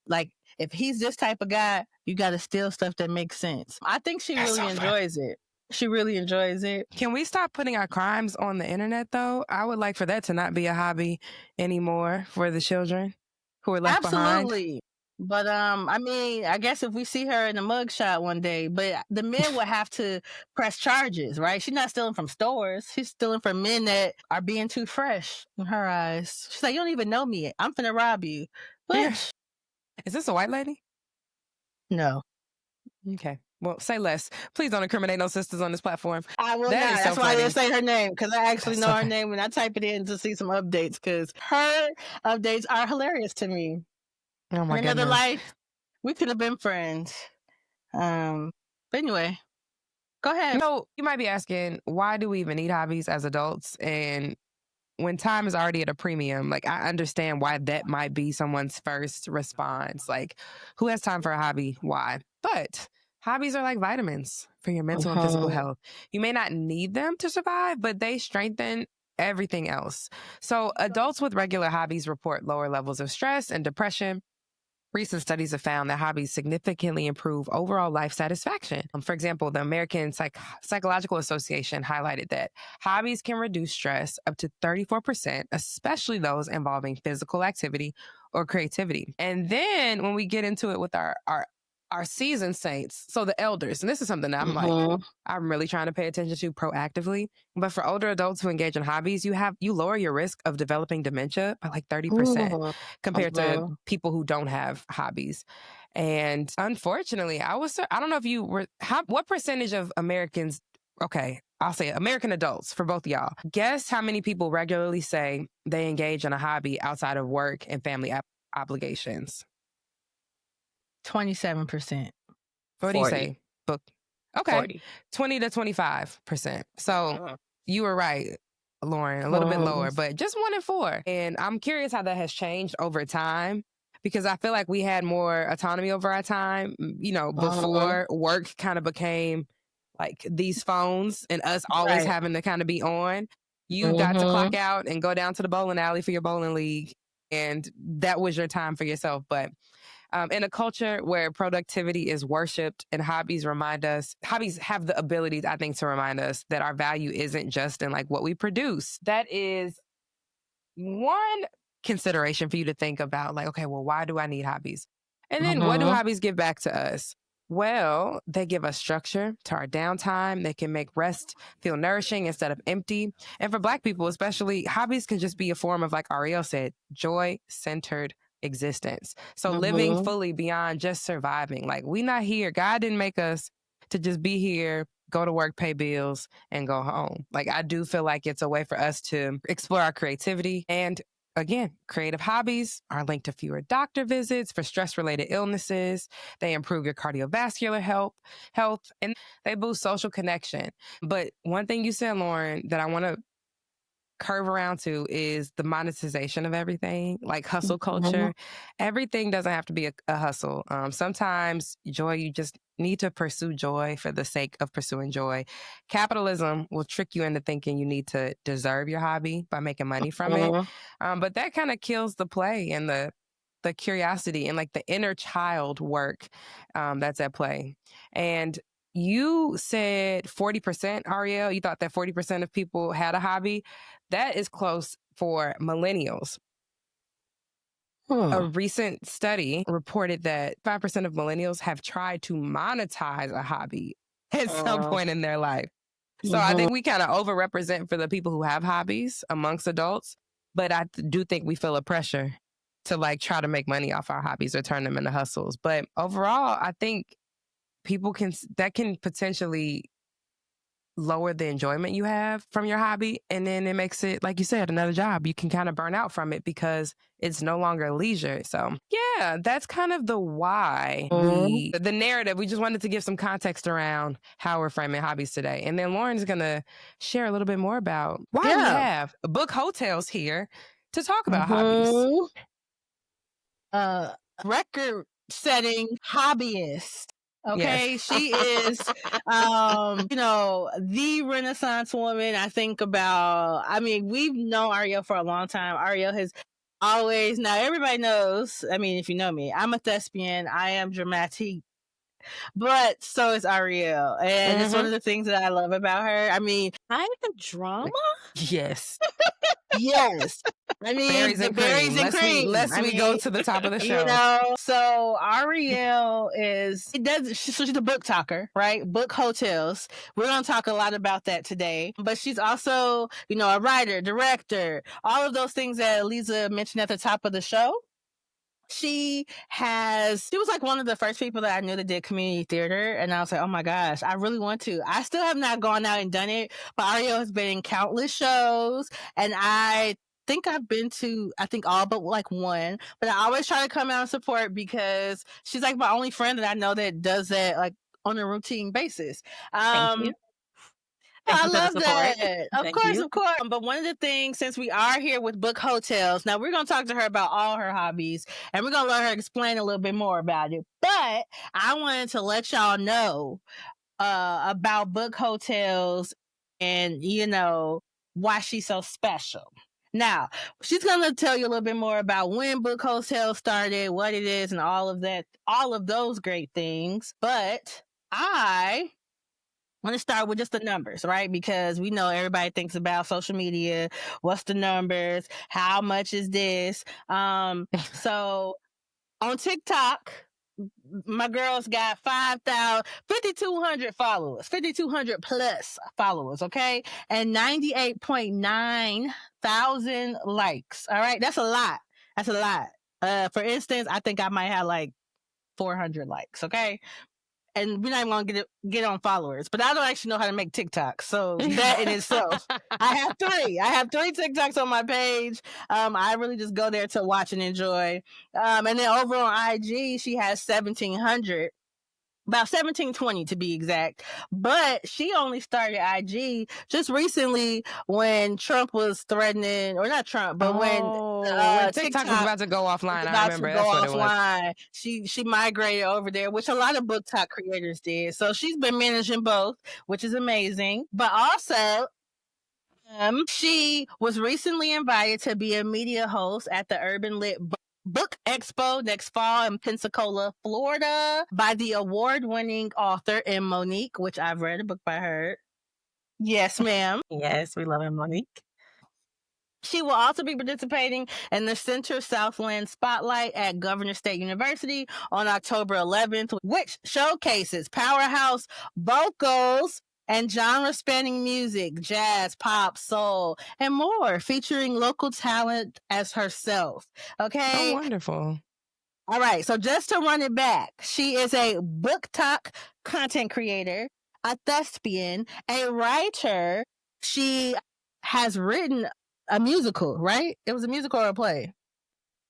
like, if he's this type of guy, you got to steal stuff that makes sense. I think she really enjoys it. She really enjoys it. Can we stop putting our crimes on the internet, though? I would like for that to not be a hobby anymore for the children who are left behind. Absolutely. But I mean, I guess if we see her in a mugshot one day, but the men would have to press charges, right? She's not stealing from stores. She's stealing from men that are being too fresh in her eyes. She's like, you don't even know me. I'm finna rob you. Bitch. Is this a white lady? No. Okay. Well, say less. Please don't incriminate no sisters on this platform. I will not. That's why I didn't say her name, because I actually know her name when I type it in to see some updates, because her updates are hilarious to me. Oh my goodness. In another life, we could have been friends. But anyway, go ahead. So you might be asking, why do we even need hobbies as adults? And when time is already at a premium, like, I understand why that might be someone's first response. Like, who has time for a hobby? Why? But hobbies are like vitamins for your mental and physical health. You may not need them to survive, but they strengthen everything else. So adults with regular hobbies report lower levels of stress and depression. Recent studies have found that hobbies significantly improve overall life satisfaction. For example, the American Psychological Association highlighted that hobbies can reduce stress up to 34%, especially those involving physical activity or creativity. And then when we get into it with our our seasoned saints, so the elders, and this is something that I'm really trying to pay attention to proactively. But for older adults who engage in hobbies, you lower your risk of developing dementia by like 30% compared to people who don't have hobbies. And unfortunately, I don't know if you were, what percentage of Americans, okay, I'll say American adults for both of y'all, guess how many people regularly say they engage in a hobby outside of work and family obligations? 27%. What do you say? Book. Okay. 40. 20 to 25%. So you were right, Lorryn, a little bit lower, but just 1 in 4. And I'm curious how that has changed over time, because I feel like we had more autonomy over our time, before work kind of became like these phones and us always having to kind of be on. You got to clock out and go down to the bowling alley for your bowling league. And that was your time for yourself. But in a culture where productivity is worshipped and hobbies have the ability, I think, to remind us that our value isn't just in like what we produce. That is one consideration for you to think about, like, okay, well, why do I need hobbies? And then what do hobbies give back to us? Well, they give us structure to our downtime. They can make rest feel nourishing instead of empty. And for Black people, especially, hobbies can just be a form of, like Arielle said, joy-centered existence. So living fully beyond just surviving. Like, we not here. God didn't make us to just be here, go to work, pay bills, and go home. Like, I do feel like it's a way for us to explore our creativity. And again, creative hobbies are linked to fewer doctor visits for stress-related illnesses. They improve your cardiovascular health, and they boost social connection. But one thing you said, Lorryn, that I want to curve around to is the monetization of everything, like hustle culture. Everything doesn't have to be a hustle. Sometimes joy, you just need to pursue joy for the sake of pursuing joy. Capitalism will trick you into thinking you need to deserve your hobby by making money from it. But that kind of kills the play and the curiosity and like the inner child work that's at play. And you said 40%, Arielle. You thought that 40% of people had a hobby. That is close for millennials. A recent study reported that 5% of millennials have tried to monetize a hobby at some point in their life. So I think we kind of overrepresent for the people who have hobbies amongst adults. But I do think we feel a pressure to like try to make money off our hobbies or turn them into hustles. But overall, I think people can potentially lower the enjoyment you have from your hobby. And then it makes it, like you said, another job. You can kind of burn out from it because it's no longer leisure. So yeah, that's kind of the why the narrative. We just wanted to give some context around how we're framing hobbies today. And then Lorryn's going to share a little bit more about why we have book hotels here to talk about hobbies. Record-setting hobbyist. Okay, yes. She is, the Renaissance woman. I think about, we've known Arielle for a long time. Arielle has always, now everybody knows, if you know me, I'm a thespian. I am dramatique. But so is Arielle. And it's one of the things that I love about her. I'm the drama? Yes. Yes. Berries and cream. Lest we go to the top of the show. So Arielle she's a book talker, right? Book hotels. We're going to talk a lot about that today. But she's also, a writer, director, all of those things that Alyzza mentioned at the top of the show. She was like one of the first people that I knew that did community theater. And I was like, oh my gosh, I really want to. I still have not gone out and done it, but Arielle has been in countless shows. And I think I've been to, all but like one, but I always try to come out and support because she's like my only friend that I know that does that like on a routine basis. Thank you. I love that. Of course. But one of the things, since we are here with book hotels, now we're going to talk to her about all her hobbies and we're going to let her explain a little bit more about it. But I wanted to let y'all know about book hotels and, why she's so special. Now, she's going to tell you a little bit more about when book hotels started, what it is, and all of that, all of those great things. But I want to start with just the numbers, right? Because we know everybody thinks about social media. What's the numbers? How much is this? So on TikTok, my girls got 5,200 followers, 5,200 plus followers, okay? And 98.9 thousand likes. All right, that's a lot. That's a lot. For instance, I think I might have like 400 likes, okay? And we're not even gonna get on followers, but I don't actually know how to make TikToks. So that in itself, I have three TikToks on my page. I really just go there to watch and enjoy. And then over on IG, she has 1,700. About 1720 to be exact. But she only started IG just recently when Trump was threatening, or not Trump, but when TikTok was about to go offline. I remember that's what it was. She migrated over there, which a lot of book talk creators did. So she's been managing both, which is amazing. But also, she was recently invited to be a media host at the Urban Lit Book Expo next fall in Pensacola, Florida, by the award-winning author M. Monique, which I've read a book by her. Yes, ma'am. Yes, we love Monique. She will also be participating in the Center Southland Spotlight at Governor State University on October 11th, which showcases powerhouse vocals and genre-spanning music, jazz, pop, soul, and more, featuring local talent as herself. Okay? Oh, wonderful. All right, so just to run it back, she is a book talk content creator, a thespian, a writer. She has written a musical, right? It was a musical or a play?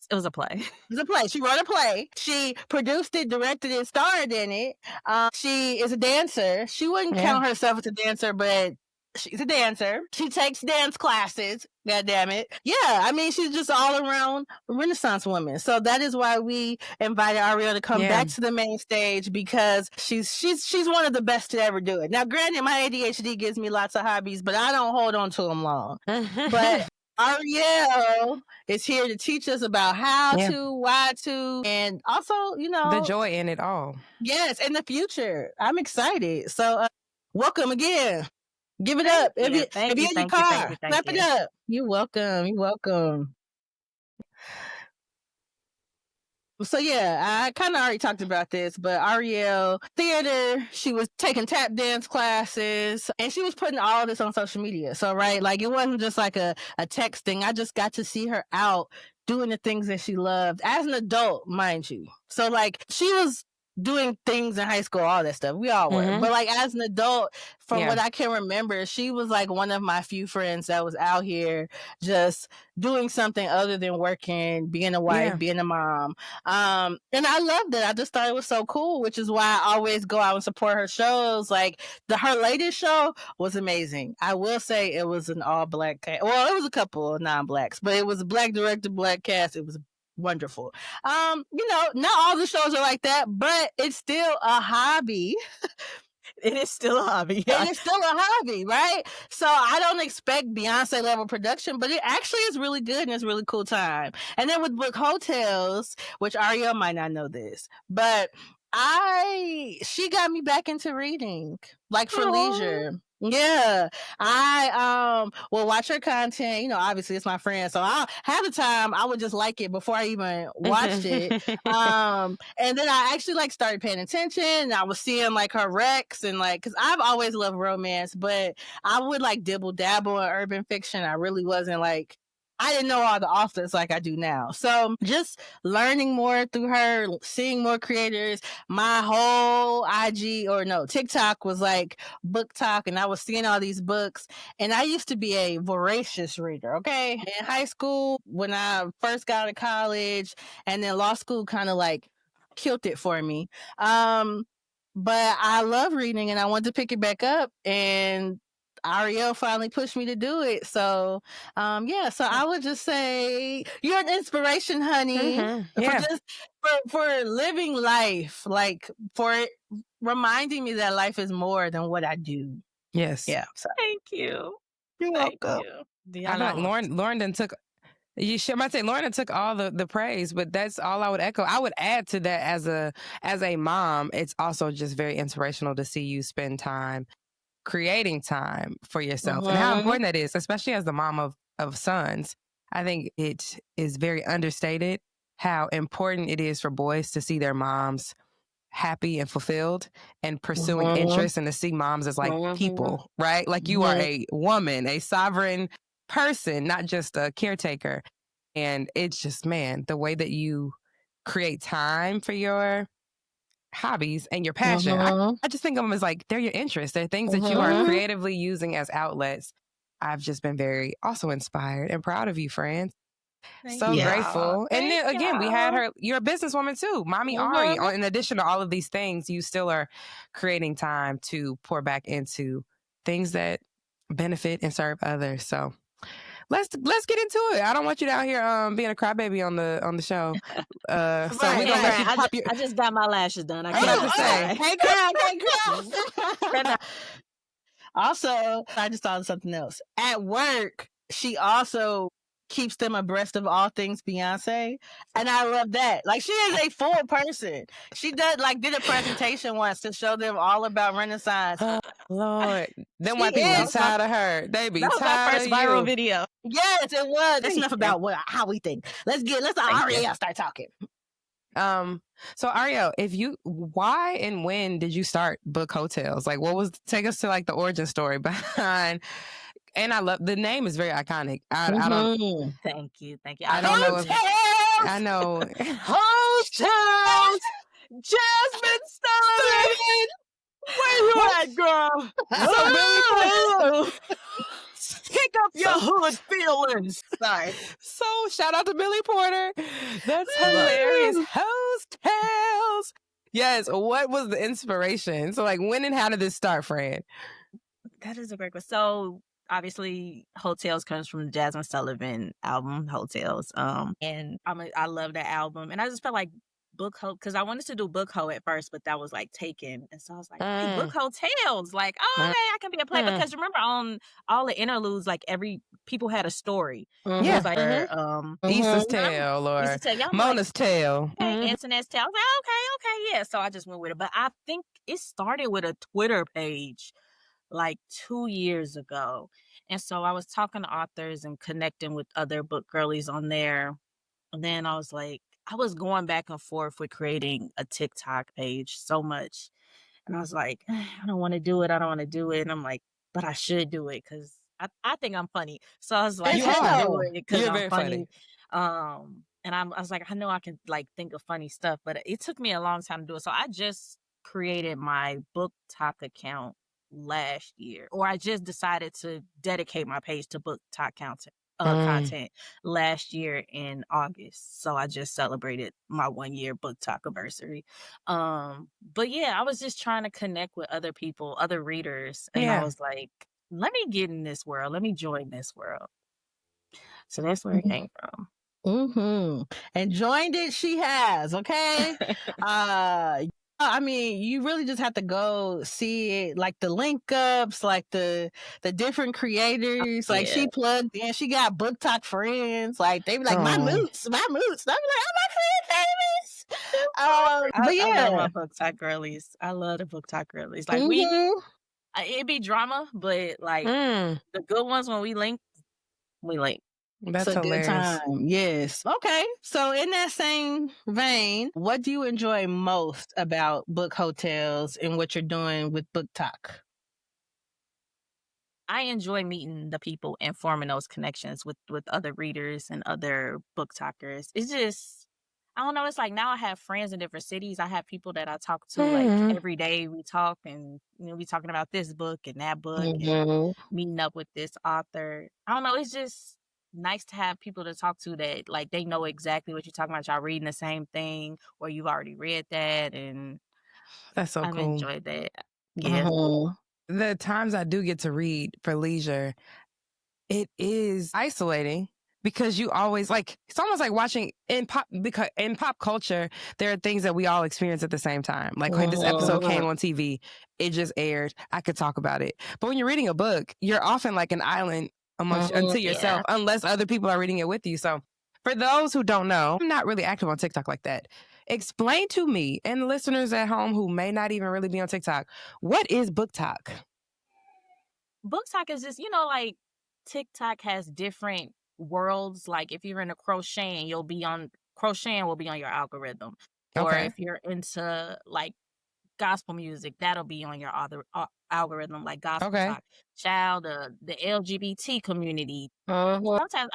It was a play. It was a play. She wrote a play. She produced it, directed it, starred in it. She is a dancer. She wouldn't count herself as a dancer, but she's a dancer. She takes dance classes. God damn it. Yeah, I mean, she's just all around Renaissance woman. So that is why we invited Arielle to come back to the main stage, because she's one of the best to ever do it. Now, granted, my ADHD gives me lots of hobbies, but I don't hold on to them long. But Arielle is here to teach us about how to, why to, and also, you know, the joy in it all. Yes, in the future. I'm excited. So, welcome again. Give it up. If you're in your car, clap it up. You're welcome. You're welcome. So yeah, I kind of already talked about this, but Arielle, theater, she was taking tap dance classes, and she was putting all this on social media. So, right, like, it wasn't just like a text thing. I just got to see her out doing the things that she loved as an adult, mind you. So, like, she was doing things in high school, all that stuff. We all were. But like, as an adult, from what I can remember, she was like one of my few friends that was out here just doing something other than working, being a wife, being a mom. And I loved it. I just thought it was so cool, which is why I always go out and support her shows. Like, her latest show was amazing. I will say it was an all black cast. Well, it was a couple of non-blacks, but it was a black director, black cast. It was wonderful. You know, not all the shows are like that, but it's still a hobby. It is still a hobby. It is still a hobby, right? So I don't expect Beyonce level production, but it actually is really good and it's a really cool time. And then with Book Hotels, which Arielle might not know this, but she got me back into reading, like, for leisure. Yeah, I will watch her content. You know, obviously it's my friend, so half the time I would just like it before I even watched it. And then I actually like started paying attention. And I was seeing like her recs and like, because I've always loved romance, but I would like dibble dabble in urban fiction. I really wasn't like, I didn't know all the authors like I do now. So just learning more through her, seeing more creators. My whole TikTok was like book talk, and I was seeing all these books. And I used to be a voracious reader, okay? In high school, when I first got to college, and then law school kind of like killed it for me. But I love reading, and I wanted to pick it back up, and Arielle finally pushed me to do it. So, so I would just say you're an inspiration, honey, for living life, like for it, reminding me that life is more than what I do. Yes. Yeah. So. Thank you. You're welcome. I know Lorryn then took. You should might say Lorryn took all the praise, but that's all I would echo. I would add to that as a mom, it's also just very inspirational to see you spend time creating time for yourself and how important that is, especially as the mom of sons. I think it is very understated how important it is for boys to see their moms happy and fulfilled and pursuing interests, and to see moms as like people, right? Like you are a woman, a sovereign person, not just a caretaker. And it's just, man, the way that you create time for your hobbies and your passion. I just think of them as like, they're your interests. They're things that you are creatively using as outlets. I've just been very also inspired and proud of you, friends. So grateful. And then again, we had her, you're a businesswoman too, Mommy Ari. In addition to all of these things, you still are creating time to pour back into things that benefit and serve others. So let's get into it. I don't want you down here being a crybaby on the show. So we're gonna let you pop your... I just got my lashes done. I can't say. Can't cry. Also, I just thought of something else. At work, she also keeps them abreast of all things Beyonce, and I love that. Like, she is a full person. She did a presentation once to show them all about Renaissance. Lord, them white people be tired of her. They be tired of you. That was my first viral video. Yes, it was. That's enough about how we think. Let's Arielle start talking. So Arielle, why and when did you start Book Hotels? Like, take us to like the origin story behind. And I love the name is very iconic. I don't. Thank you. I don't know. I know. Hotels. Jasmine Sullivan. Where you at, girl? So Pick up your hood feelings. Sorry. So shout out to Billy Porter. That's hilarious. Hotels. Yes. What was the inspiration? So like, when and how did this start, Fran? That is a great question. So obviously, Hotels comes from the Jasmine Sullivan album, Hotels. And I love that album. And I just felt like Book Ho, because I wanted to do Book Ho at first, but that was like taken. And so I was like, hey, Book Hotels. Like, okay, I can be a play. Because remember, on all the interludes, like people had a story. Yeah. It was like Easter's Tale or Mona's Tale. Antoinette's Tale. I was like, okay, yeah. So I just went with it. But I think it started with a Twitter page like 2 years ago. And so I was talking to authors and connecting with other book girlies on there. And then I was like, I was going back and forth with creating a TikTok page so much. And I was like, I don't want to do it. And I'm like, but I should do it because I think I'm funny. So I was like, you are. Do it because I'm very funny. And I was like, I know I can like think of funny stuff, but it took me a long time to do it. So I just created my book talk account last year, or I just decided to dedicate my page to book talk content last year in August. So I just celebrated my 1 year book talk anniversary. But yeah, I was just trying to connect with other people, other readers, and I was like, let me get in this world. Let me join this world. So that's where it came from. And joined it, she has. Okay. I mean, you really just have to go see it, like the link ups, like the different creators. Like she plugged in, she got book talk friends. Like they be like, my moots. And I be like, oh, my friend famous. But yeah, I love my book talk girlies. I love the book talk girlies. Like it'd be drama, but like the good ones when we link. That's it's a hilarious. good time. Yes. Okay. So in that same vein, what do you enjoy most about Book Hotels and what you're doing with Book Talk? I enjoy meeting the people and forming those connections with other readers and other book talkers. It's just, I don't know. It's like now I have friends in different cities. I have people that I talk to like every day. We talk and we talking about this book and that book and meeting up with this author. I don't know. It's just nice to have people to talk to that like they know exactly what you're talking about. Y'all reading the same thing or you've already read that, and that's so I've cool. enjoyed that. Yeah. The times I do get to read for leisure, it is isolating because you always like, it's almost like watching in pop culture, there are things that we all experience at the same time. Like when this episode came on TV, it just aired. I could talk about it. But when you're reading a book, you're often like an island unto yourself, unless other people are reading it with you. So for those who don't know, I'm not really active on TikTok like that. Explain to me and listeners at home who may not even really be on TikTok, what is Book Talk? Book Talk is just, like TikTok has different worlds. Like if you're into crocheting, you'll be on crocheting will be on your algorithm. Or Okay. if you're into like gospel music, that'll be on your other algorithm, like gospel Okay. talk. Child, the LGBT community. Sometimes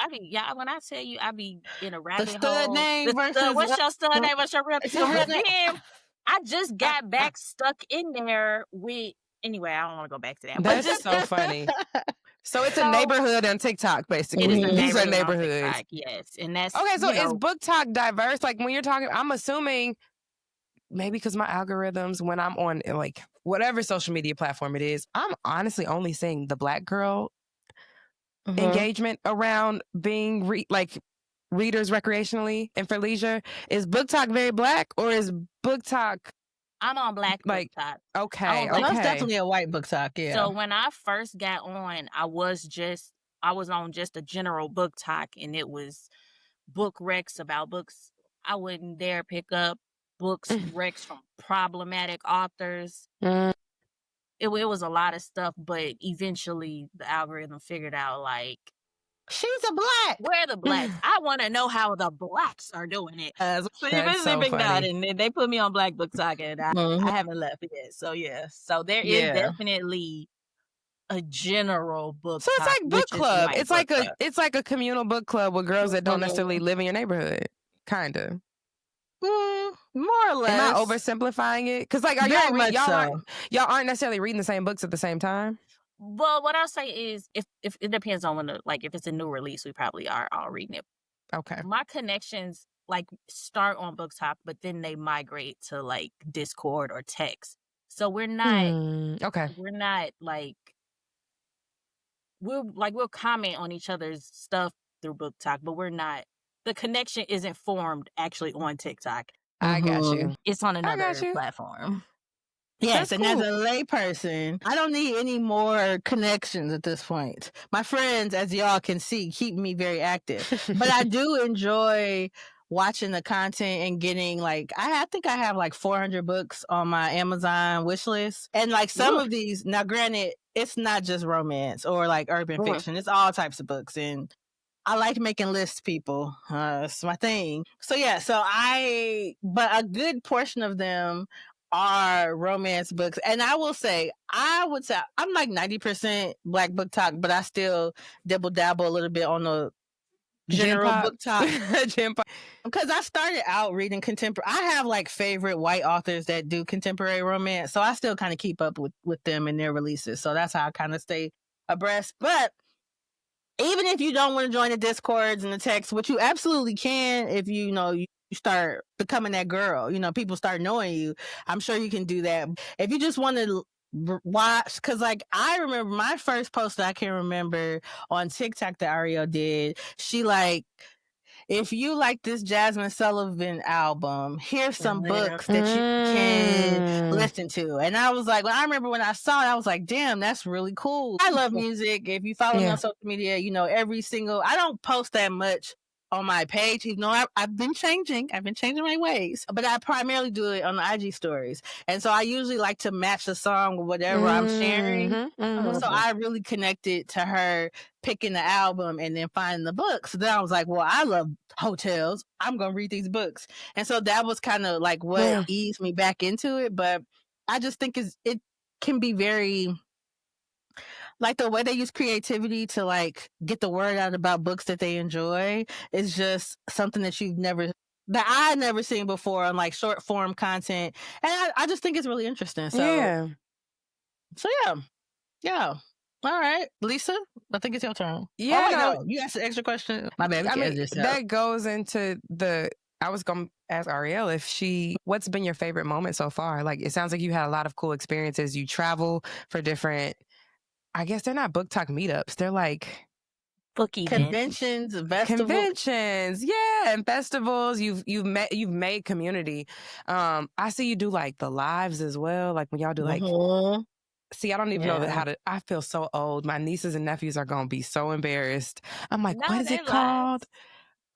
when I tell you, I be in a The rabbit stud hole. name versus What's your stud name? What's your real? it's your real But name. then I just got back stuck in there with. Anyway, I don't want to go back to that. But That's just so funny. So it's a So- neighborhood on TikTok, basically. it is a These are neighborhood on neighborhoods. TikTok, yes, and that's Okay, so you is know, book talk diverse? Like when you're talking, I'm assuming maybe because my algorithms, when I'm on like whatever social media platform it is, I'm honestly only seeing the Black girl engagement around being readers recreationally and for leisure. Is book talk very Black, or is book talk I'm on Black like book talk. okay? Well, that's Okay. definitely a white book talk. Yeah. So when I first got on, I was on just a general book talk, and it was book recs about books I wouldn't dare pick up, books recs from problematic authors. Mm. It was a lot of stuff, but eventually the algorithm figured out like, she's a Black. where are the Blacks? I want to know how the Blacks are doing it. So That's so picked out, funny. and they put me on Black Book Talk, and I haven't left yet. So yeah, so there is definitely a general book. So it's talk, like book which is club. white It's book like club. it's like a communal book club with girls that don't necessarily live in your neighborhood. Kind of. More or less. Am I oversimplifying it? Because like, are Very y'all much so. y'all aren't necessarily reading the same books at the same time? Well, what I'll say is, if it depends on when if it's a new release, we probably are all reading it. Okay. My connections like start on Book Talk, but then they migrate to like Discord or text. So we're not okay. we're not like we'll comment on each other's stuff through Book Talk, but we're not. The connection isn't formed actually on TikTok. I got you. It's on another got you. platform. Yes, That's and cool. as a layperson, I don't need any more connections at this point. My friends, as y'all can see, keep me very active. But I do enjoy watching the content and getting like, I think I have like 400 books on my Amazon wish list. And like some of these, now granted, it's not just romance or like urban fiction. It's all types of books. And I like making lists, people. It's my thing. So yeah, but a good portion of them are romance books. And I would say I'm like 90% Black book talk, but I still dabble a little bit on the general book talk. Because I started out reading contemporary. I have like favorite white authors that do contemporary romance. So I still kind of keep up with them and their releases. So that's how I kind of stay abreast. But even if you don't want to join the Discords and the texts, which you absolutely can if you start becoming that girl, people start knowing you. I'm sure you can do that. If you just want to watch, because like I remember my first post that I can remember on TikTok that Arielle did, she like, if you like this Jasmine Sullivan album, here's some books that you can listen to. And I was like, I remember when I saw it, I was like, damn, that's really cool. I love music. If you follow me on social media, I don't post that much on my page, even though I've been changing. I've been changing my ways. But I primarily do it on the IG stories. And so I usually like to match the song with whatever I'm sharing. So I really connected to her picking the album and then finding the books. So then I was like, well, I love hotels. I'm going to read these books. And so that was kind of like what eased me back into it. But I just think it can be very, like the way they use creativity to like get the word out about books that they enjoy is just something that I never seen before on like short form content. And I just think it's really interesting. So yeah. All right, Lisa, I think it's your turn. Yeah, you asked an extra question. My bad. That goes into I was going to ask Arielle what's been your favorite moment so far? Like, it sounds like you had a lot of cool experiences. You travel for different, I guess they're not book talk meetups. They're like book conventions, festivals. Yeah, and festivals. You've made community. I see you do like the lives as well. Like when y'all do like, see, I don't even know how to. I feel so old. My nieces and nephews are gonna be so embarrassed. I'm like, what is it called?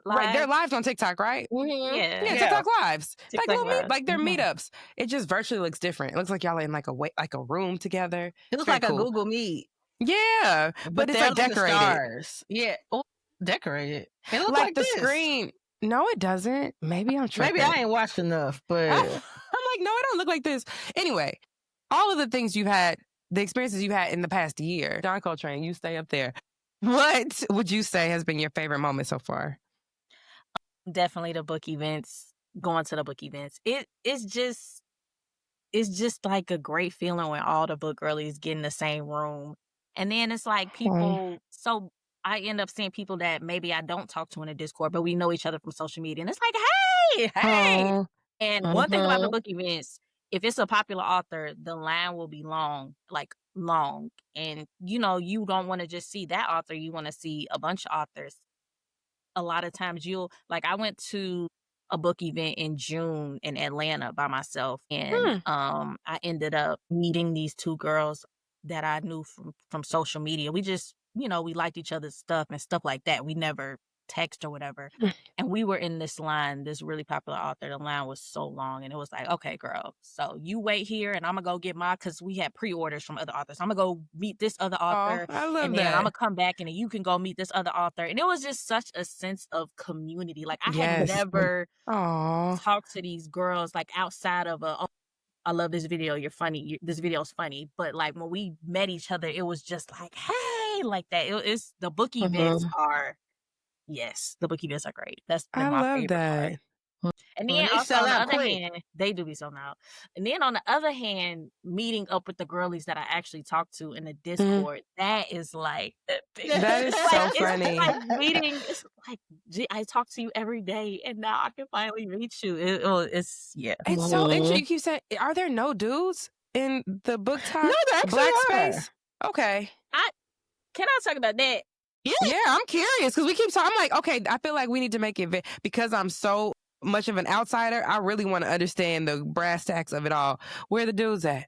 Right, they're lives on TikTok, right? Yeah, TikTok lives. TikTok like lives. Like they're meetups. It just virtually looks different. It looks like y'all are in like a room together. It looks like a Google Meet. Yeah, but it's like decorated. Stars. Yeah, decorated. It looks like the this. screen. No, it doesn't. Maybe I'm tripping. Maybe I ain't watched enough, but I'm like, no, it don't look like this. Anyway, all of the things you've had, the experiences you've had in the past year, John Coltrane, you stay up there. What would you say has been your favorite moment so far? Definitely the book events, going to the book events. It's just like a great feeling when all the book girlies get in the same room. And then it's like people, so I end up seeing people that maybe I don't talk to in a Discord, but we know each other from social media. And it's like, hey. And one thing about the book events, if it's a popular author, the line will be long, like long. And, you know, you don't want to just see that author. You want to see a bunch of authors. A lot of times I went to a book event in June in Atlanta by myself. And I ended up meeting these two girls that I knew from social media. We just, you know, we liked each other's stuff and stuff like that. We never text or whatever. And we were in this line, this really popular author. The line was so long. And it was like, okay, girl, so you wait here and I'm going to go get mine, because we had pre-orders from other authors. I'm going to go meet this other author. I love and that. then I'm going to come back and then you can go meet this other author. And it was just such a sense of community. Like I had never talked to these girls like outside of I love this video. You're funny. This video's funny. But like when we met each other, it was just like, hey, like that. It's the book events are, yes, the book events are great. That's been my favorite part. And then also on the other hand, they do be so out. And then on the other hand, meeting up with the girlies that I actually talk to in the Discord, that is like that is so funny. It's like meeting. It's like, gee, I talk to you every day, and now I can finally meet you. It's so interesting. You keep saying, are there no dudes in the book talk? No, there actually Black are. space? Okay. Can I talk about that? Yeah, I'm curious because we keep talking. I'm like, okay, I feel like we need to make it because I'm so much of an outsider. I really want to understand the brass tacks of it all. Where the dudes at?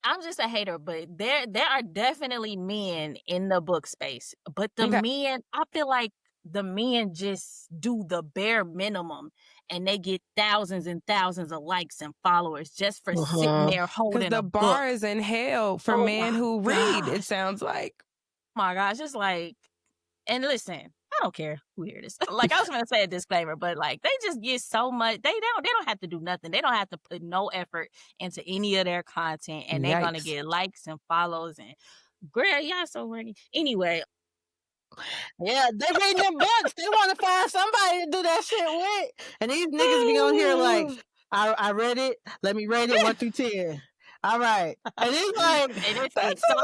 I'm just a hater, but there are definitely men in the book space. But the men, I feel like the men just do the bare minimum and they get thousands and thousands of likes and followers just for sitting there holding the a bar book. is in hell for men who read, it sounds like. Oh my gosh, it's like, and listen, I don't care who hears this. Like I was going to say a disclaimer, but like they just get so much. They don't have to do nothing. They don't have to put no effort into any of their content, and they're going to get likes and follows. And girl, y'all so ready. Anyway. Yeah, they reading them books. They want to find somebody to do that shit with. And these niggas be on here like, I read it. Let me rate it 1 through 10. All right. And it's like, that's so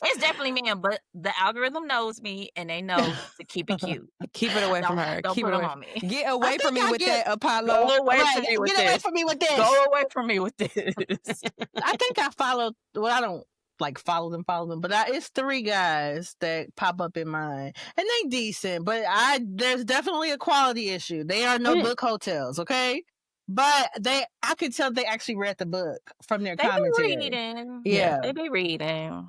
it's definitely men, but the algorithm knows me and they know to keep it cute. Keep it away from her. Don't keep put it them away on me. Get away from me with that, Apollo. Go away from me with this. Get away from me with this. Go away from me with this. I think I followed, well, I don't like follow them, but it's 3 guys that pop up in mine. And they decent, but there's definitely a quality issue. They are no book hotels, okay? But I could tell they actually read the book from their commentary. They be reading. Yeah. They be reading.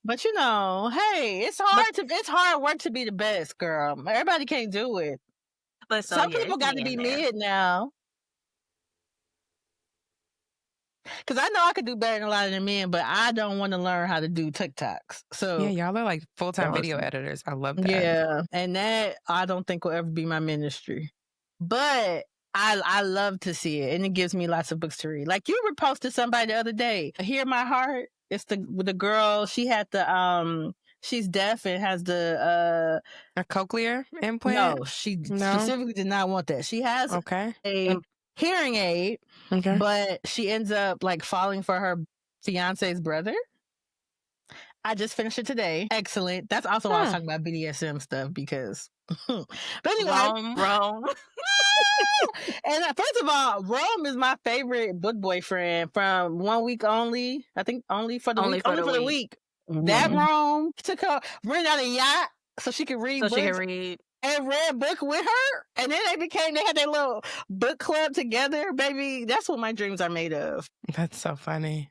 But you know, hey, it's hard work to be the best, girl. Everybody can't do it. But some people got to be mid now. Because I know I could do better than a lot of the men, but I don't want to learn how to do TikToks. So yeah, y'all are like full-time video editors. I love that. Yeah, and that I don't think will ever be my ministry. But I love to see it, and it gives me lots of books to read. Like you reposted somebody the other day. Hear My Heart. It's the girl. She had the she's deaf and has the a cochlear implant. No, she specifically did not want that. She has a hearing aid, but she ends up like falling for her fiance's brother. I just finished it today. Excellent. That's also why I was talking about BDSM stuff because. But anyway, Rome. And first of all, Rome is my favorite book boyfriend from 1 week only. I think only for the week. Mm-hmm. That Rome took her, rented out a yacht so she could read books. She could read. And read book with her. And then they had their little book club together. Baby, that's what my dreams are made of. That's so funny.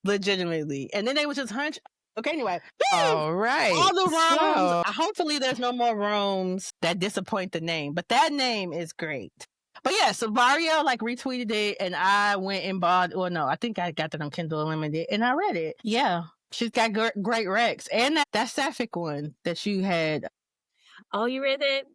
Legitimately. And then they would just hunch. Okay, anyway. All right. All the Romes. Hopefully there's no more Romes that disappoint the name. But that name is great. But yeah, so Arielle like retweeted it and I went and bought, well, no, I think I got that on Kindle Unlimited and I read it. Yeah. She's got great recs. And that sapphic one that you had. Oh, you read it?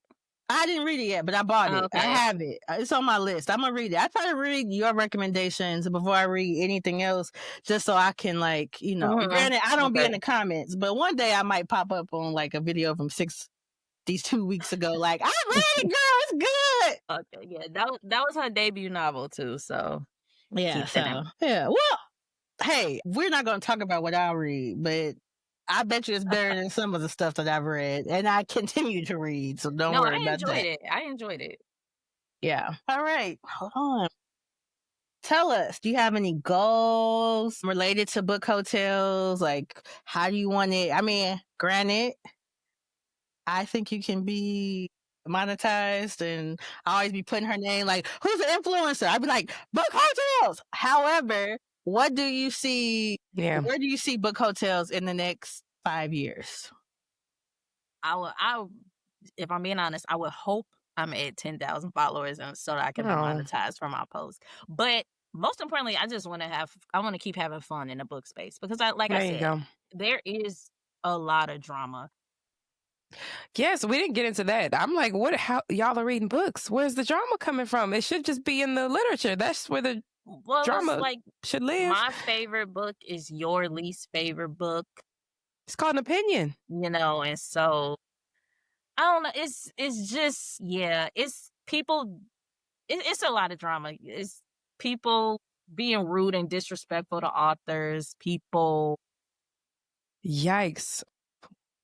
I didn't read it yet, but I bought it. I Okay. have it. It's on my list. I'm gonna read it. I try to read your recommendations before I read anything else, just so I can Granted, I don't be in the comments, but one day I might pop up on like a video from 2 weeks ago. Like, I read it, girl. It's good. Okay, yeah, that was her debut novel too. So Yeah. keep that in So mind. yeah. Well, hey, we're not gonna talk about what I read, but I bet you it's better than some of the stuff that I've read, and I continue to read. So don't No, worry I about enjoyed that. it. I enjoyed it. Yeah. All right. Hold on. Tell us, do you have any goals related to book hotels? Like, how do you want it? I mean, granted, I think you can be monetized, and I always be putting her name like, who's an influencer? I'd be like, book hotels. However, what do you see? Yeah. Where do you see book hotels in the next 5 years? I if I'm being honest, I would hope I'm at 10,000 followers and so that I can be Oh. monetized for my posts. But most importantly, I want to keep having fun in the book space because I There you said, go. there is a lot of drama. Yes, we didn't get into that. I'm like, how y'all are reading books? Where's the drama coming from? It should just be in the literature. That's where the Well, drama it's like should live. my favorite book is your least favorite book, It's called an opinion. and so I don't know. It's just, yeah, it's people. It's a lot of drama. It's people being rude and disrespectful to authors. People. Yikes.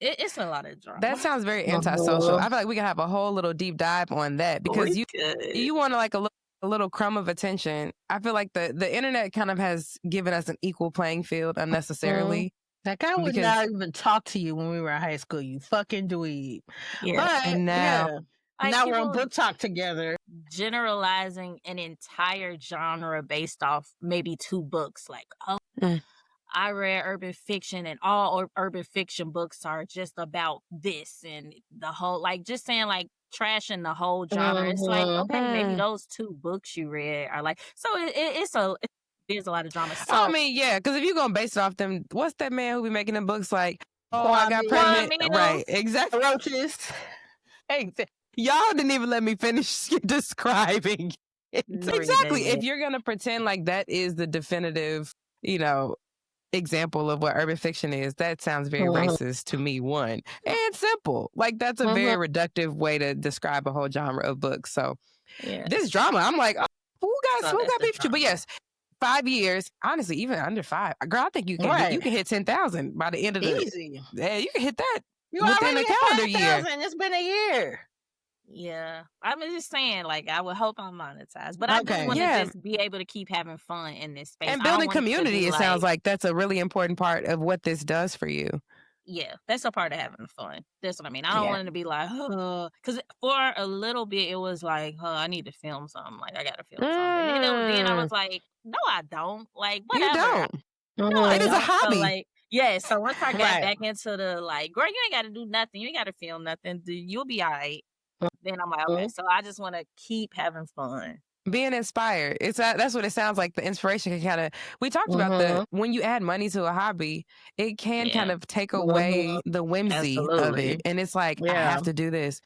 It's a lot of drama. That sounds very antisocial. I feel like we can have a whole little deep dive on that because you want like a little crumb of attention. I feel like the internet kind of has given us an equal playing field unnecessarily. Like, I would not even talk to you when we were in high school, you fucking dweeb. Yeah. But And now, now we're on book talk together. Generalizing an entire genre based off maybe 2 books. Like, I read urban fiction and all urban fiction books are just about this and the whole, like, just saying like trashing the whole genre. It's like, okay, maybe those 2 books you read are like, so there's a lot of drama. So I mean, yeah, because if you're going to base it off them, what's that man who be making them books like, I got pregnant? Right, exactly. Roaches. Hey, y'all didn't even let me finish describing it. Exactly. If you're going to pretend like that is the definitive, example of what urban fiction is, that sounds very racist to me, one. And simple. Like, that's a very reductive way to describe a whole genre of books. So this drama, I'm like, who got beef with you? But yes, 5 years, honestly, even under 5. Girl, I think you can hit 10,000 by the end of Easy. Yeah, you can hit that you within a calendar year. It's been a year. Yeah, I'm just saying, like, I would hope I'm monetized, but I just want to just be able to keep having fun in this space. And building community, it sounds like that's a really important part of what this does for you. Yeah, that's a part of having fun. That's what I mean. I don't want it to be like, because for a little bit, it was like, I need to film something. Like, I got to film something. And then I was like, no, I don't. Like, whatever. You don't. No, it is a hobby. So, like, yeah, so once I got back into the, like, girl, you ain't got to do nothing. You ain't got to film nothing. You'll be all right. Then I'm like, okay, so I just want to keep having fun. Being inspired. That's what it sounds like. The inspiration can kind of, we talked about when you add money to a hobby, it can kind of take away the whimsy of it. And it's like, I have to do this.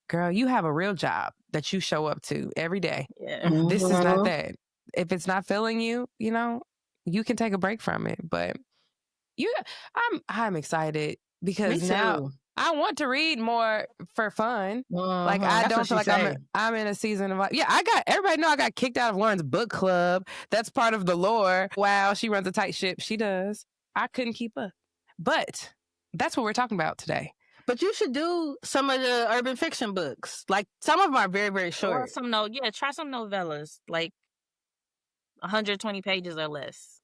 Girl, you have a real job that you show up to every day. Yeah. This is not that. If it's not filling you, you can take a break from it. But I'm excited because now I want to read more for fun. Like, I don't feel like I'm in a season of, like, everybody know I got kicked out of Lauren's book club. That's part of the lore. Wow, she runs a tight ship. She does. I couldn't keep up. But that's what we're talking about today. But you should do some of the urban fiction books. Like, some of them are very, very short. Or try some novellas, like 120 pages or less.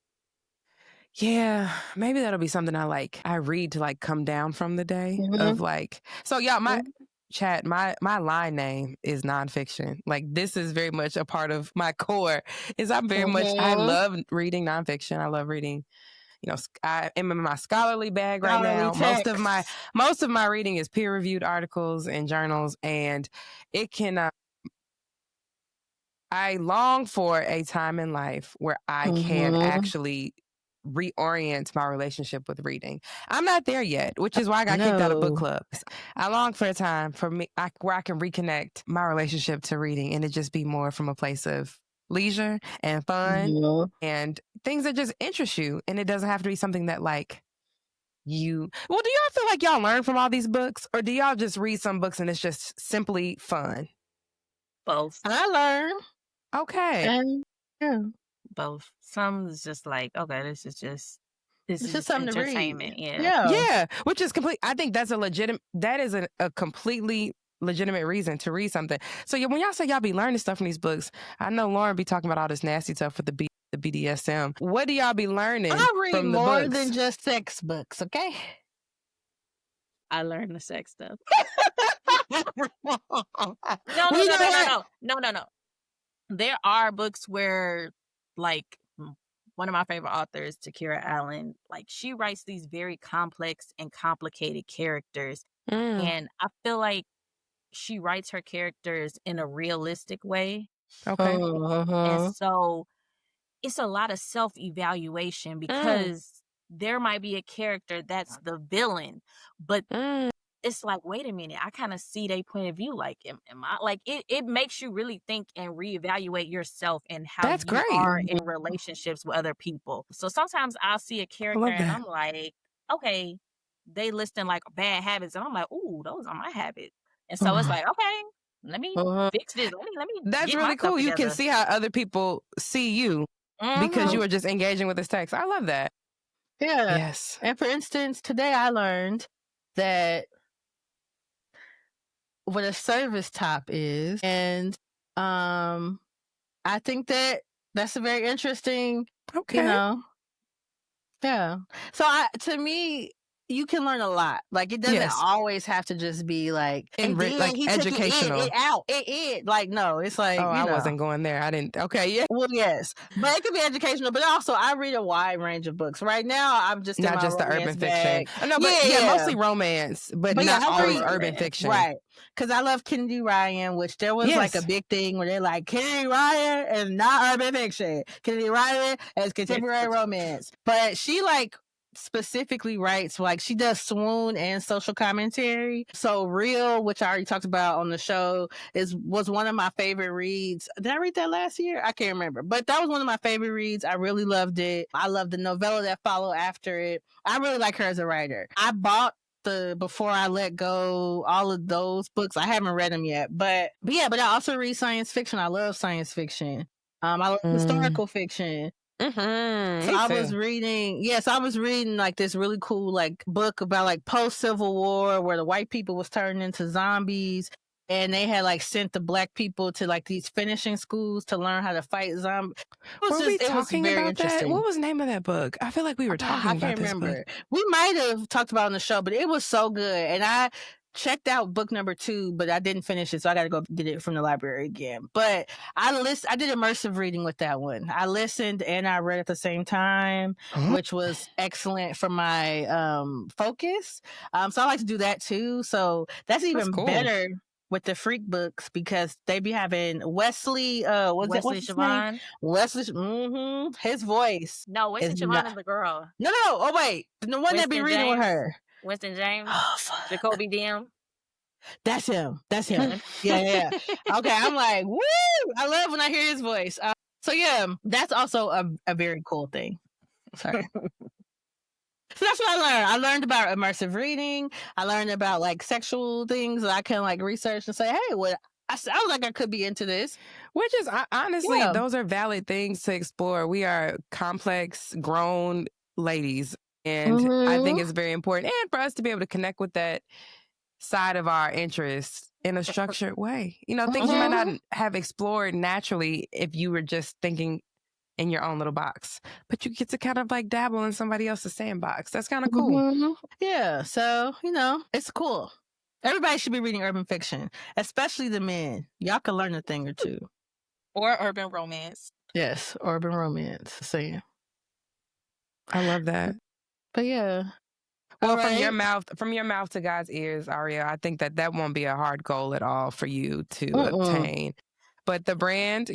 Yeah, maybe that'll be something I read to like come down from the day of like. So y'all, my chat, my line name is nonfiction. Like, this is very much a part of my core. Is I'm very much, I love reading nonfiction. I love reading. I am in my scholarly bag right now. Most of my reading is peer reviewed articles and journals, and it can. I long for a time in life where I can actually reorient my relationship with reading. I'm not there yet, which is why I got kicked out of book clubs. I long for a time for me where I can reconnect my relationship to reading and it just be more from a place of leisure and fun and things that just interest you. And it doesn't have to be something that like do y'all feel like y'all learn from all these books or do y'all just read some books and it's just simply fun? Both. I learn. Okay. And yeah. Both. Some is just like, okay, this is just something entertainment. to read. Yeah. Which is complete. I think that's that is a completely legitimate reason to read something. So when y'all say y'all be learning stuff from these books, I know Lorryn be talking about all this nasty stuff with the BDSM. What do y'all be learning I read from the more books? than just sex books, okay? I learned the sex stuff. No. There are books where, like, one of my favorite authors, Takira Allen, like, she writes these very complex and complicated characters. And I feel like she writes her characters in a realistic way. Okay. And so it's a lot of self-evaluation because there might be a character that's the villain, but it's like, wait a minute, I kind of see their point of view. Like, am I like it makes you really think and reevaluate yourself and how That's you great. are in relationships with other people. So sometimes I'll see a character and I'm like, okay, they listing like bad habits, and I'm like, ooh, those are my habits. And so it's like, okay, let me fix this. Let me That's get really myself cool. You can together. see how other people see you because you are just engaging with this text. I love that. Yeah. Yes. And for instance, today I learned that what a service top is. And I think that's a very interesting, yeah. So to me, you can learn a lot. Like it doesn't always have to just be like, like he educational. took it out. Like, no, it's like, I wasn't going there. I didn't. Okay. Yeah. Well, yes, but it could be educational. But also, I read a wide range of books. Right now, I'm just not in my just the romance urban bag. fiction. No, but mostly romance, but not always urban fiction. Right. Because I love Kennedy Ryan, which there was like a big thing where they're like, Kennedy Ryan is not urban fiction. Kennedy Ryan is contemporary romance. But she like specifically writes, like she does swoon and social commentary. So Real, which I already talked about on the show, was one of my favorite reads. Did I read that last year? I can't remember, but that was one of my favorite reads. I really loved it. I loved the novella that followed after it. I really like her as a writer. I bought the Before I Let Go, all of those books. I haven't read them yet, but I also read science fiction. I love science fiction. I love historical fiction. So I was reading like this really cool like book about like post-Civil War where the white people was turned into zombies and they had like sent the black people to like these finishing schools to learn how to fight zombies. It was very interesting. What was the name of that book? I feel like we were talking about this book. We might have talked about it on the show, but it was so good. And I checked out book number 2, but I didn't finish it, so I got to go get it from the library again. But I did immersive reading with that one. I listened and I read at the same time, which was excellent for my focus. So I like to do that too. So that's even better with the freak books because they be having Wesley Siobhan. Wesley, his voice. No, Wesley Siobhan is the girl. No. Oh wait, the one that be reading with her. Winston James, Jacoby Dim. That's him. Yeah. Okay, I'm like, woo! I love when I hear his voice. So yeah, that's also a very cool thing. Sorry. So that's what I learned. I learned about immersive reading. I learned about like sexual things that I can like research and say, hey, what I sound like I could be into this. Which is honestly, those are valid things to explore. We are complex, grown ladies. And I think it's very important. And for us to be able to connect with that side of our interests in a structured way. You know, things you might not have explored naturally if you were just thinking in your own little box. But you get to kind of like dabble in somebody else's sandbox. That's kind of cool. Yeah. So, you know, it's cool. Everybody should be reading urban fiction, especially the men. Y'all can learn a thing or two. Or urban romance. Yes, urban romance. Saying. I love that. But yeah. Well, from your mouth to God's ears, Arielle, I think that won't be a hard goal at all for you to obtain. But the brand,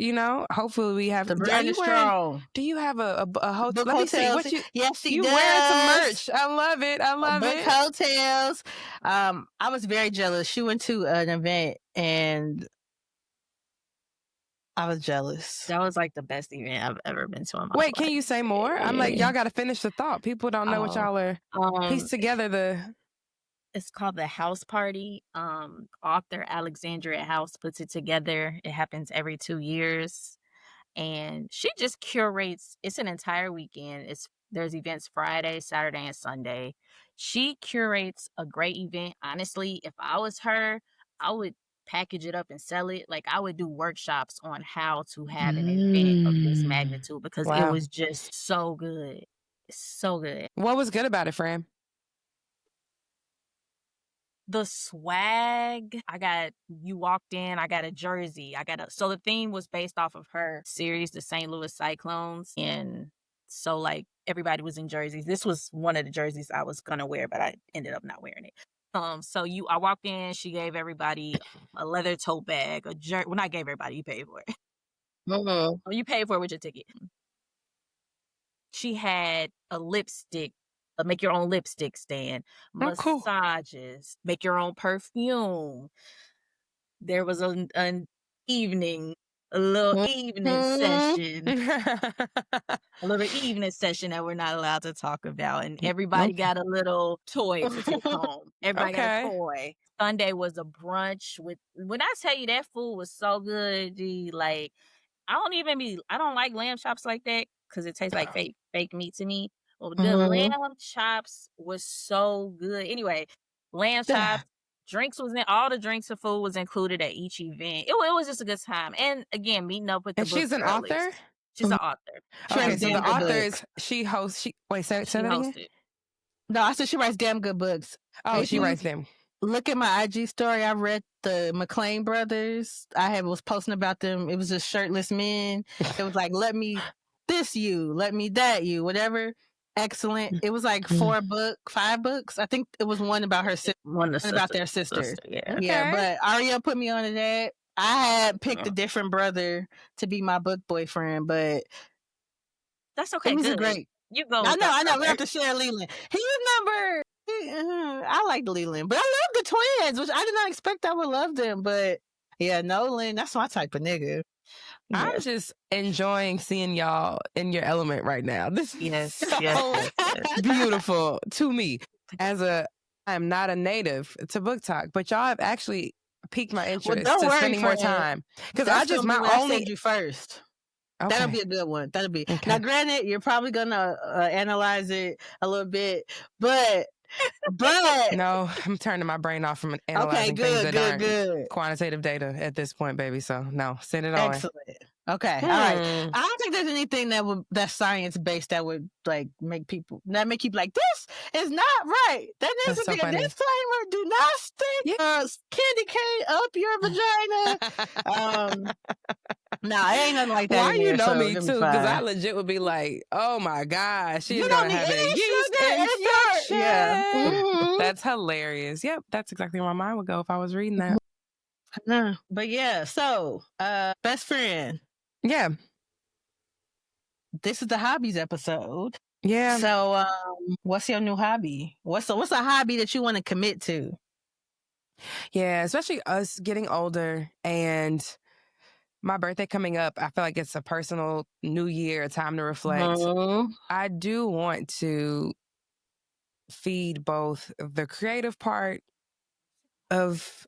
hopefully we have. The brand is strong. Do you have a hotel? Book Let me see hotels. what you. Yes, she you does. wearing some merch. I love it. Book hotels. I was very jealous. She went to an event and I was jealous. That was like the best event I've ever been to in my Wait, life. can you say more? I'm like, y'all got to finish the thought. People don't know what y'all are. Piece together It's called the House Party. Author Alexandria House puts it together. It happens every 2 years. And she just curates, it's an entire weekend. There's events Friday, Saturday, and Sunday. She curates a great event. Honestly, if I was her, I would package it up and sell it. Like, I would do workshops on how to have an event of this magnitude because it was just so good. It's so good. What was good about it, Fran? The swag. You walked in, I got a jersey. So the theme was based off of her series, the St. Louis Cyclones. And so like everybody was in jerseys. This was one of the jerseys I was going to wear, but I ended up not wearing it. I walked in, she gave everybody a leather tote bag, well, not gave everybody, you paid for it. Mm-hmm. You paid for it with your ticket. She had a lipstick, make your own lipstick stand, massages, make your own perfume. There was an evening, a little evening session, a little evening session that we're not allowed to talk about. And everybody got a little toy to take home. Everybody got a toy. Sunday was a brunch when I tell you that food was so good, like, I don't like lamb chops like that because it tastes like fake meat to me. Well, the lamb chops was so good. Anyway, lamb chops, drinks all the drinks and food was included at each event. It was just a good time. And again, meeting up with the book she's an girlies. author? She's an author. Okay, so the author is, she hosts, say that again? No, I said she writes damn good books. Oh, she writes them. Look at my IG story. I read the McLean brothers. I was posting about them. It was just shirtless men. It was like, let me this you, let me that you, whatever. Excellent. It was like 5 books. I think it was one about her sister, one about their sister. Yeah. Yeah, but Arielle put me onto that. I had picked a different brother to be my book boyfriend, but that's okay. It was good. Great. You go. I know. We have to share Leland. He's number. I like Leland, but I love the twins, which I did not expect I would love them. But yeah, Nolan, that's my type of nigga. I'm just enjoying seeing y'all in your element right now. This is so beautiful to me. I am not a native to book talk, but y'all have actually piqued my interest to spending more time. Because I send you first. Okay. That'll be a good one. Now, granted, you're probably gonna analyze it a little bit, but no, I'm turning my brain off from analyzing things that aren't quantitative data at this point, baby. So no, send it on. Excellent. Okay, all right. I don't think there's anything that's science based that would make you like, this is not right. That needs to be a disclaimer. Do not stick candy cane up your vagina. No, it ain't nothing like that. Why you know me too? Because I legit would be like, oh my gosh, she's gonna have a yeast infection. Yeah, that's hilarious. Yep, that's exactly where my mind would go if I was reading that. But yeah, so best friend. Yeah, this is the hobbies episode. Yeah. So, what's your new hobby? What's a hobby that you want to commit to? Yeah, especially us getting older and my birthday coming up, I feel like it's a personal new year, a time to reflect. I do want to feed both the creative part of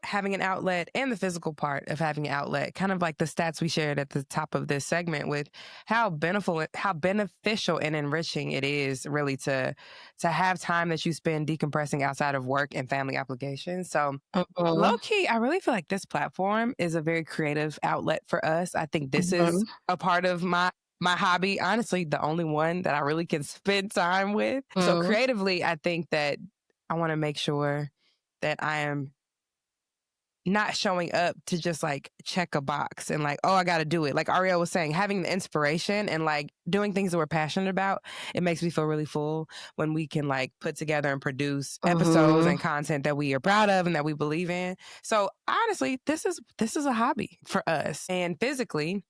having an outlet and the physical part of having an outlet, kind of like the stats we shared at the top of this segment with how beneficial and enriching it is really to have time that you spend decompressing outside of work and family obligations. So low key, I really feel like this platform is a very creative outlet for us. I think this is a part of my hobby, honestly, the only one that I really can spend time with. So creatively, I think that I want to make sure that I am not showing up to just like check a box and like, oh, I got to do it. Like Arielle was saying, having the inspiration and like doing things that we're passionate about, it makes me feel really full when we can like put together and produce episodes and content that we are proud of and that we believe in. So honestly, this is a hobby for us. And physically,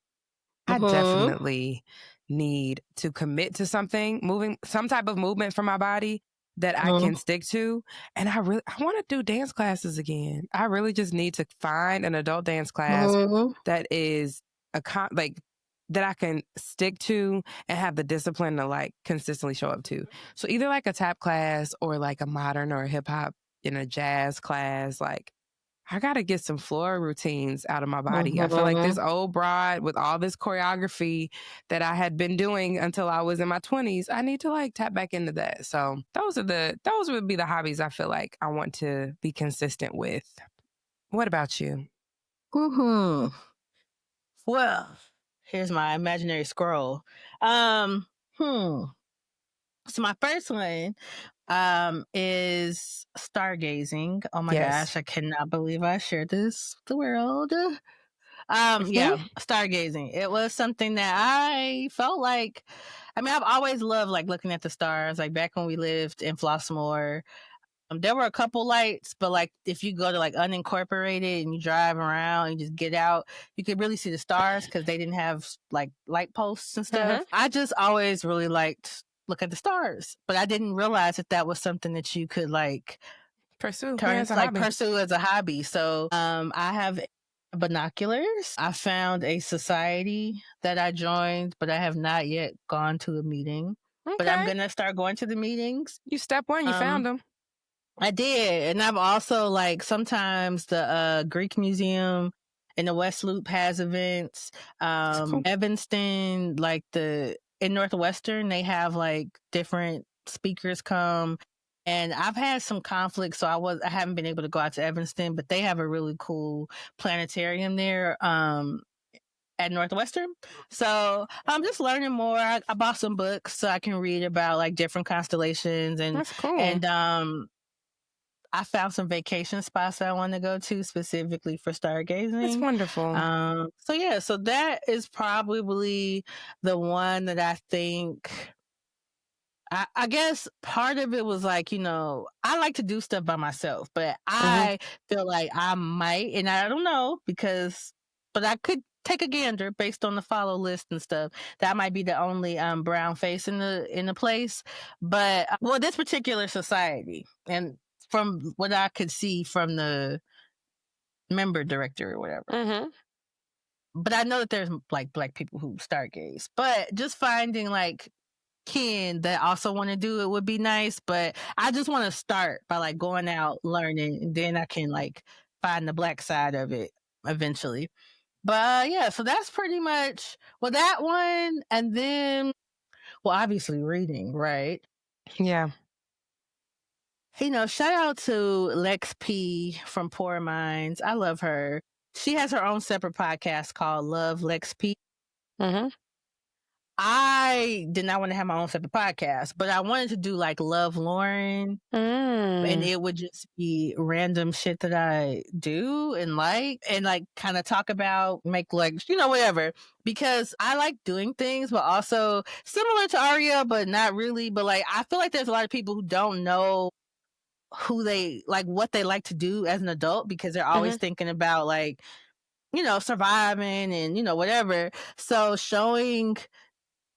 I definitely need to commit to something, some type of movement for my body that I can stick to. And I want to do dance classes again. I really just need to find an adult dance class that is that I can stick to and have the discipline to like consistently show up to. So either like a tap class or like a modern or a hip hop in a jazz class, like I got to get some floor routines out of my body. I feel like this old broad with all this choreography that I had been doing until I was in my 20s, I need to like tap back into that. So those would be the hobbies I feel like I want to be consistent with. What about you? Well, here's my imaginary scroll. So my first one is stargazing. Oh my gosh, I cannot believe I shared this with the world. Yeah, stargazing. It was something that I felt like, I mean, I've always loved like looking at the stars. Like back when we lived in Flossmoor, there were a couple lights, but like if you go to like unincorporated and you drive around and you just get out, you could really see the stars because they didn't have like light posts and stuff. I just always really liked look at the stars, but I didn't realize that was something that you could like pursue as a hobby. So I have binoculars. I found a society that I joined, but I have not yet gone to a meeting. But I'm gonna start going to the meetings. You step one, you found them. I did. And I've also like sometimes the Greek Museum in the West Loop has events. Cool. Evanston, like in Northwestern, they have like different speakers come. And I've had some conflicts, so I haven't been able to go out to Evanston, but they have a really cool planetarium there at Northwestern. So I'm just learning more. I bought some books so I can read about like different constellations and that's cool. And I found some vacation spots that I want to go to specifically for stargazing. That's wonderful. So that is probably the one that I think. I guess part of it was like, I like to do stuff by myself, but I feel like I might, and I don't know but I could take a gander based on the follow list and stuff. That might be the only brown face in the place. But this particular society, and from what I could see from the member director or whatever. But I know that there's like black people who stargaze. But just finding like kin that also want to do it would be nice. But I just want to start by like going out, learning, and then I can like find the black side of it eventually. But yeah, so that's pretty much that one. And then, obviously reading, right? Yeah. Shout out to Lex P from Poor Minds. I love her. She has her own separate podcast called Love Lex P. I did not want to have my own separate podcast, but I wanted to do like Love Lorryn. And it would just be random shit that I do and like kind of talk about, make like, whatever. Because I like doing things, but also similar to Arielle, but not really. But like, I feel like there's a lot of people who don't know who they like, what they like to do as an adult, because they're always thinking about like, surviving and, whatever. So showing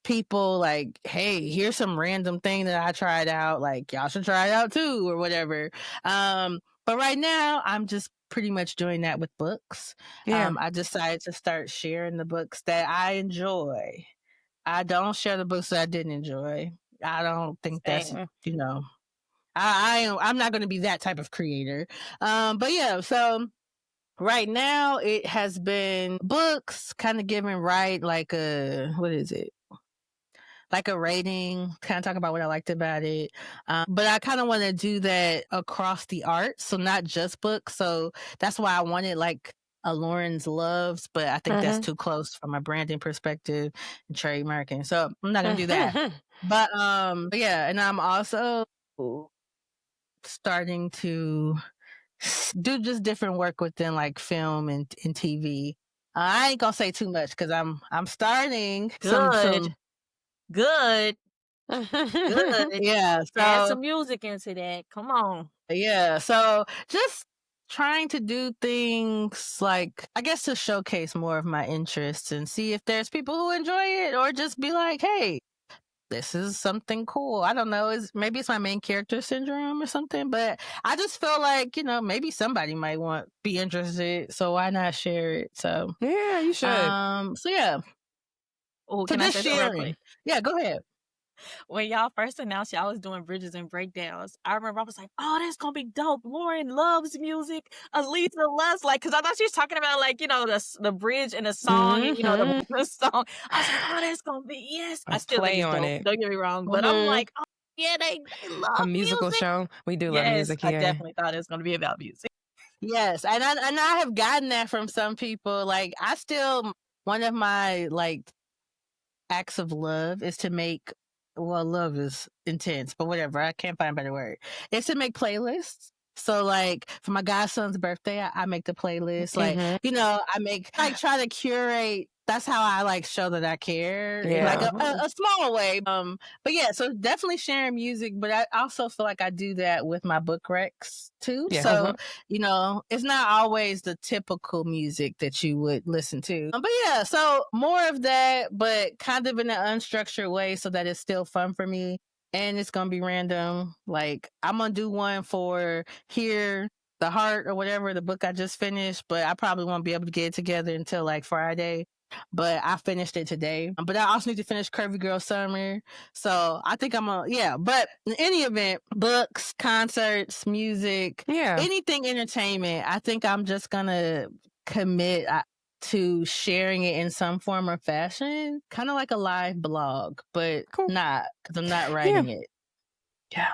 people like, hey, here's some random thing that I tried out, like y'all should try it out too or whatever. But right now I'm just pretty much doing that with books. I decided to start sharing the books that I enjoy. I don't share the books that I didn't enjoy. I don't think that's I'm not going to be that type of creator. But yeah, so right now it has been books, kind of giving like what is it? Like a rating, kind of talk about what I liked about it. But I kind of want to do that across the art. So not just books. So that's why I wanted like a Lorryn's Loves, but I think that's too close from a branding perspective and trademarking. So I'm not going to do that. But yeah, and I'm also starting to do just different work within like film and TV. I ain't gonna say too much because I'm starting Good. Good. yeah. Add So some music into that. Come on. yeah, so just trying to do things like, I guess, to showcase more of my interests and see if there's people who enjoy it, or just be like, hey, this is something cool. I don't know. Maybe it's my main character syndrome or something, but I just feel like, maybe somebody might be interested. So why not share it? So Yeah, you should. so yeah. Oh, So can I just say something real sharing. quick? Yeah, go ahead. When y'all first announced y'all was doing bridges and breakdowns, I remember I was like, "Oh, that's gonna be dope." Lorryn loves music. Alyzza loves because I thought she was talking about like the bridge and the song and the song. I was like, "Oh, that's gonna be yes." I still think play it's on dope. it. Don't get me wrong, but I'm like, "Oh yeah, they A love musical music." show. We do love Yes, music I here. definitely thought it was gonna be about music. Yes, and I have gotten that from some people. Like, I still, one of my like acts of love is to make, well, love is intense, but whatever, I can't find a better word. It's to make playlists. So like for my godson's birthday, I make the playlist. Like, I make, like, try to curate. That's how I like show that I care in like a small way. But yeah, so definitely sharing music, but I also feel like I do that with my book recs too. Yeah. So, it's not always the typical music that you would listen to. But yeah, so more of that, but kind of in an unstructured way so that it's still fun for me. And it's going to be random. Like, I'm going to do one for Here, the Heart, or whatever, the book I just finished, but I probably won't be able to get it together until like Friday. But I finished it today. But I also need to finish Curvy Girl Summer. So I think but in any event, books, concerts, music, anything entertainment, I think I'm just going to commit to sharing it in some form or fashion, kind of like a live blog, but not, because I'm not writing it. Yeah.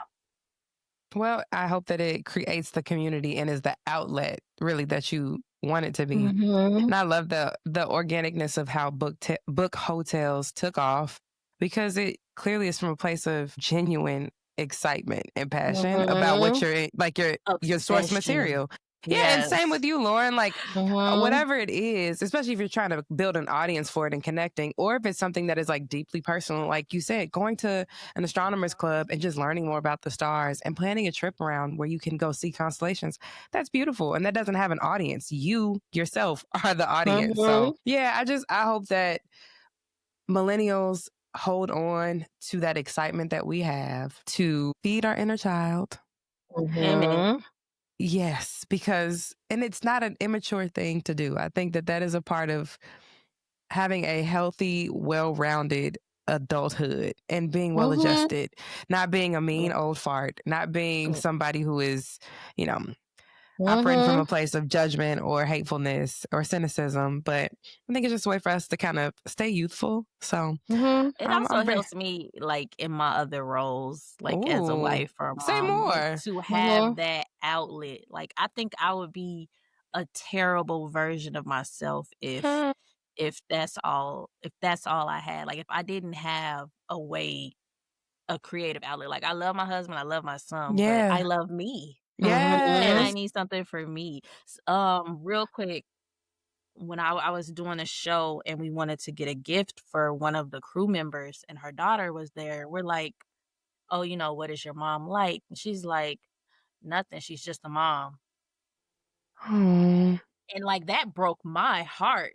Well, I hope that it creates the community and is the outlet really that you want it to be. And I love the organicness of how book hotels took off, because it clearly is from a place of genuine excitement and passion about what your source material. Yeah, and same with you, Lorryn. Like, whatever it is, especially if you're trying to build an audience for it and connecting, or if it's something that is like deeply personal, like you said, going to an astronomer's club and just learning more about the stars and planning a trip around where you can go see constellations. That's beautiful. And that doesn't have an audience. You yourself are the audience. So yeah, I hope that millennials hold on to that excitement that we have to feed our inner child. Amen. Yes, because, and it's not an immature thing to do. I think that is a part of having a healthy, well-rounded adulthood and being well-adjusted, not being a mean old fart, not being somebody who is, operating from a place of judgment or hatefulness or cynicism. But I think it's just a way for us to kind of stay youthful. So it also helps me like in my other roles, like as a wife or a mom, say more. To have that outlet. Like, I think I would be a terrible version of myself if that's all I had. Like, if I didn't have a creative outlet. Like, I love my husband, I love my son, but I love me. And I need something for me. Real quick, when I was doing a show and we wanted to get a gift for one of the crew members and her daughter was there, we're like, "Oh, what is your mom like?" And she's like, "Nothing. She's just a mom." And like, that broke my heart.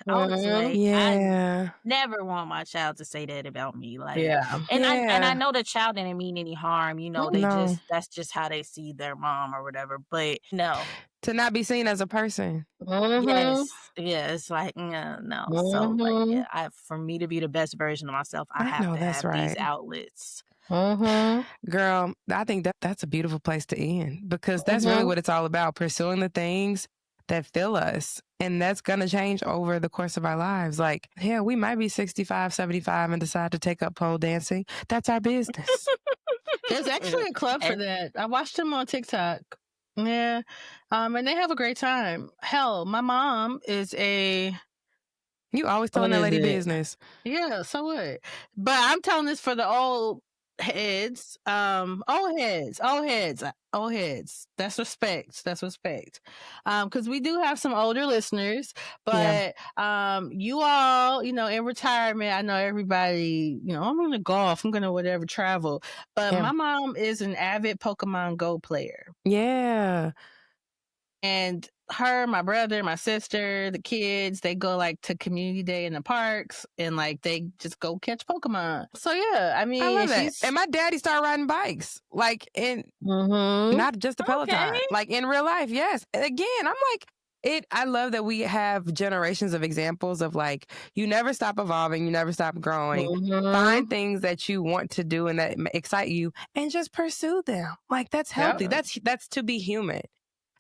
I was like, I never want my child to say that about me. Like, and I know the child didn't mean any harm. That's just how they see their mom or whatever. But no, to not be seen as a person. Yes, it's like no. So like, for me to be the best version of myself, I have to have these outlets. Girl, I think that's a beautiful place to end, because that's really what it's all about, pursuing the things that fill us. And that's going to change over the course of our lives. Like, hell, we might be 65, 75 and decide to take up pole dancing. That's our business. There's actually a club for that. I watched them on TikTok. Yeah. And they have a great time. Hell, my mom is You always telling that lady business. Yeah, so what? But I'm telling this for the old heads. Old heads. That's respect. Because we do have some older listeners, but you all, in retirement, I know everybody, I'm gonna golf, I'm gonna whatever travel. But my mom is an avid Pokemon Go player. Yeah. And her, my brother, my sister, the kids, they go like to community day in the parks and like they just go catch Pokemon. So yeah, I mean, I love that. And my daddy started riding bikes, like not just a Peloton, like in real life. Yes. And again, I'm like, I love that we have generations of examples of like, you never stop evolving, you never stop growing. Find things that you want to do and that excite you and just pursue them. Like that's healthy. That's to be human.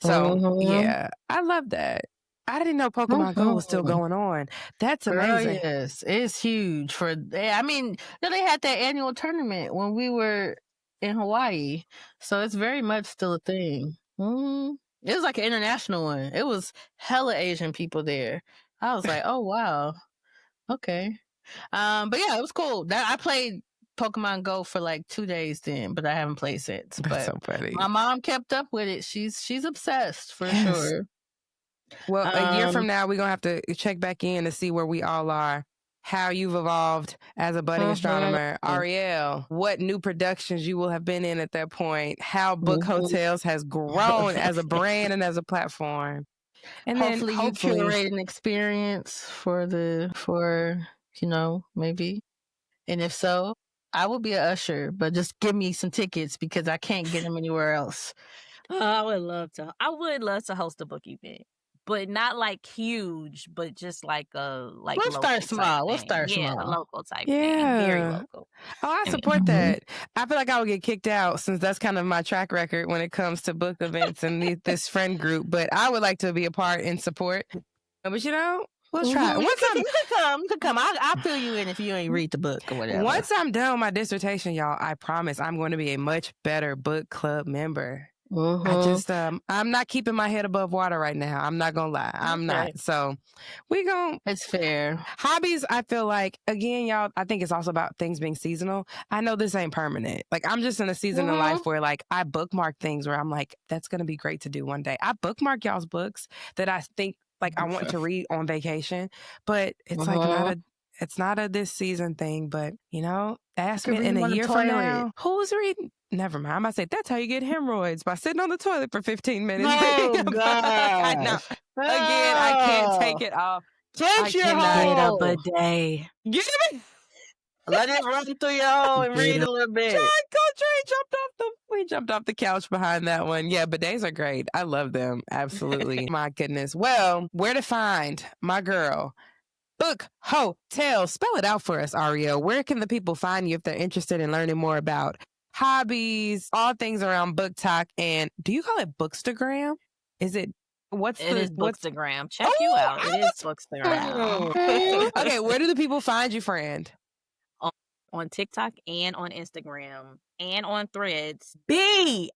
So yeah, I love that. I didn't know Pokemon Go was still going on. That's amazing. Girl, yes, it's huge. I mean, they had that annual tournament when we were in Hawaii, so it's very much still a thing. It was like an international one. It was hella Asian people there. I was like, oh wow, okay. But yeah, it was cool. I played Pokemon Go for like 2 days then, but I haven't played since. That's so funny. My mom kept up with it. She's obsessed for sure. Well, a year from now, we're going to have to check back in to see where we all are, how you've evolved as a budding astronomer. Arielle, what new productions you will have been in at that point, how Book Hotels has grown as a brand and as a platform. And hopefully you curate an experience for maybe. And if so, I will be an usher, but just give me some tickets because I can't get them anywhere else. I would love to host a book event, but not like huge, but just like a We'll start small. A local type thing. Very local. Oh, I support that. I feel like I would get kicked out since that's kind of my track record when it comes to book events and this friend group. But I would like to be a part and support. But we'll try. You can come. I'll fill you in if you ain't read the book or whatever. Once I'm done with my dissertation, y'all, I promise I'm going to be a much better book club member. I just, I'm not keeping my head above water right now. I'm not gonna lie. I'm not. So it's fair. Hobbies, I feel like, again, y'all, I think it's also about things being seasonal. I know this ain't permanent. Like, I'm just in a season in life where, like, I bookmark things where I'm like, that's gonna be great to do one day. I bookmark y'all's books that I think, like, I want to read on vacation, but it's like it's not a this season thing, but, ask me in a year from now, who's reading? Never mind. I might say, that's how you get hemorrhoids, by sitting on the toilet for 15 minutes. Oh, God. I know. Again, I can't take it off. Get your hole. Get a bidet. Get it? Let it run through your hole and read a little bit. We jumped off the couch behind that one. Yeah, bidets are great. I love them. Absolutely. My goodness. Well, where to find my girl? Book Hotel. Spell it out for us, Arielle. Where can the people find you if they're interested in learning more about hobbies, all things around book talk? And do you call it Bookstagram? Is it? It is Bookstagram. Check you out. It is Bookstagram. Okay, where do the people find you, friend? On TikTok and on Instagram and on Threads. BOOKHEAUX.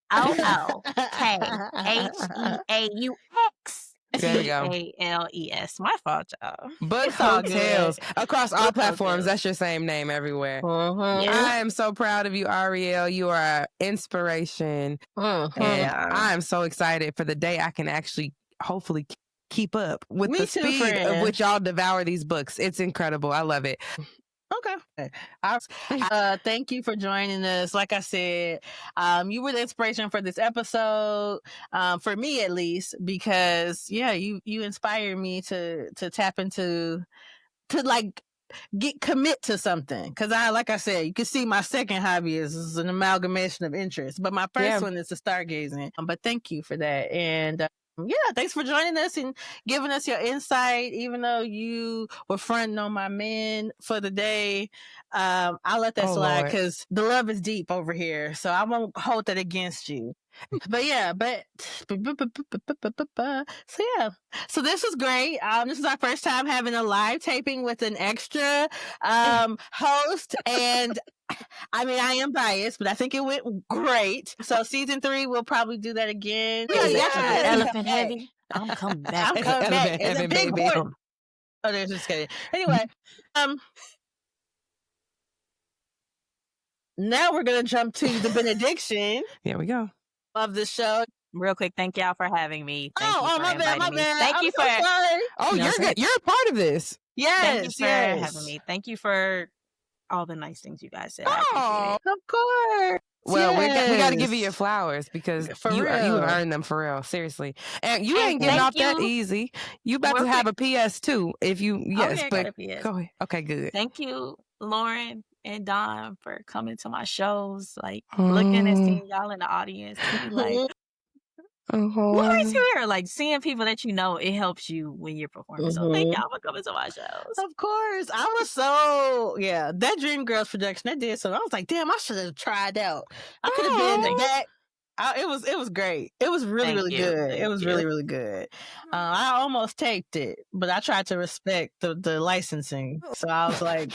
There you go. CALES. My fault, y'all. Book Hotels across all platforms. That's your same name everywhere. I am so proud of you, Arielle. You are an inspiration. And I am so excited for the day I can actually hopefully keep up with the speed of which y'all devour these books. It's incredible. I love it. Okay. Thank you for joining us. Like I said, you were the inspiration for this episode, for me at least, because you inspired me to tap into, to like commit to something. Because like I said, you can see my second hobby is an amalgamation of interests, but my first one is the stargazing. But thank you for that. And thanks for joining us and giving us your insight. Even though you were fronting on my men for the day, I'll let that slide because the love is deep over here. So I won't hold that against you. So this was great. This is our first time having a live taping with an extra host, and I mean, I am biased, but I think it went great. So season 3, we'll probably do that again. Elephant heavy. I'm coming back. It's a big boy. Oh, there's just kidding. Anyway, now we're going to jump to the benediction. Here we go. Of the show. Real quick, thank y'all for having me. Thank you for my bad. Thank I'm you so for sorry. Oh, you're good. You're a part of this. Yes, thank you for having me. Thank you for all the nice things you guys said. I appreciate it. Of course. Well, we got to give you your flowers because you earned them for real. Seriously. And you ain't getting off that easy. You about to have a PS too. If you, yes, but go ahead. Okay, good. Thank you, Lorryn and Don, for coming to my shows. Like, looking and seeing y'all in the audience. Like, Lorryn's here. Like, seeing people that you know, it helps you when you're performing. So thank y'all for coming to my shows. Of course. I was that Dreamgirls production, I did so. I was like, damn, I should have tried out. I could have been that. It was great. It was really good. It was really good. I almost taped it, but I tried to respect the licensing. So I was like,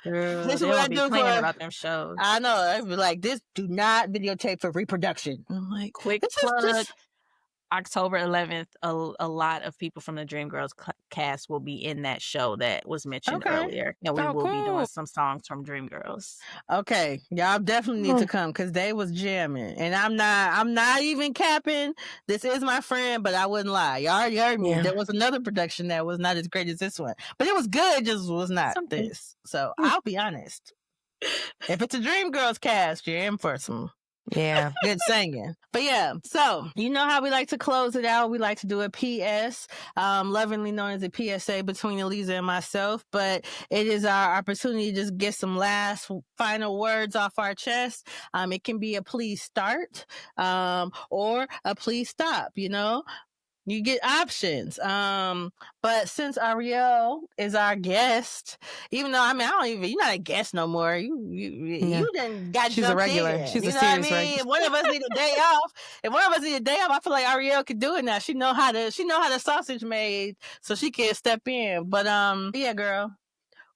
this is what I do about them shows. I know. I'd be like, this do not videotape for reproduction. I'm like, quick plug. October 11th, a lot of people from the Dreamgirls cast will be in that show that was mentioned earlier. And we will be doing some songs from Dreamgirls. Okay. Y'all definitely need to come because they was jamming. And I'm not even capping. This is my friend, but I wouldn't lie. Y'all already heard me. Yeah. There was another production that was not as great as this one. But it was good, just was not this. So I'll be honest. If it's a Dreamgirls cast, you're in for some good singing. But yeah, so you know how we like to close it out. We like to do a PS, lovingly known as a PSA between Alyzza and myself. But it is our opportunity to just get some last final words off our chest. It can be a please start, or a please stop, you know. You get options. But since Arielle is our guest, even though you're not a guest no more. You done got She's a regular. In. She's you a serious regular. If one of us need a day off, I feel like Arielle could do it now. She know how the sausage made, so she can step in. But yeah, girl,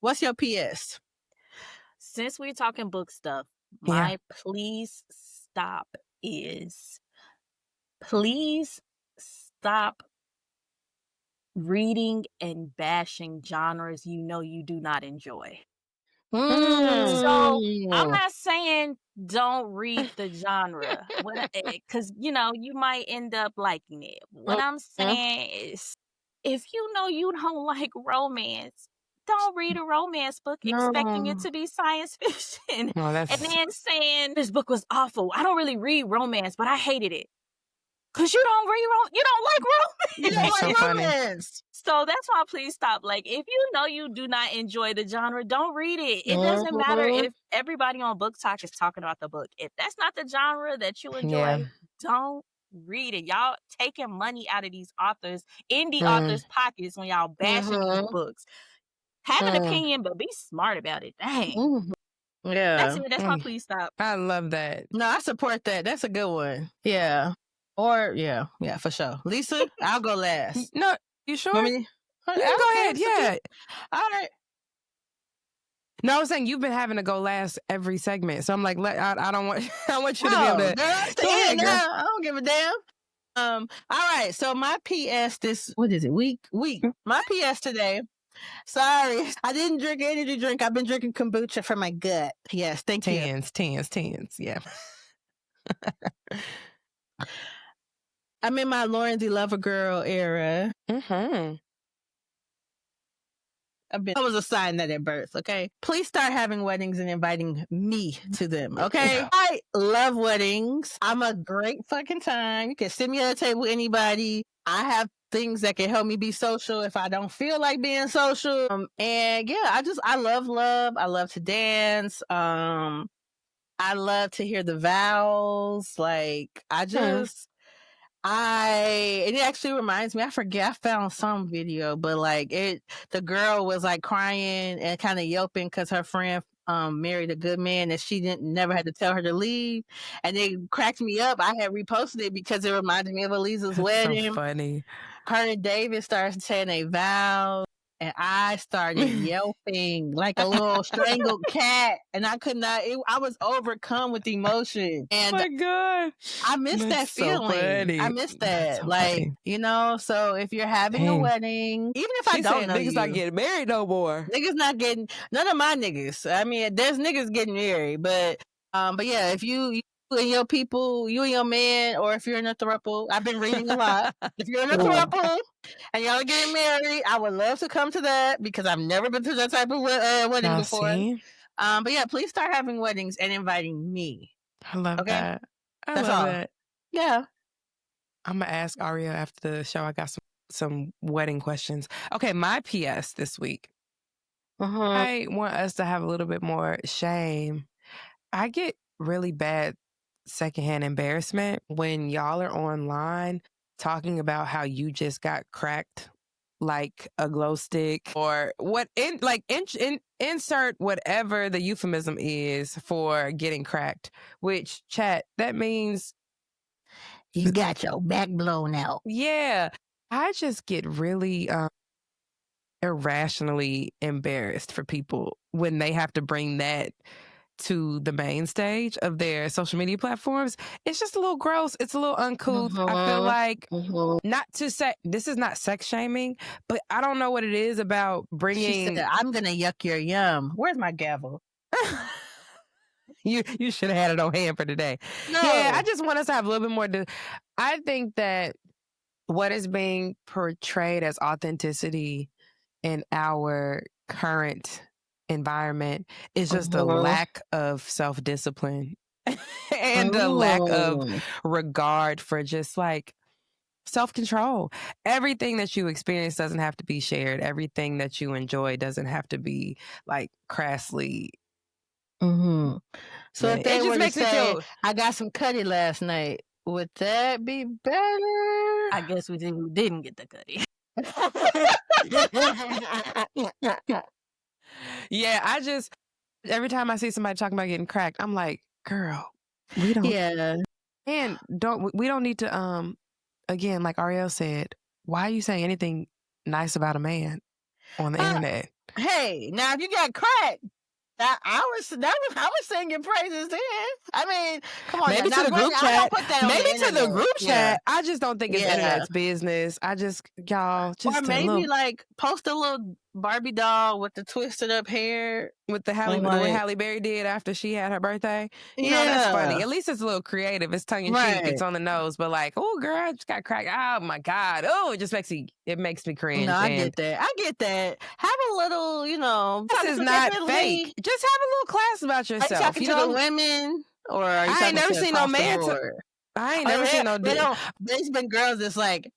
what's your PS? Since we're talking book stuff, my please stop is please stop reading and bashing genres you know you do not enjoy. So I'm not saying don't read the genre because you might end up liking it. What I'm saying is if you know you don't like romance, don't read a romance book expecting it to be science fiction. And then saying this book was awful. I don't really read romance, but I hated it. Cause you don't like romance. You don't like romance. So that's why please stop. Like, if you know you do not enjoy the genre, don't read it. It doesn't matter if everybody on Book Talk is talking about the book. If that's not the genre that you enjoy, don't read it. Y'all taking money out of these authors, indie authors' pockets when y'all bashing these books. Have an opinion, but be smart about it. Dang. Yeah. That's it. That's why please stop. I love that. No, I support that. That's a good one. Yeah. Or yeah, for sure. Lisa, I'll go last. No, you sure? Go ahead. Yeah. All right. No, I was saying you've been having to go last every segment, so I'm like, I don't want you to be able to. Girl, I don't give a damn. All right. So my PS what is it? Week. My PS today. Sorry, I didn't drink energy drink. I've been drinking kombucha for my gut. Yes, thank you. Tens. Yeah. I'm in my Lorryn the Lover Girl era. I was assigned that at birth, okay? Please start having weddings and inviting me to them, okay? I love weddings. I'm a great fucking time. You can sit me at a table with anybody. I have things that can help me be social if I don't feel like being social. And yeah, I love love. I love to dance. I love to hear the vows. Like, it actually reminds me, I forget, I found some video, but like the girl was like crying and kind of yelping because her friend married a good man and she never had to tell her to leave. And it cracked me up. I had reposted it because it reminded me of Alyzza's wedding. So funny. Her and David started saying they vows. and I started yelping like a little strangled cat, and I could not. I was overcome with emotion, Oh and my God. I miss that That's so feeling. funny. I miss That's that. so Like, funny. you know, so if you're having a Dang. wedding, even if I She don't said know niggas you, not getting married no more. niggas not getting, none of my niggas. I mean, there's niggas getting married, but yeah, if you and your people, you and your man, or if you're in a throuple, I've been reading a lot. If you're in a throuple and y'all are getting married, I would love to come to that because I've never been to that type of wedding Y'all before. see? But yeah, please start having weddings and inviting me. I love Okay? that. I That's love all. that. Yeah. I'm gonna ask Arielle after the show. I got some wedding questions. Okay, my PS this week. I want us to have a little bit more shame. I get really bad secondhand embarrassment when y'all are online talking about how you just got cracked like a glow stick or insert whatever the euphemism is for getting cracked, which chat, that means You got your back blown out. yeah. I just get really irrationally embarrassed for people when they have to bring that to the main stage of their social media platforms. It's just a little gross. It's a little uncouth. I feel like, not to say, this is not sex shaming, but I don't know what it is about She bringing. said, I'm going to yuck your yum. Where's my gavel? You should have had it on hand for today. No. Yeah, I just want us to have a little bit more. I think that what is being portrayed as authenticity in our current environment is just a lack of self-discipline and a lack of regard for just like self-control. Everything that you experience doesn't have to be shared. Everything that you enjoy doesn't have to be like crassly. So if It they just were to makes me say, feel. I got some cutty last night, would that be better? I guess we didn't get the cutty. Yeah, I just, every time I see somebody talking about getting cracked, I'm like, girl, we don't. Yeah. And we don't need to, again, like Arielle said, why are you saying anything nice about a man on the internet? Hey, now if you got cracked, I was singing praises then. I mean, come on. Maybe now. to the group I chat. don't put that on Maybe the to the group internet. chat. I just don't think it's internet's business. I just, y'all, just or maybe like post a little Barbie doll with the twisted up hair. with the what Halle Berry did after she had her birthday. You know, that's funny. At least it's a little creative. It's tongue in cheek. It's on the nose. But like, oh, girl, I just got cracked. Oh my God. Oh, it just makes me cringe. No, I get that. Have a little, This is not fake. Just have a little class about yourself. Are you talking to the women? Or are you I ain't never seen no man. I ain't never seen no dude. There's been girls that's like,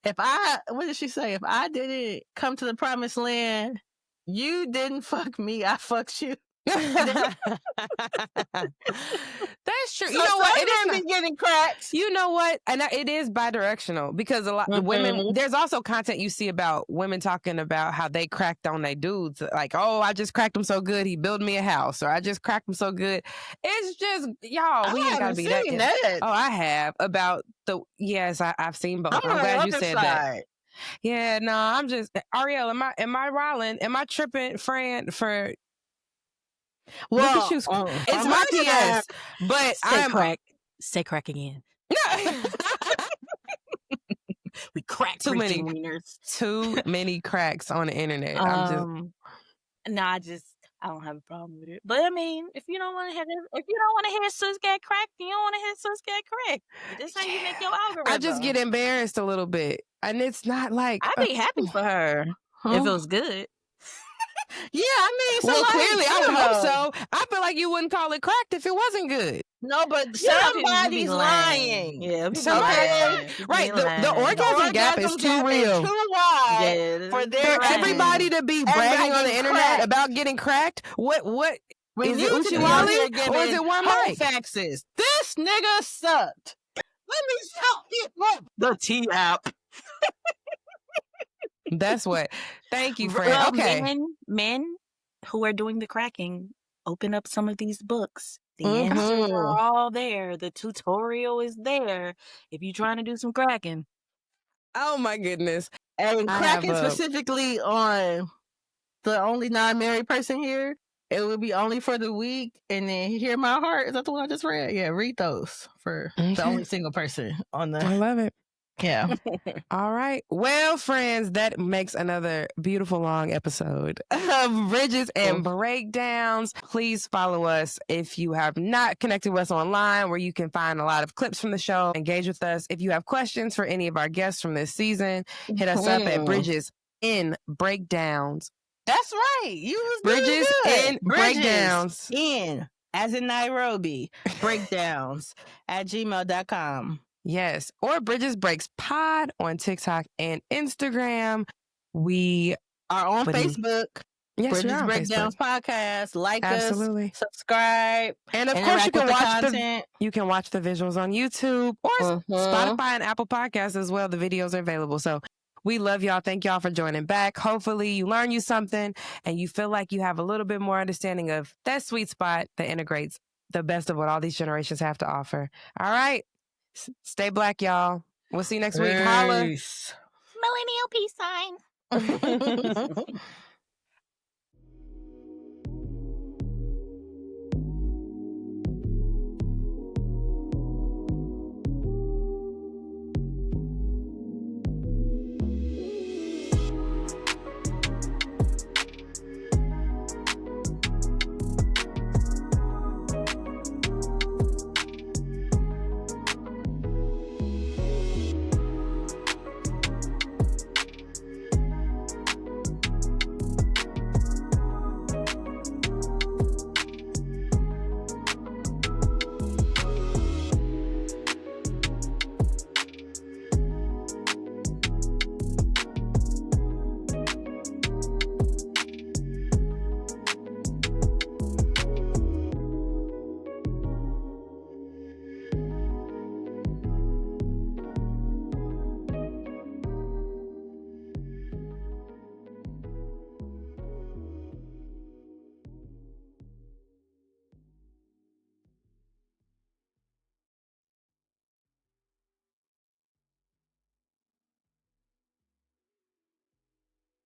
what did she say? If I didn't come to the promised land, you didn't fuck me, I fucked you. That's true. So you know what? It is be getting cracked. You know what? And it is bi-directional because a lot of women. There's also content you see about women talking about how they cracked on their dudes. Like, oh, I just cracked him so good he built me a house, or I just cracked him so good. It's just y'all. We ain't gotta be that. Oh, I have about the yes. I've seen both. I'm glad you said that. Yeah, no, I'm just Arielle. Am I rolling? Am I tripping, friend? For well, look at you. It's my PS, but Say crack again. We crack too many wieners. Too many cracks on the internet. I don't have a problem with it. But I mean, if you don't want to hear sus get cracked, you don't want to hear sus get cracked. This how you make your algorithm. I just get embarrassed a little bit, and it's not like I'd be happy for her if it was good. Yeah, I mean, well, clearly I would hope so. I feel like you wouldn't call it cracked if it wasn't good. No, but somebody's lying. Yeah, right. The orgasm gap is too real. Too wide for everybody to be bragging on the internet about getting cracked. What is it? Uchiwali or is it one mic? Faxes. This nigga sucked. Let me shout it up. The T app. That's what. Thank you, friend. Okay. Men who are doing the cracking, open up some of these books. The answers are all there. The tutorial is there. If you're trying to do some cracking. Oh my goodness. And cracking specifically on the only non-married person here. It would be only for the week. And then Hear My Heart. Is that the one I just read? Yeah, read those for the only single person on the. I love it. Yeah. All right. Well, friends, that makes another beautiful long episode of Bridges and Breakdowns. Please follow us if you have not connected with us online, where you can find a lot of clips from the show. Engage with us. If you have questions for any of our guests from this season, hit us up at Bridges in Breakdowns. That's right. You was Bridges good. in Breakdowns. In, as in Nairobi, breakdowns at gmail.com. Yes. Or Bridges Breaks Pod on TikTok and Instagram. We are on Facebook. Yes, Bridges Breakdowns Podcast. Like us, subscribe. And of course, you can watch the visuals on YouTube or Spotify and Apple Podcasts as well. The videos are available. So we love y'all. Thank y'all for joining back. Hopefully you learn you something and you feel like you have a little bit more understanding of that sweet spot that integrates the best of what all these generations have to offer. All right. Stay black, y'all. We'll see you next week. Holla. Millennial peace sign.